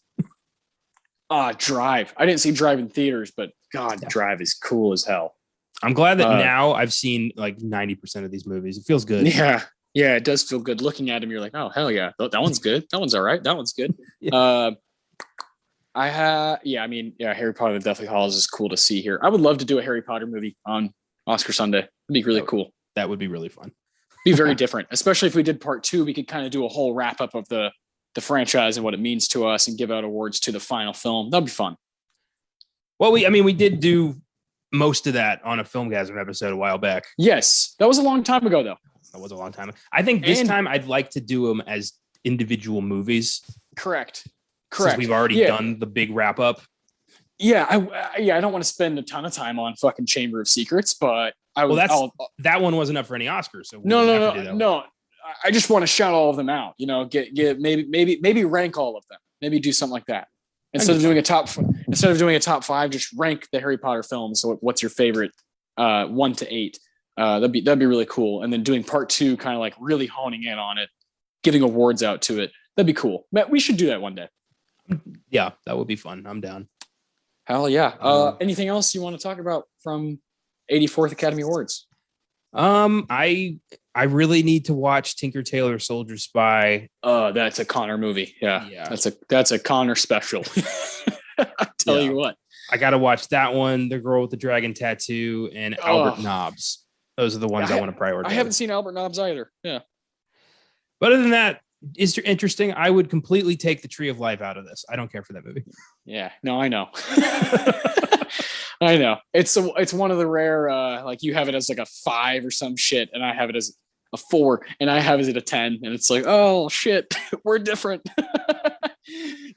S1: Drive. I didn't see Drive in theaters, but God, Drive is cool as hell.
S2: I'm glad that now I've seen like 90% of these movies. It feels good.
S1: Yeah, it does feel good. Looking at them, you're like, oh hell yeah, that one's good. That one's all right. That one's good. Yeah. Harry Potter and Deathly Hallows is cool to see here. I would love to do a Harry Potter movie on Oscar Sunday. It'd be really cool.
S2: That would be really fun.
S1: Be very different, especially if we did part 2. We could kind of do a whole wrap up of the franchise and what it means to us, and give out awards to the final film. That'd be fun.
S2: Well, we did do most of that on a Filmgazm episode a while back.
S1: Yes, that was a long time ago, though.
S2: That was a long time. I think this time I'd like to do them as individual movies.
S1: Correct.
S2: Since we've already done the big wrap up.
S1: Yeah, I don't want to spend a ton of time on fucking Chamber of Secrets, but
S2: that one wasn't up for any Oscars. So
S1: no. I just want to shout all of them out. Get maybe rank all of them. Maybe do something like that. Instead of doing a top 5, just rank the Harry Potter films. So what's your favorite 1 to 8? That'd be really cool. And then doing part 2, kind of like really honing in on it, giving awards out to it. That'd be cool. Matt, we should do that one day.
S2: Yeah, that would be fun. I'm down.
S1: Hell yeah. Anything else you want to talk about from 84th Academy Awards?
S2: I really need to watch Tinker Tailor Soldier Spy.
S1: That's a Connor movie. Yeah. That's a Connor special. I tell you what.
S2: I got to watch that one, The Girl with the Dragon Tattoo, and Albert Nobbs. Those are the ones I want to prioritize.
S1: I haven't seen Albert Nobbs either. Yeah.
S2: But other than that, it's interesting. I would completely take The Tree of Life out of this. I don't care for that movie.
S1: Yeah, no, I know. I know. It's one of the rare like you have it as like a 5 or some shit, and I have it as a 4, and I have it at a 10, and it's like, oh shit, we're different.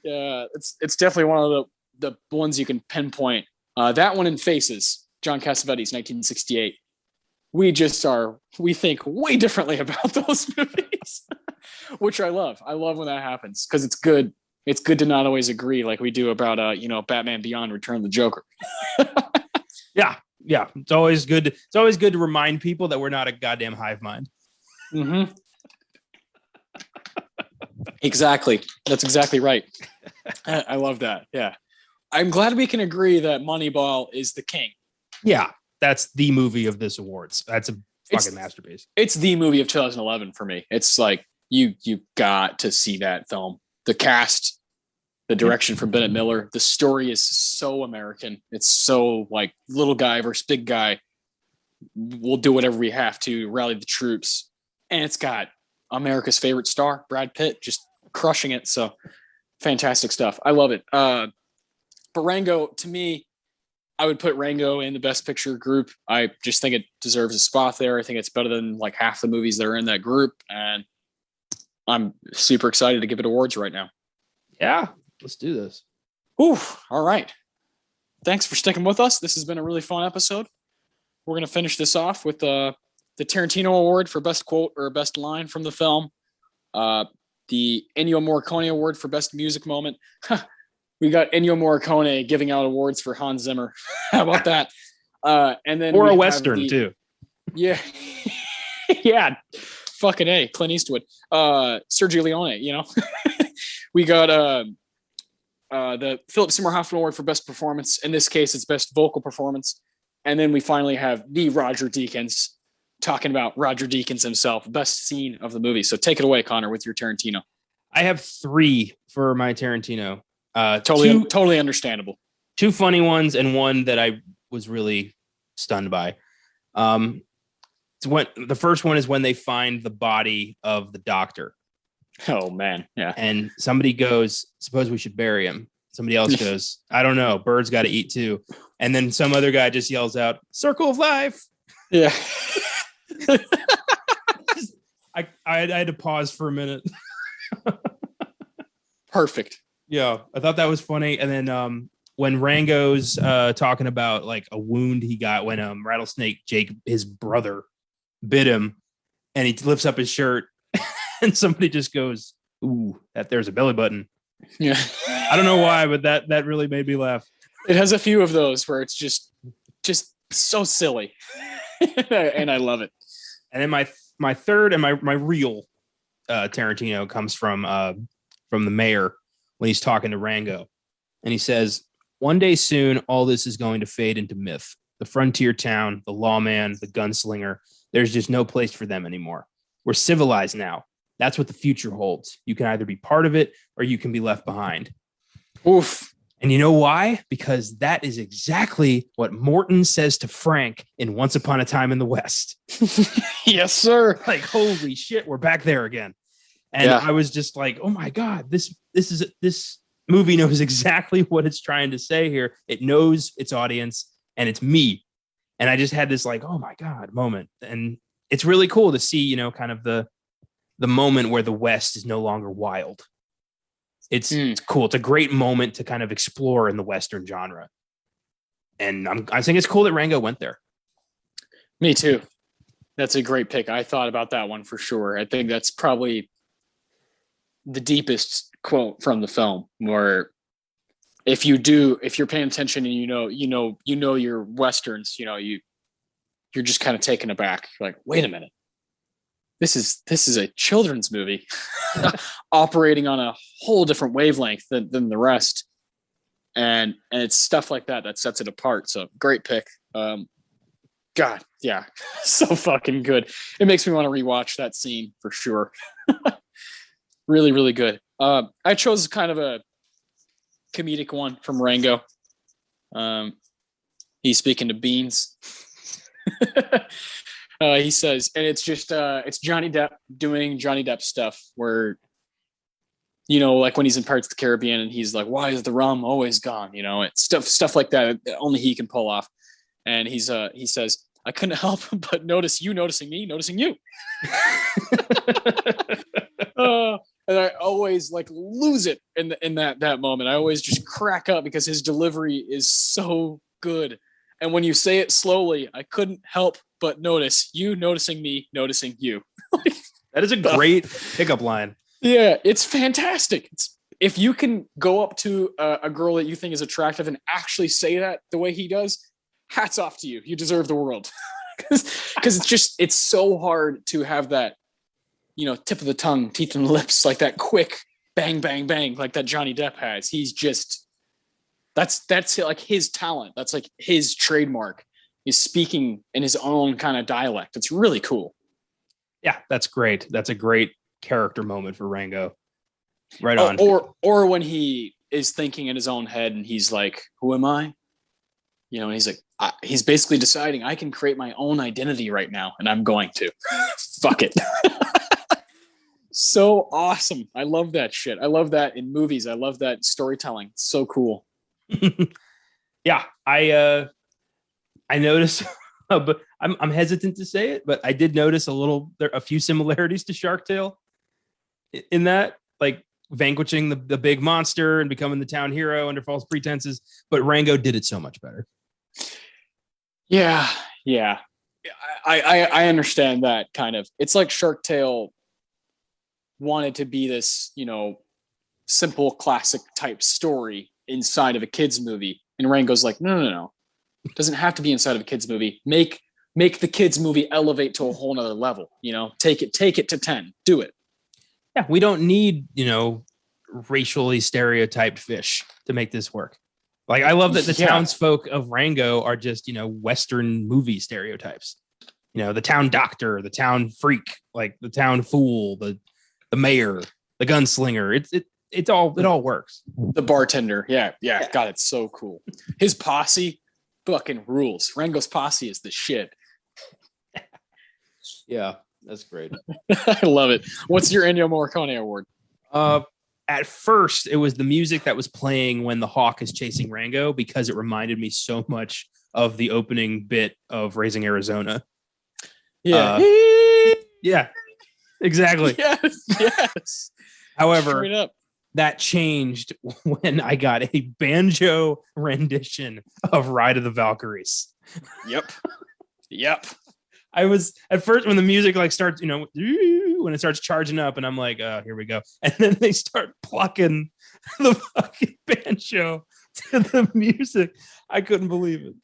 S1: Yeah, it's definitely one of the ones you can pinpoint. That one in Faces, John Cassavetes, 1968. We think way differently about those movies, which I love. I love when that happens because it's good. It's good to not always agree like we do about Batman Beyond: Return of the Joker.
S2: Yeah, yeah. It's always good. It's always good to remind people that we're not a goddamn hive mind.
S1: Mm-hmm. Exactly. That's exactly right. I love that. Yeah. I'm glad we can agree that Moneyball is the king.
S2: Yeah, that's the movie of this awards. That's a fucking masterpiece.
S1: It's the movie of 2011 for me. It's like you got to see that film. The cast, the direction from Bennett Miller, the story is so American. It's so like little guy versus big guy. We'll do whatever we have to rally the troops. And it's got America's favorite star, Brad Pitt, just crushing it. So fantastic stuff. I love it. But Rango, to me, I would put Rango in the best picture group. I just think it deserves a spot there. I think it's better than like half the movies that are in that group. And I'm super excited to give it awards right now.
S2: Yeah, let's do this.
S1: Whew, all right. Thanks for sticking with us. This has been a really fun episode. We're going to finish this off with the Tarantino Award for Best Quote or Best Line from the film. The Ennio Morricone Award for Best Music Moment. We got Ennio Morricone giving out awards for Hans Zimmer. How about that? And then
S2: or a Western too.
S1: Yeah. Yeah. Fucking A, Clint Eastwood. Sergio Leone, We got the Philip Seymour Hoffman Award for Best Performance. In this case, it's Best Vocal Performance. And then we finally have the Roger Deakins talking about Roger Deakins himself, best scene of the movie. So take it away, Connor, with your Tarantino.
S2: I have 3 for my Tarantino.
S1: Totally understandable.
S2: 2 funny ones and one that I was really stunned by. It's when the first one is when they find the body of the doctor.
S1: Oh man, yeah.
S2: And somebody goes, "Suppose we should bury him." Somebody else goes, "I don't know. Birds got to eat too." And then some other guy just yells out, "Circle of life."
S1: Yeah.
S2: I had to pause for a minute.
S1: Perfect.
S2: Yeah, I thought that was funny. And then when Rango's talking about like a wound he got when Rattlesnake Jake, his brother, bit him, and he lifts up his shirt, and somebody just goes, "Ooh, that there's a belly button."
S1: Yeah.
S2: I don't know why, but that really made me laugh.
S1: It has a few of those where it's just so silly, and I love it.
S2: And then my third and my real Tarantino comes from the mayor when he's talking to Rango, and he says, "One day soon, all this is going to fade into myth. The frontier town, the lawman, the gunslinger. There's just no place for them anymore. We're civilized now. That's what the future holds. You can either be part of it or you can be left behind."
S1: Oof.
S2: And you know why? Because that is exactly what Morton says to Frank in Once Upon a Time in the West.
S1: Yes, sir.
S2: Like, holy shit, we're back there again. And yeah. I was just like, oh my God, this movie knows exactly what it's trying to say here. It knows its audience and it's me. And I just had this like, oh my God moment. And it's really cool to see, kind of the moment where the West is no longer wild. It's cool. It's a great moment to kind of explore in the Western genre. And I think it's cool that Rango went there.
S1: Me too. That's a great pick. I thought about that one for sure. I think that's probably the deepest quote from the film, where if you're paying attention and you know your Westerns, you're just kind of taken aback. Like, wait a minute. This is a children's movie operating on a whole different wavelength than the rest. And it's stuff like that sets it apart. So great pick. God, yeah, so fucking good. It makes me want to rewatch that scene for sure. Really, really good. I chose kind of a comedic one from Rango. He's speaking to Beans. He says, and it's just it's Johnny Depp doing Johnny Depp stuff where like when he's in Pirates of the Caribbean and he's like, why is the rum always gone? It's stuff like that only he can pull off. And he says, I couldn't help but notice you noticing me, noticing you. And I always like lose it in that moment. I always just crack up because his delivery is so good. And when you say it slowly, I couldn't help but notice you noticing me, noticing you.
S2: That is a great pickup line.
S1: Yeah, it's fantastic. If you can go up to a girl that you think is attractive and actually say that the way he does, hats off to you. You deserve the world. Because it's so hard to have that, tip of the tongue, teeth and lips, like that quick bang, bang, bang, like that Johnny Depp has. He's just, that's like his talent. That's like his trademark, is speaking in his own kind of dialect. It's really cool.
S2: Yeah, that's great. That's a great character moment for Rango. Right on.
S1: Or when he is thinking in his own head and he's like, who am I? And he's like, he's basically deciding I can create my own identity right now, and I'm going to. Fuck it. So awesome. I love that shit. I love that in movies. I love that storytelling. It's so cool.
S2: Yeah, I noticed, but I'm hesitant to say it, but I did notice a few similarities to Shark Tale in that, like vanquishing the big monster and becoming the town hero under false pretenses. But Rango did it so much better.
S1: Yeah. I understand that kind of. It's like Shark Tale wanted to be this, simple classic type story inside of a kids movie, and Rango's like, no. It doesn't have to be inside of a kids movie. Make the kids movie elevate to a whole nother level. Take it to 10. Do it.
S2: Yeah, we don't need racially stereotyped fish to make this work. Like, I love that the townsfolk of Rango are just Western movie stereotypes. The town doctor, the town freak, like the town fool, the mayor, the gunslinger. It all works.
S1: The bartender, yeah. God, it's so cool. His posse fucking rules. Rango's posse is the shit.
S2: Yeah, that's great.
S1: I love it. What's your Ennio Morricone award?
S2: At first, it was the music that was playing when the hawk is chasing Rango, because it reminded me so much of the opening bit of Raising Arizona.
S1: Yeah.
S2: Yeah, exactly.
S1: Yes.
S2: However, that changed when I got a banjo rendition of Ride of the Valkyries.
S1: Yep.
S2: I was at first, when the music like starts, when it starts charging up, and I'm like, here we go. And then they start plucking the fucking banjo to the music. I couldn't believe it.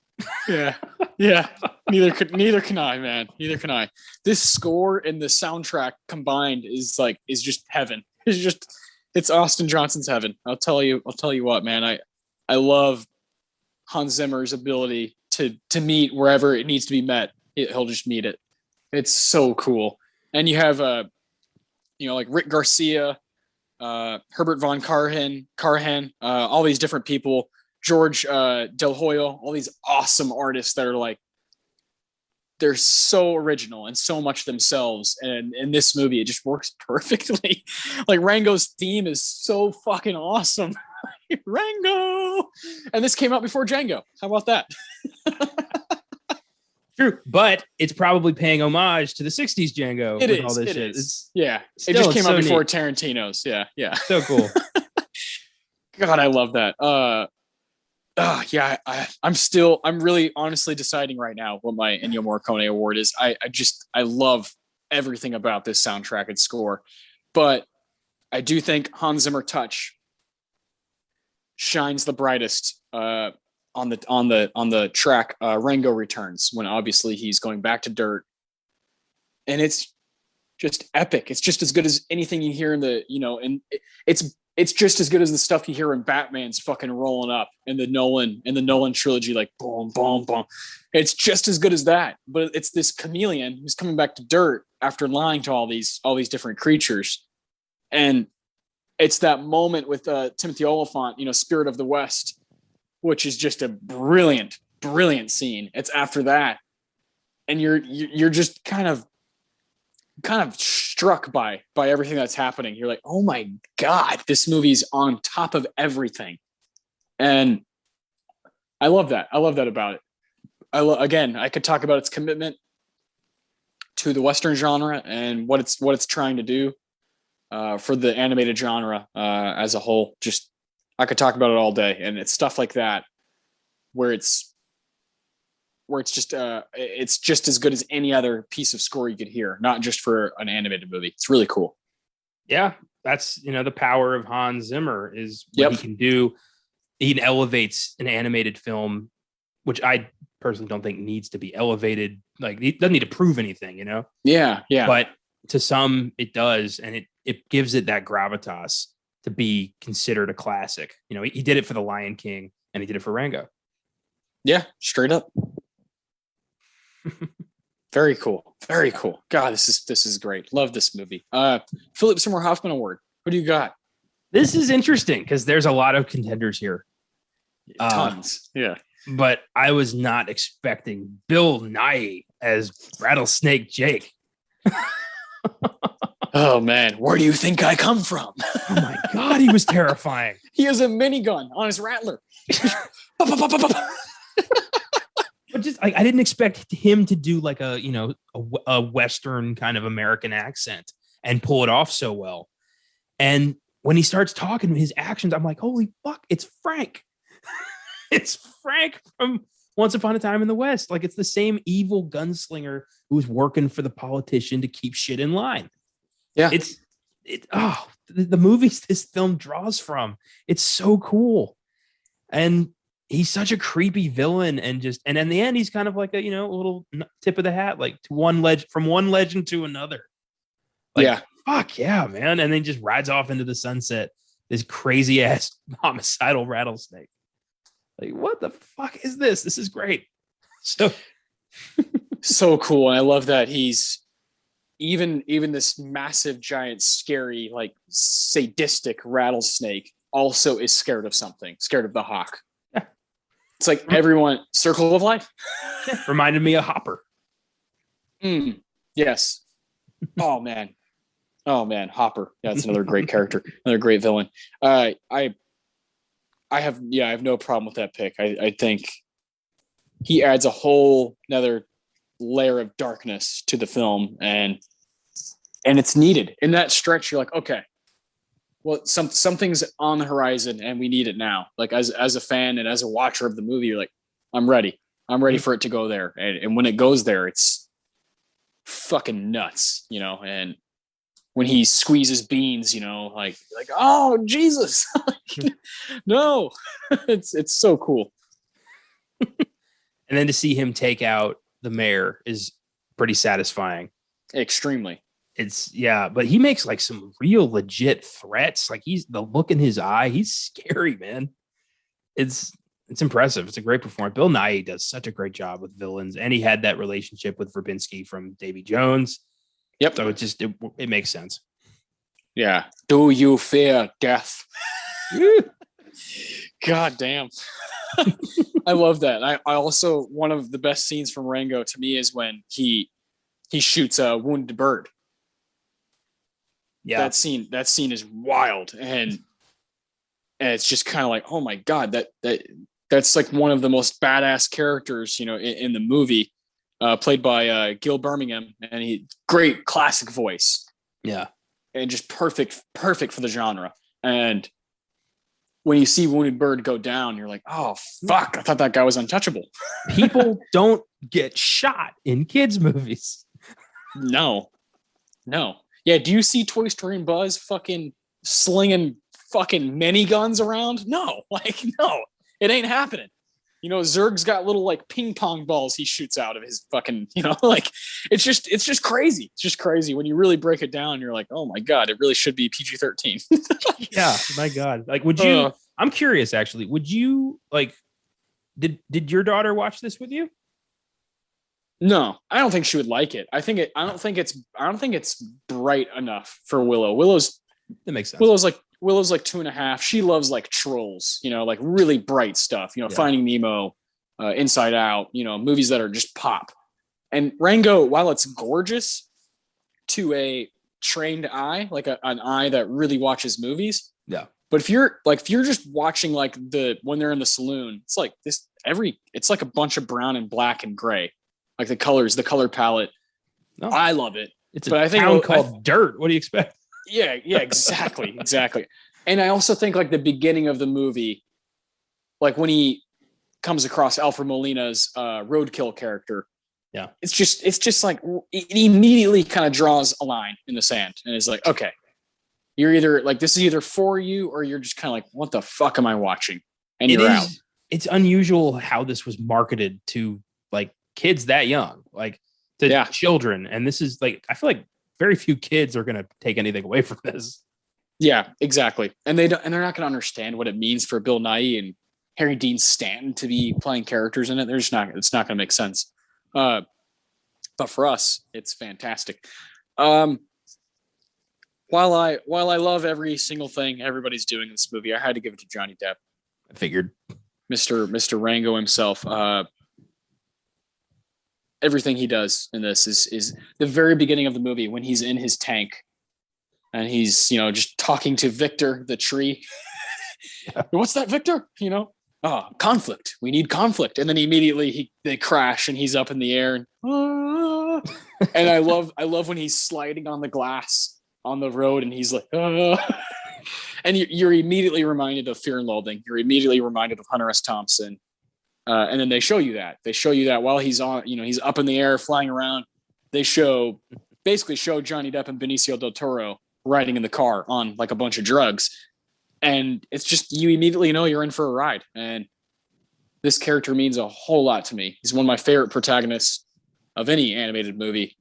S1: Yeah. Neither can I, man. Neither can I. This score and the soundtrack combined is just heaven. It's Austin Johnson's heaven. I'll tell you what, man. I love Hans Zimmer's ability to meet wherever it needs to be met. He'll just meet it. It's so cool. And you have like Rick Garcia, Herbert von Karajan, all these different people, George Del Hoyo, all these awesome artists that are like, they're so original and so much themselves. And in this movie, it just works perfectly. Like Rango's theme is so fucking awesome. Rango. And this came out before Django. How about that?
S2: True, but it's probably paying homage to the 60s Django.
S1: It
S2: with
S1: is.
S2: All this
S1: it
S2: shit.
S1: is. It just came out before Tarantino's. Yeah.
S2: So cool.
S1: God, I love that. I'm really honestly deciding right now what my Ennio Morricone award is. I love everything about this soundtrack and score, but I do think Hans Zimmer touch shines the brightest on the track Rango Returns, when obviously he's going back to dirt, and it's just epic. It's just as good as anything you hear in the and it's just as good as the stuff you hear when Batman's fucking rolling up in the Nolan trilogy, like boom boom boom. It's just as good as that, but it's this chameleon who's coming back to dirt after lying to all these different creatures, and it's that moment with Timothy Olyphant, Spirit of the West, which is just a brilliant scene. It's after that, and you're just kind of kind of struck by everything that's happening. You're like, oh my God, this movie's on top of everything. And I love that. I love that about it. Again, I could talk about its commitment to the Western genre and what it's trying to do for the animated genre as a whole. Just, I could talk about it all day. And it's stuff like that where it's just as good as any other piece of score you could hear, not just for an animated movie. It's really cool.
S2: Yeah, that's the power of Hans Zimmer is what he can do. He elevates an animated film, which I personally don't think needs to be elevated. Like, he doesn't need to prove anything,
S1: Yeah.
S2: But to some, it does, and it gives it that gravitas to be considered a classic. He did it for The Lion King, and he did it for Rango.
S1: Yeah, straight up. Very cool. Very cool. God, this is great. Love this movie. Philip Seymour Hoffman Award. Who do you got?
S2: This is interesting because there's a lot of contenders here.
S1: Tons. Yeah.
S2: But I was not expecting Bill Nighy as Rattlesnake Jake.
S1: Oh man, where do you think I come from?
S2: Oh my God, he was terrifying.
S1: He has a minigun on his rattler.
S2: But just I didn't expect him to do like a Western kind of American accent and pull it off so well. And when he starts talking, his actions, I'm like, holy fuck, it's Frank. It's Frank from Once Upon a Time in the West. Like, it's the same evil gunslinger who's working for the politician to keep shit in line.
S1: Yeah.
S2: The movies this film draws from, it's so cool. And he's such a creepy villain, and in the end, he's kind of like a little tip of the hat, like from one legend to another. Like,
S1: yeah.
S2: Fuck yeah, man. And then just rides off into the sunset, this crazy ass homicidal rattlesnake. Like, what the fuck is this? This is great.
S1: So cool. And I love that he's even this massive, giant, scary, like sadistic rattlesnake also is scared of something, scared of the hawk.
S2: Yeah.
S1: It's like everyone, circle of life.
S2: Yeah. Reminded me of Hopper.
S1: Yes. Oh man, Hopper. Yeah, it's another great character, another great villain. I have no problem with that pick. I think he adds a whole another layer of darkness to the film, and it's needed in that stretch. You're like, okay, well, something's on the horizon, and we need it now. Like as a fan and as a watcher of the movie, you're like, I'm ready for it to go there, and when it goes there, it's fucking nuts, and when he squeezes beans, like, oh Jesus, no, it's so cool.
S2: And then to see him take out the mayor is pretty satisfying.
S1: Extremely.
S2: But he makes like some real legit threats. Like, he's the look in his eye. He's scary, man. It's impressive. It's a great performance. Bill Nighy does such a great job with villains, and he had that relationship with Verbinski from Davy Jones.
S1: Yep.
S2: So it makes sense.
S1: Yeah. Do you fear death? God damn. I love that. I also, one of the best scenes from Rango to me is when he shoots a wounded bird.
S2: Yeah.
S1: That scene is wild, and it's just kind of like, oh my God, that's like one of the most badass characters, in the movie, played by Gil Birmingham, and he great classic voice.
S2: Yeah.
S1: And just perfect for the genre. And when you see Wounded Bird go down, you're like, oh fuck, I thought that guy was untouchable.
S2: People don't get shot in kids' movies.
S1: No. Yeah, do you see Toy Story and Buzz fucking slinging fucking miniguns around? No, no, it ain't happening. Zurg's got little like ping pong balls he shoots out of his fucking, like it's just crazy. It's just crazy when you really break it down. You're like, oh my God, it really should be PG-13.
S2: Yeah, my God. Like, would you? I'm curious, actually. Would you like? Did your daughter watch this with you?
S1: No, I don't think she would like it. I don't think it's bright enough for Willow.
S2: That makes sense.
S1: Willow's like 2.5. She loves like Trolls, like really bright stuff, Finding Nemo, Inside Out, movies that are just pop. And Rango, while it's gorgeous, to a trained eye, like an eye that really watches movies.
S2: Yeah.
S1: But if you're just watching like when they're in the saloon, it's like it's like a bunch of brown and black and gray, like the color palette.
S2: No,
S1: I love it.
S2: It's a town called Dirt. What do you expect?
S1: Yeah, exactly. And I also think like the beginning of the movie, like when he comes across Alfred Molina's roadkill character.
S2: Yeah.
S1: It's just like it immediately kind of draws a line in the sand and is like, okay, you're either like, this is either for you or you're just kind of like, what the fuck am I watching? And you're out.
S2: It's unusual how this was marketed to like kids that young, like to children. And this is like, I feel like very few kids are going to take anything away from this.
S1: Yeah, exactly. And they're not going to understand what it means for Bill Nighy and Harry Dean Stanton to be playing characters in it. It's not going to make sense. But for us, it's fantastic. While I love every single thing everybody's doing in this movie, I had to give it to Johnny Depp.
S2: I figured.
S1: Mr. Rango himself. Everything he does in this is the very beginning of the movie when he's in his tank and he's, just talking to Victor, the tree. What's that, Victor? Conflict. We need conflict. And then immediately they crash and he's up in the air and and I love when he's sliding on the glass on the road and he's like, and you're immediately reminded of Fear and Loathing. You're immediately reminded of Hunter S. Thompson. And then they show you that while he's on, he's up in the air flying around. They basically show Johnny Depp and Benicio del Toro riding in the car on like a bunch of drugs. And it's just, you immediately know you're in for a ride. And this character means a whole lot to me. He's one of my favorite protagonists of any animated movie.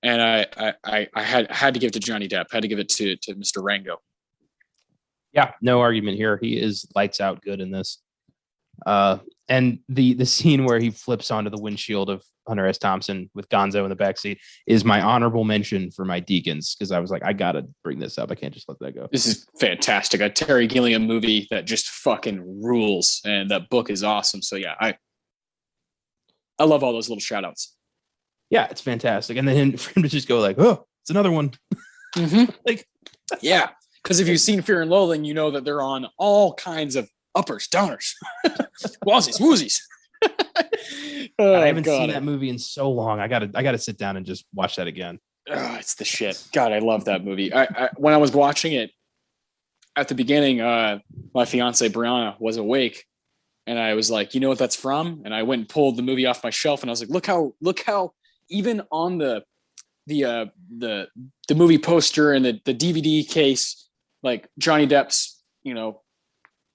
S1: And I had to give it to Johnny Depp, had to give it to Mr. Rango.
S2: Yeah, no argument here. He is lights out good in this. And the scene where he flips onto the windshield of Hunter S. Thompson with Gonzo in the backseat is my honorable mention for my Deacons, because I was like, I gotta bring this up. I can't just let that go.
S1: This is fantastic. A Terry Gilliam movie that just fucking rules, and that book is awesome. So yeah, I love all those little shout outs.
S2: Yeah, it's fantastic. And then for him to just go like, oh, it's another one.
S1: Mm-hmm. Like, yeah, because if you've seen Fear and Loathing, you know that they're on all kinds of uppers, downers, wazzies, woozies.
S2: I haven't seen that movie in so long. I gotta sit down and just watch that again.
S1: Oh, it's the shit. God, I love that movie. I when I was watching it at the beginning, my fiance Brianna was awake, and I was like, you know what that's from? And I went and pulled the movie off my shelf, and I was like, look how even on the movie poster and the DVD case, like Johnny Depp's,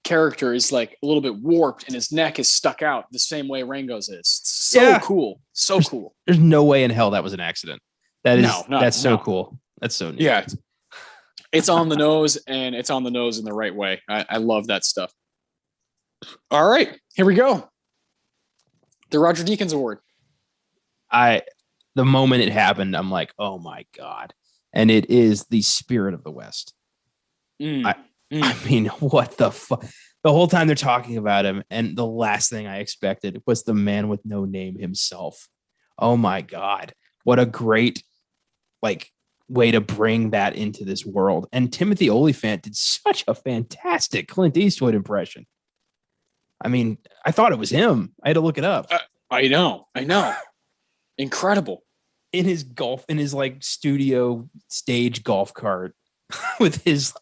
S1: character is like a little bit warped and his neck is stuck out the same way Rango's is. So cool. So cool.
S2: There's no way in hell that was an accident. That's so cool. That's so neat.
S1: Yeah. It's on the nose, and it's on the nose in the right way. I love that stuff. All right, here we go. The Roger Deakins Award.
S2: The moment it happened, I'm like, oh my God. And it is the Spirit of the West. I mean, what the fuck? The whole time they're talking about him, and the last thing I expected was the man with no name himself. Oh my God. What a great way to bring that into this world. And Timothy Olyphant did such a fantastic Clint Eastwood impression. I mean, I thought it was him. I had to look it up.
S1: I know. Incredible.
S2: In his studio stage golf cart with his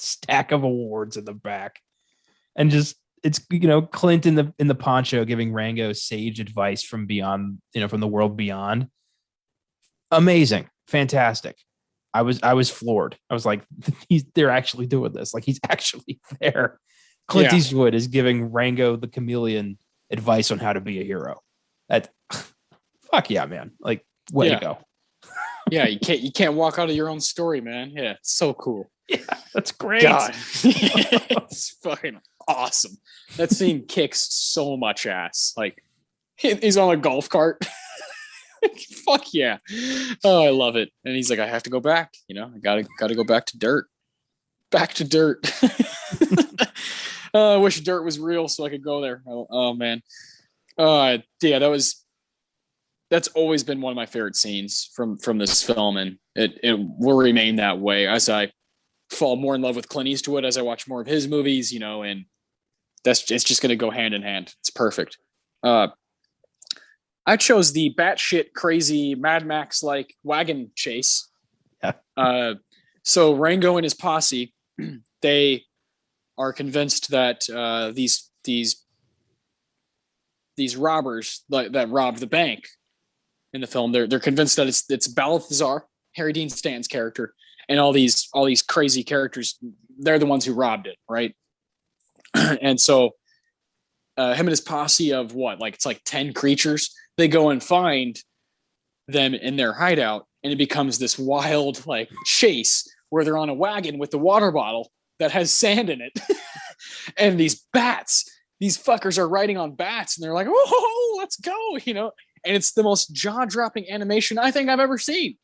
S2: stack of awards in the back, and just it's Clint in the poncho giving Rango sage advice from beyond, from the world beyond. Amazing, fantastic. I was floored. I was like, they're actually doing this. Like, he's actually there. Clint Eastwood is giving Rango the chameleon advice on how to be a hero. That fuck yeah, man. Like, way to go.
S1: Yeah, you can't walk out of your own story, man. Yeah, it's so cool.
S2: Yeah, that's great.
S1: God. It's fucking awesome. That scene kicks so much ass. Like, he's on a golf cart. Fuck yeah. Oh, I love it. And he's like, I have to go back. I gotta go back to dirt. Back to dirt. I wish dirt was real so I could go there. Oh man. Yeah, that was that's always been one of my favorite scenes from this film, and it will remain that way as I fall more in love with Clint Eastwood as I watch more of his movies, and it's just going to go hand in hand. It's perfect. I chose the batshit crazy Mad Max like wagon chase.
S2: Yeah.
S1: So Rango and his posse, they are convinced that these robbers that robbed the bank in the film, they're convinced that it's Balthazar, Harry Dean Stanton's character, and all these crazy characters. They're the ones who robbed it, right? And so him and his posse of it's like 10 creatures, they go and find them in their hideout, and it becomes this wild chase where they're on a wagon with the water bottle that has sand in it. And these fuckers are riding on bats, and they're like, oh, let's go, and it's the most jaw-dropping animation I think I've ever seen.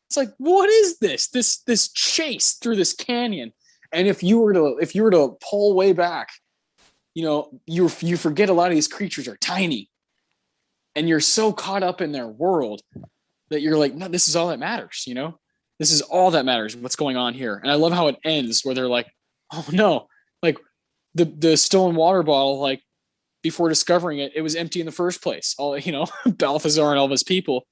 S1: It's like, what is this chase through this canyon? And if you were to pull way back, you forget a lot of these creatures are tiny, and you're so caught up in their world that you're like, no, this is all that matters. This is all that matters. What's going on here? And I love how it ends where they're like, oh no, the stolen water bottle, before discovering it was empty in the first place. All Balthazar and all of his people,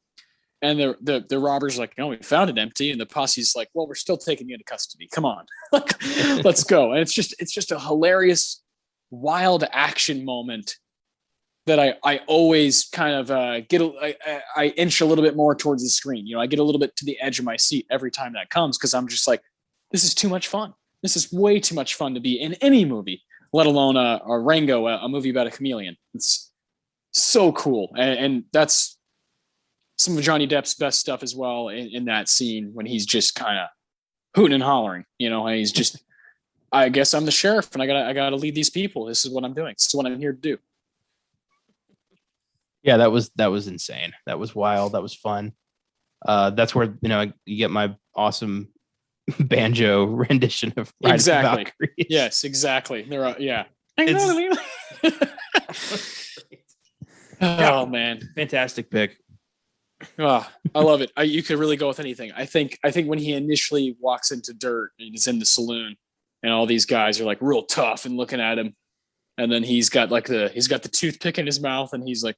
S1: and the robbers are like, no, we found it empty, and the posse's like, well, we're still taking you into custody. Come on, let's go. And it's just a hilarious, wild action moment that I always kind of I inch a little bit more towards the screen. I get a little bit to the edge of my seat every time that comes, because I'm just like, this is too much fun. This is way too much fun to be in any movie, let alone a Rango, a movie about a chameleon. It's so cool. And that's some of Johnny Depp's best stuff as well in that scene, when he's just kind of hooting and hollering, and he's just, I guess I'm the sheriff, and I gotta lead these people. This is what I'm doing. This is what I'm here to do.
S2: Yeah, that was insane. That was wild. That was fun. That's where you get my awesome banjo rendition of Ride
S1: Exactly.
S2: of the Valkyries.
S1: Yes, exactly. They're yeah. Oh man,
S2: fantastic pick.
S1: Oh, I love it. You could really go with anything. I think when he initially walks into dirt and he's in the saloon, and all these guys are like real tough and looking at him, and then he's got the toothpick in his mouth, and he's like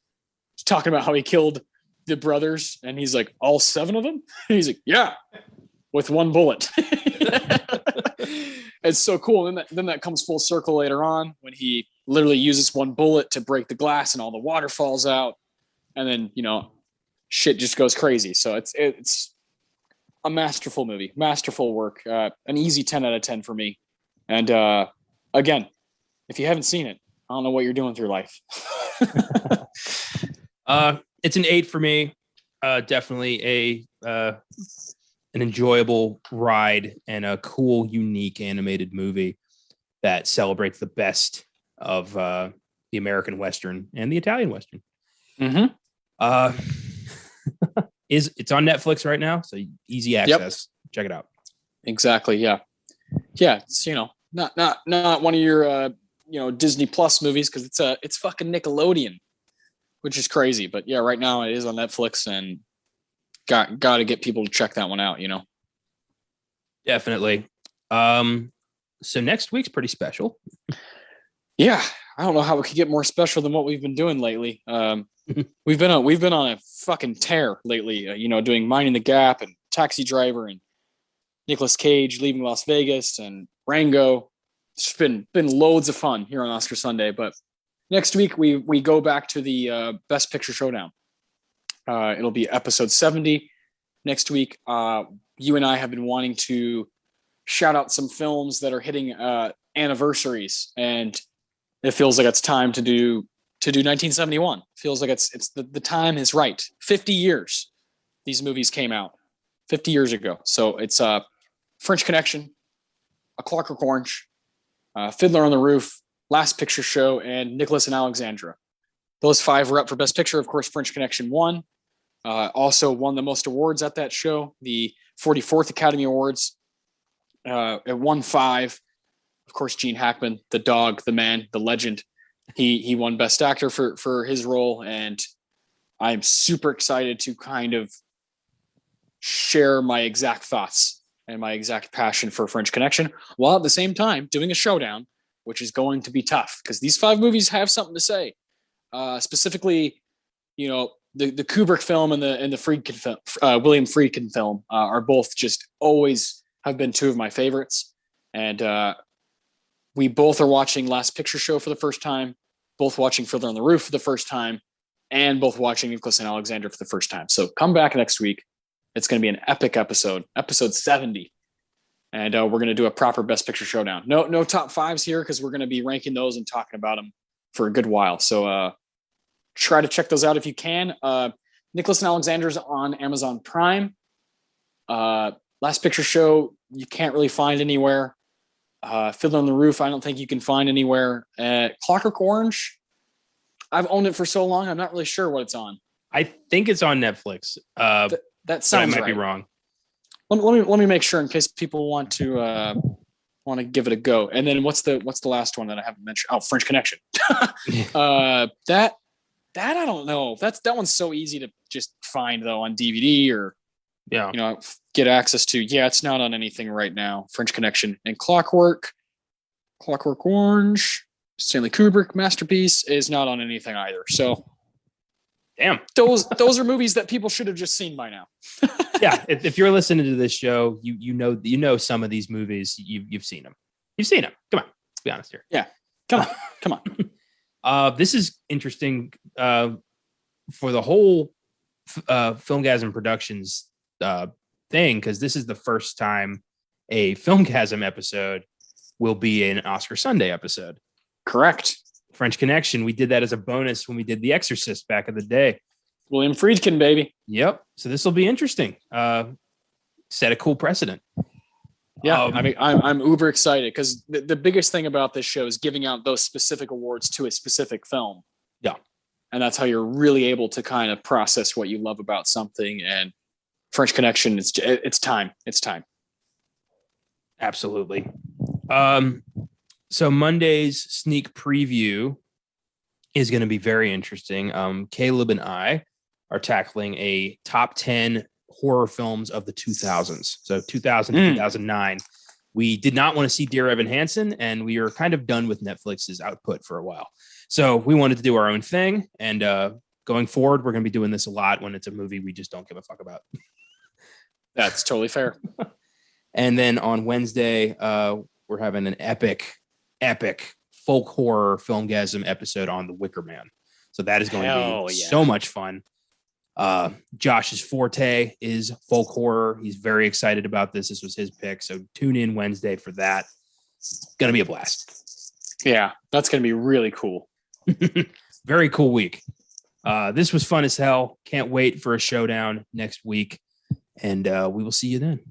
S1: talking about how he killed the brothers, and he's like, all 7 of them? And he's like, yeah, with 1 bullet. It's so cool. And then that comes full circle later on, when he literally uses 1 bullet to break the glass, and all the water falls out, and then shit just goes crazy. So it's a masterful movie, masterful work, an easy 10 out of 10 for me. And again, if you haven't seen it, I don't know what you're doing with your life.
S2: It's an 8 for me. Definitely an enjoyable ride, and a cool, unique animated movie that celebrates the best of the American Western and the Italian Western.
S1: Mm-hmm.
S2: It's on Netflix right now, so easy access. Yep. Check it out.
S1: Exactly. Yeah. It's not one of your Disney Plus movies, because it's fucking Nickelodeon, which is crazy. But yeah, right now it is on Netflix, and got to get people to check that one out.
S2: Definitely. So next week's pretty special.
S1: Yeah, I don't know how it could get more special than what we've been doing lately. We've been on a fucking tear lately. Doing Minding the Gap and Taxi Driver and Nicolas Cage Leaving Las Vegas and Rango. It's been loads of fun here on Oscar Sunday. But next week we go back to the Best Picture Showdown. It'll be episode 70 next week. You and I have been wanting to shout out some films that are hitting anniversaries, and it feels like it's time to do 1971. Feels like it's the time is right. 50 years these movies came out, 50 years ago. So it's French Connection, A Clockwork Orange, Fiddler on the Roof, Last Picture Show, and Nicholas and Alexandra. Those 5 were up for Best Picture. Of course, French Connection won. Also won the most awards at that show, the 44th Academy Awards. It won 5. Of course, Gene Hackman, the dog, the man, the legend. He won Best Actor for his role, and I'm super excited to kind of share my exact thoughts and my exact passion for French Connection, while at the same time doing a showdown, which is going to be tough because these 5 movies have something to say. Specifically, you know, the Kubrick film and the Friedkin film, William Friedkin film, are both just always have been 2 of my favorites. And we both are watching Last Picture Show for the first time, both watching Fiddler on the Roof for the first time, and both watching Nicholas and Alexander for the first time. So come back next week. It's going to be an epic episode 70. And we're going to do a proper Best Picture showdown. No top 5s here because we're going to be ranking those and talking about them for a good while. So try to check those out if you can. Nicholas and Alexander's on Amazon Prime. Last Picture Show, you can't really find anywhere. Fiddler on the Roof, I don't think you can find anywhere. Clockwork Orange, I've owned it for so long, I'm not really sure what it's on.
S2: I think it's on Netflix.
S1: That sounds
S2: I might
S1: right.
S2: be wrong.
S1: Let me make sure in case people want to give it a go. And then what's the last one that I haven't mentioned? Oh, French Connection. That I don't know. That one's so easy to just find though on DVD or get access to. Yeah, it's not on anything right now. French Connection and Clockwork Orange, Stanley Kubrick masterpiece is not on anything either. So
S2: damn,
S1: those are movies that people should have just seen by now.
S2: Yeah, if you're listening to this show, you know some of these movies. You've seen them. You've seen them. Come on, let's be honest here.
S1: Yeah, come on.
S2: This is interesting for the whole Filmgazm Productions thing, because this is the first time a Filmgazm episode will be an Oscar Sunday episode.
S1: Correct.
S2: French Connection, we did that as a bonus when we did The Exorcist back in the day.
S1: William Friedkin, baby.
S2: Yep. So this will be interesting. Set a cool precedent.
S1: Yeah, I mean, I'm uber excited because the biggest thing about this show is giving out those specific awards to a specific film.
S2: Yeah.
S1: And that's how you're really able to kind of process what you love about something. And French Connection, it's time. It's time.
S2: Absolutely. So Monday's sneak preview is going to be very interesting. Caleb and I are tackling a top 10 horror films of the 2000s. So 2000 to 2009. We did not want to see Dear Evan Hansen, and we are kind of done with Netflix's output for a while. So we wanted to do our own thing. And going forward, we're going to be doing this a lot when it's a movie we just don't give a fuck about.
S1: That's totally fair.
S2: And then on Wednesday, we're having an epic folk horror Filmgazm episode on The Wicker Man. So that is going to be so much fun. Josh's forte is folk horror. He's very excited about this. This was his pick. So tune in Wednesday for that. It's going to be a blast.
S1: Yeah, that's going to be really cool.
S2: Very cool week. This was fun as hell. Can't wait for a showdown next week. And we will see you then.